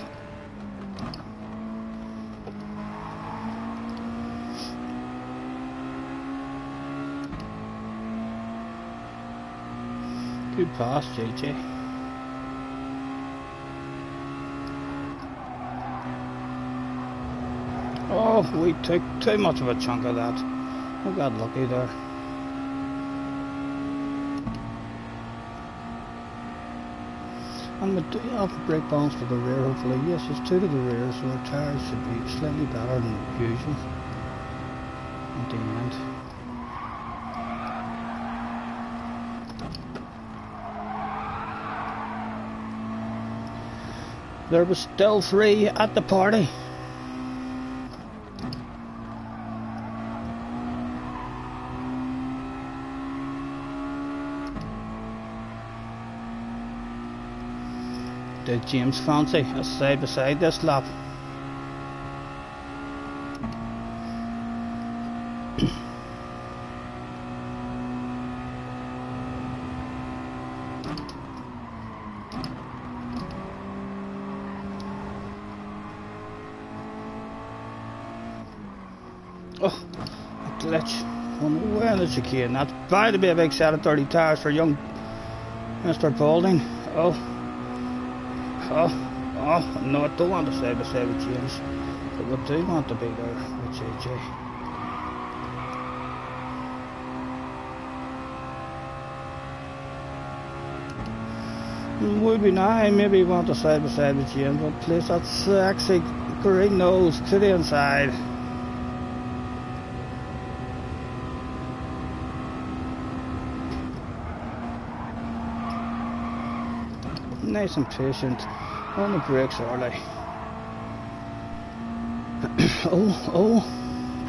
Good pass, JJ. Oh, we took too much of a chunk of that. I got lucky there. And we do have a brake balance to the rear, hopefully. Yes, it's 2 to the rear, so our tyres should be slightly better than usual at the end. There was still 3 at the party. Did James fancy a side by side this lap? Oh, a glitch on the way on the chicane. That's bound to be a big set of 30 tyres for young Mr. Paulding. Oh, no, I don't want to side by side with James, but we do want to be there with JJ. Would be nice, maybe want to side by side with James, but place that sexy green nose to the inside. Nice and patient on the brakes early. oh,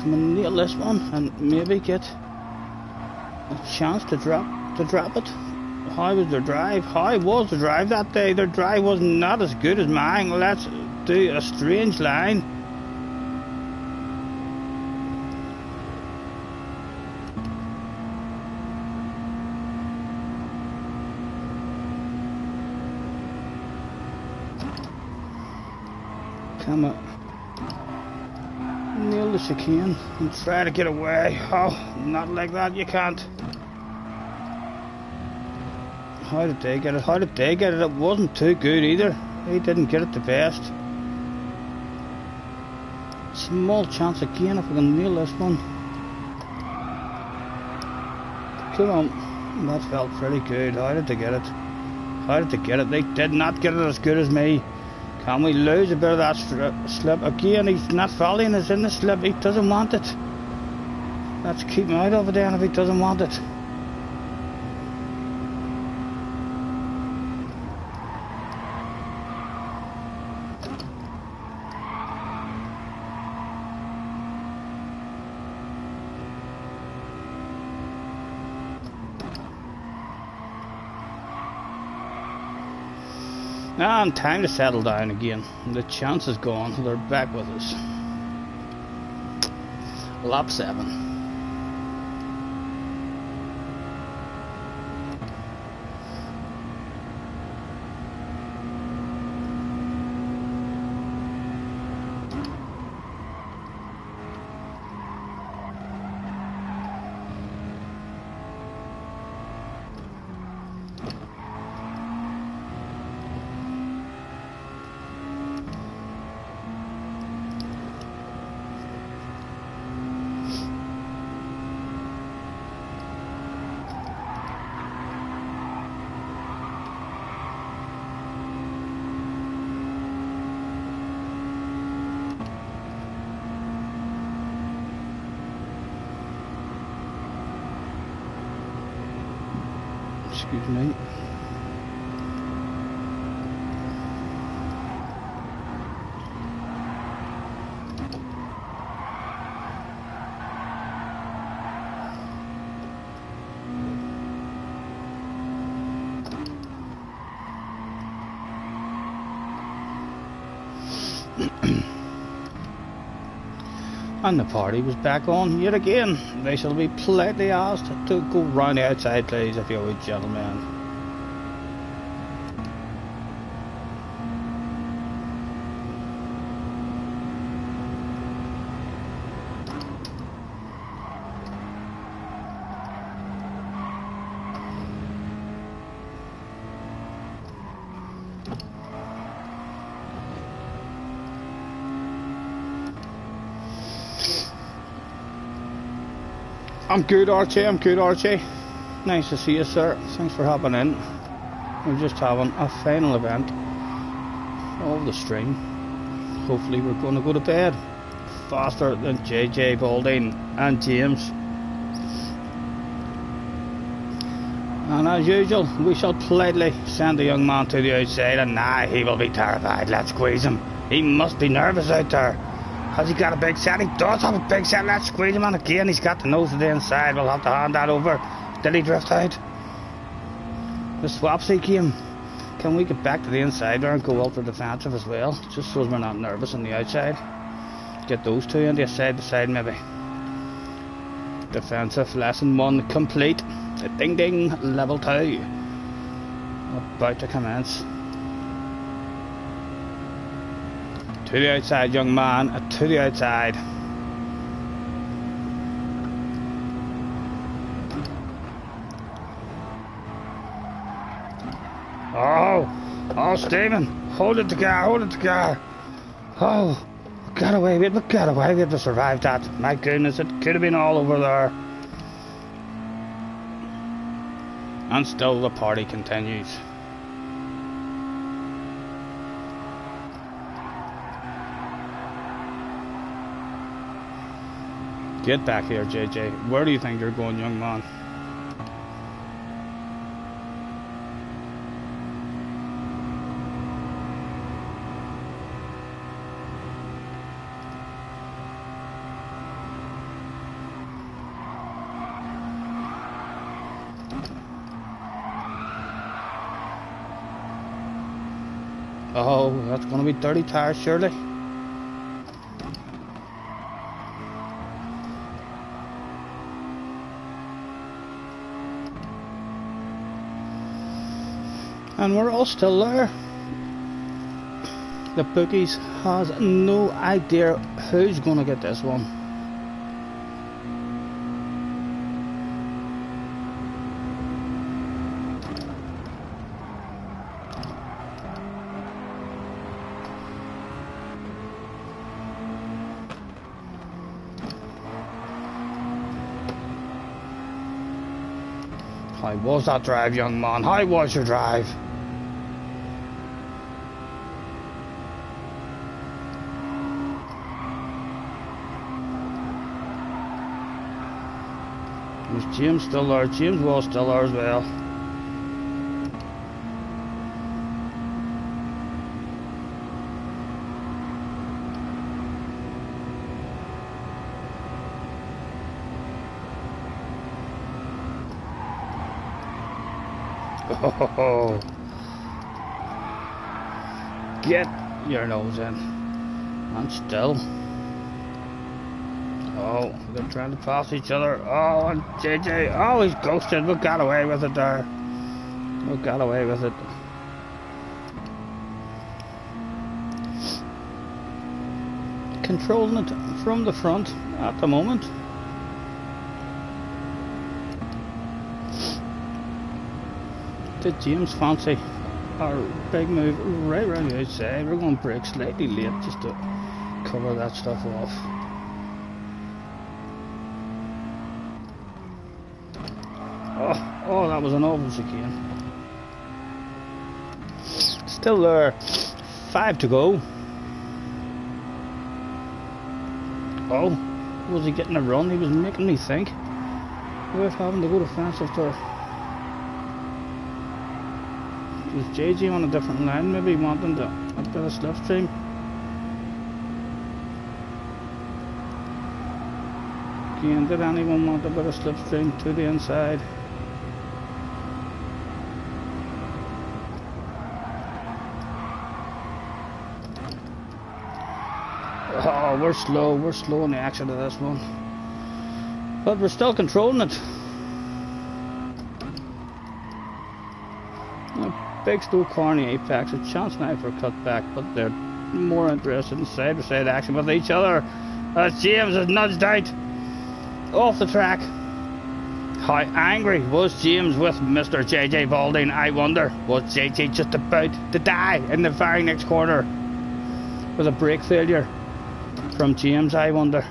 can we nail this one and maybe get a chance to drop it? How was their drive? How was the drive that day? Their drive was not as good as mine. Let's do a strange line. Come on. Nail the chicane and try to get away. Oh, not like that, you can't. How did they get it? How did they get it? It wasn't too good either. He didn't get it the best. Small chance again if we can nail this one. Come on. That felt pretty good. How did they get it? How did they get it? They did not get it as good as me. Can we lose a bit of that slip? Again, he's not following us in the slip. He doesn't want it. Let's keep him out of it then if he doesn't want it. And time to settle down again. The chance is gone. They're back with us. Lap 7. Excuse me. And the party was back on yet again. They shall be politely asked to go round the outside, please, if you would, gentlemen. I'm good, Archie. I'm good, Archie. Nice to see you, sir. Thanks for hopping in. We're just having a final event of the stream. Hopefully we're going to go to bed faster than JJ Balding and James. And as usual, we shall politely send the young man to the outside, and now he will be terrified. Let's squeeze him. He must be nervous out there. Has he got a big set? He does have a big set. Let's squeeze him, and again he's got the nose to the inside. We'll have to hand that over. Did he drift out? The swapsy came. Can we get back to the inside there and go ultra defensive as well? Just so we're not nervous on the outside. Get those two on the side to side maybe. Defensive lesson 1 complete. Ding ding, level 2. About to commence. To the outside, young man, to the outside. Oh, Stephen, hold it together, hold it together. Oh, we got away with it, we survived that. My goodness, it could have been all over there. And still the party continues. Get back here, JJ. Where do you think you're going, young man? Oh, that's going to be dirty tires, surely. And we're all still there. The bookies has no idea who's going to get this one. How was that drive, young man? How was your drive? Was James still there? James was still there as well. Oh, get your nose in. And still. Oh, they're trying to pass each other. Oh, and JJ. Oh, he's ghosted. We got away with it there. We got away with it. Controlling it from the front at the moment. Did James fancy our big move right around the outside? We're going to brake slightly late just to cover that stuff off. Oh, that was an obvious again. Still there. 5 to go. Oh, was he getting a run? He was making me think. We're having to go defensive there. Was JJ on a different line, maybe wanting a bit of slipstream? Again, did anyone want a bit of slipstream to the inside? Oh, we're slow in the action of this one. But we're still controlling it. Big slow corny apex, a chance now for a cutback, but they're more interested in side-to-side action with each other. As James is nudged out off the track. How angry was James with Mr. JJ Balding? I wonder, was JJ just about to die in the very next corner with a brake failure from James, I wonder.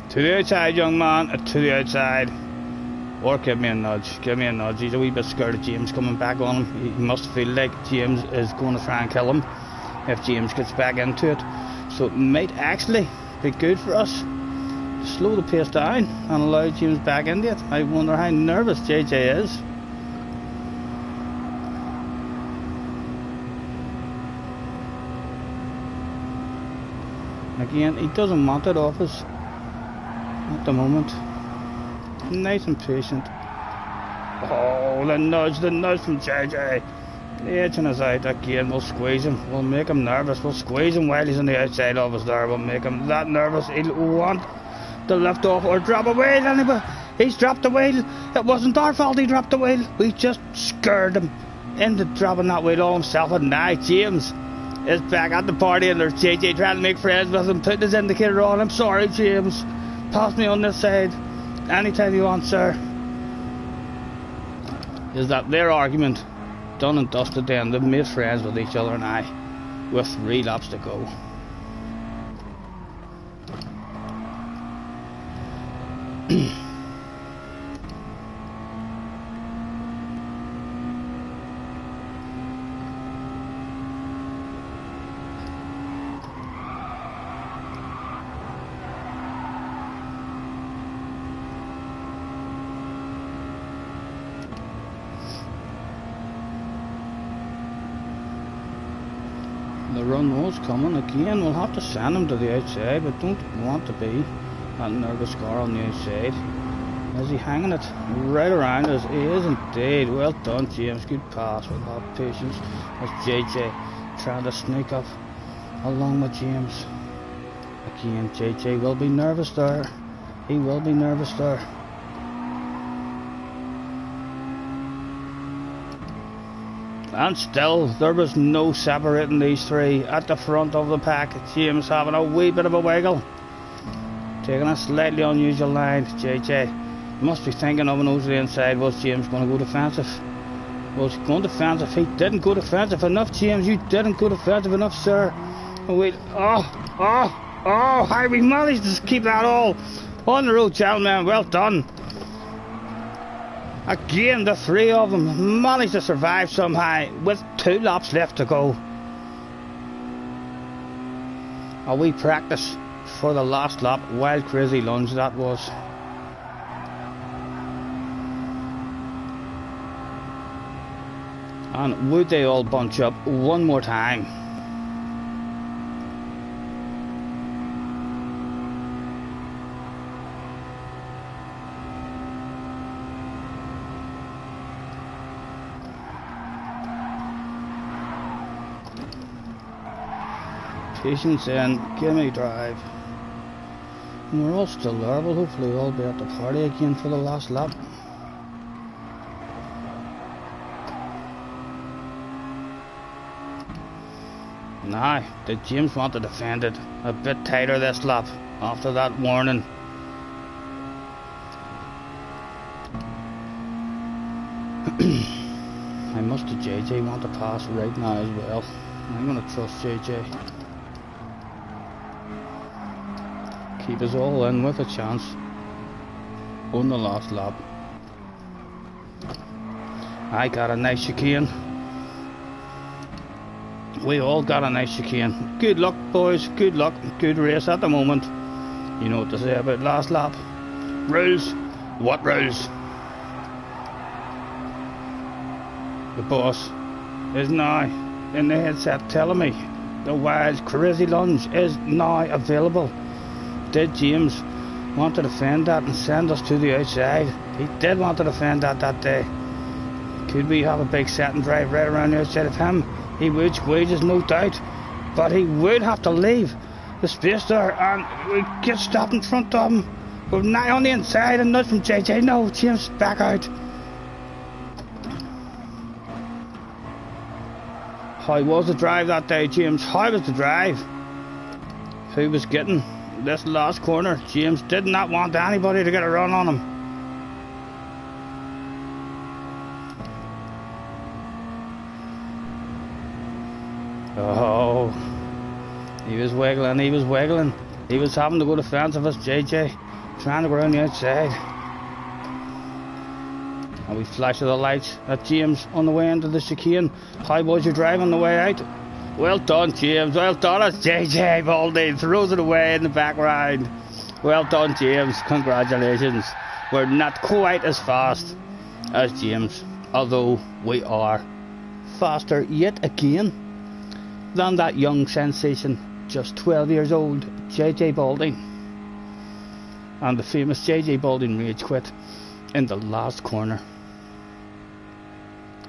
To the outside, young man, to the outside. Or give me a nudge, He's a wee bit scared of James coming back on him. He must feel like James is going to try and kill him if James gets back into it. So it might actually be good for us to slow the pace down and allow James back into it. I wonder how nervous JJ is. Again, he doesn't want it off us at the moment. Nice and patient. Oh, the nudge from JJ. Edging us out again. We'll squeeze him. We'll make him nervous. We'll squeeze him while he's on the outside of us there. We'll make him that nervous. He'll want to lift off or drop a wheel. Anyway, he's dropped the wheel. It wasn't our fault he dropped the wheel. We just scared him into dropping that wheel all himself. And now James is back at the party and there's JJ trying to make friends with him, putting his indicator on. I'm sorry, James. Pass me on this side anytime you want, sir. Is that their argument done and dusted then? They've made friends with each other now with 3 laps to go. The run was coming again. We'll have to send him to the outside, but don't want to be that nervous car on the outside. Is he hanging it right around us? He is indeed. Well done, James. Good pass with that patience. That's JJ trying to sneak up along with James. Again, JJ will be nervous there. He will be nervous there. And still, there was no separating these 3 at the front of the pack. James having a wee bit of a wiggle. Taking a slightly unusual line. JJ must be thinking of an over the inside. Was James going to go defensive? Was he going defensive? He didn't go defensive enough, James. You didn't go defensive enough, sir. Oh, wait. How we managed to keep that all on the road, gentlemen. Well done. Again, the 3 of them managed to survive somehow with 2 laps left to go. A wee practice for the last lap. Wild crazy lunge that was. And would they all bunch up one more time? Patience and give me drive. And we're all still there. We'll hopefully all be at the party again for the last lap. Now, did James want to defend it a bit tighter this lap after that warning? I must have JJ want to pass right now as well. I'm going to trust JJ. Keep us all in with a chance on the last lap. I got a nice chicane. We all got a nice chicane. Good luck, boys. Good luck. Good race at the moment. You know what to say about last lap. Rules. What rules? The boss is now in the headset telling me the wild crazy lunge is now available. Did James want to defend that and send us to the outside? He did want to defend that day. Could we have a big set and drive right around the outside of him? He would squeeze us, no doubt, but he would have to leave the space there and we get stopped in front of him. We're now on the inside and not from JJ. No, James, back out. How was the drive that day, James? How was the drive? Who was getting this last corner? James did not want anybody to get a run on him. Oh, he was wiggling, he was wiggling. He was having to go defensive as JJ, trying to go around the outside. And we flash the lights at James on the way into the chicane. How was your drive on the way out? Well done, James. Well done. It's JJ Baldy. Throws it away in the background. Well done, James. Congratulations. We're not quite as fast as James, although we are faster yet again than that young sensation, just 12 years old, JJ Balding. And the famous JJ Balding rage quit in the last corner.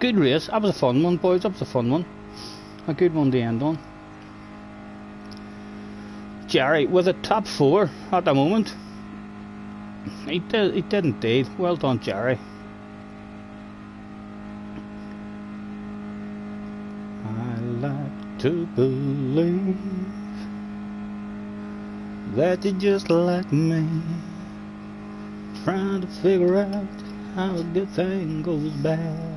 Good race. That was a fun one, boys. That was a fun one. A good one to end on. Jerry with a top 4 at the moment. He did indeed. Well done, Jerry. I like to believe that you're just like me, trying to figure out how a good thing goes bad.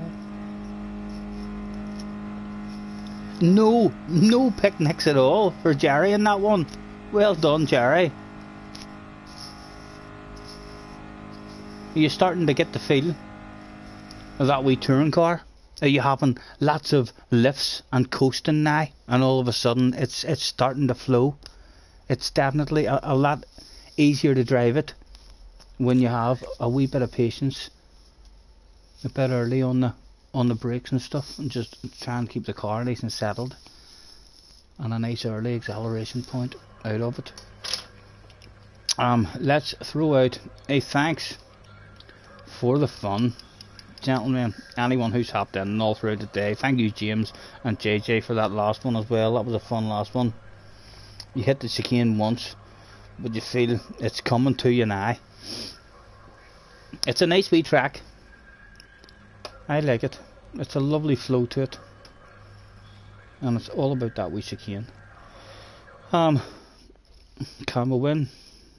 No picnics at all for Jerry in that one. Well done, Jerry. Are you starting to get the feel of that wee touring car? Are you having lots of lifts and coasting now, and all of a sudden it's starting to flow? It's definitely a lot easier to drive it when you have a wee bit of patience, a bit early on the brakes and stuff, and just try and keep the car nice and settled, and a nice early acceleration point out of it. Let's throw out a thanks for the fun, gentlemen. Anyone who's hopped in all throughout the day. Thank you, James and JJ, for that last one as well. That was a fun last one. You hit the chicane once, but you feel it's coming to you now. It's a nice wee track. I like it. It's a lovely flow to it, and it's all about that wee chicane. Can we win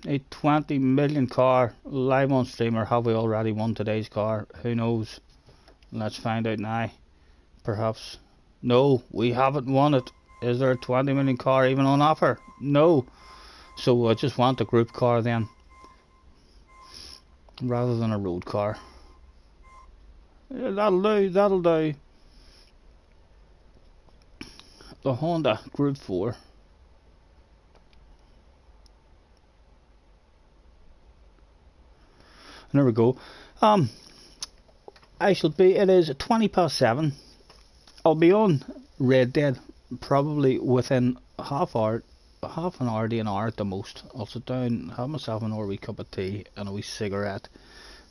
a 20 million car live on stream, or have we already won today's car? Who knows? Let's find out now. Perhaps. No, we haven't won it. Is there a 20 million car even on offer? No. So I just want a group car then, rather than a road car. Yeah, that'll do. The Honda Group 4. And there we go. It is 7:20. I'll be on Red Dead probably within half an hour to an hour at the most. I'll sit down, have myself an wee cup of tea and a wee cigarette.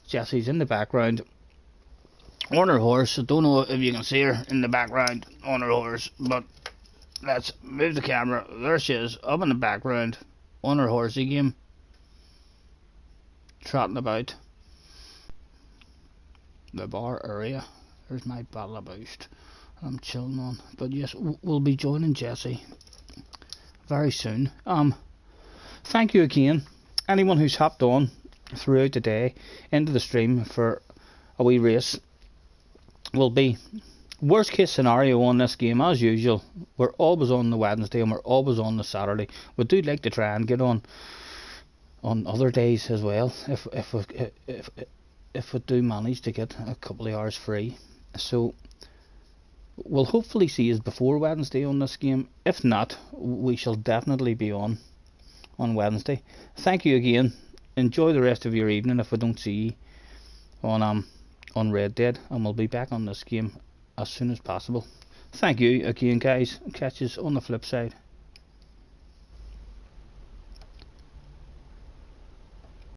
Jessie's in the background on her horse. I don't know if you can see her in the background on her horse, but let's move the camera. There she is, up in the background on her horsey game, trotting about the bar area. There's my bottle of boost I'm chilling on. But yes, we'll be joining Jessie very soon. Thank you again, anyone who's hopped on throughout the day into the stream for a wee race. Will be worst case scenario on this game as usual. We're always on the Wednesday and we're always on the Saturday. We do like to try and get on other days as well, if we do manage to get a couple of hours free. So we'll hopefully see you before Wednesday on this game. If not, we shall definitely be on Wednesday. Thank you again. Enjoy the rest of your evening if we don't see you on Red Dead, and we'll be back on this game as soon as possible. Thank you again, guys. Catch us on the flip side.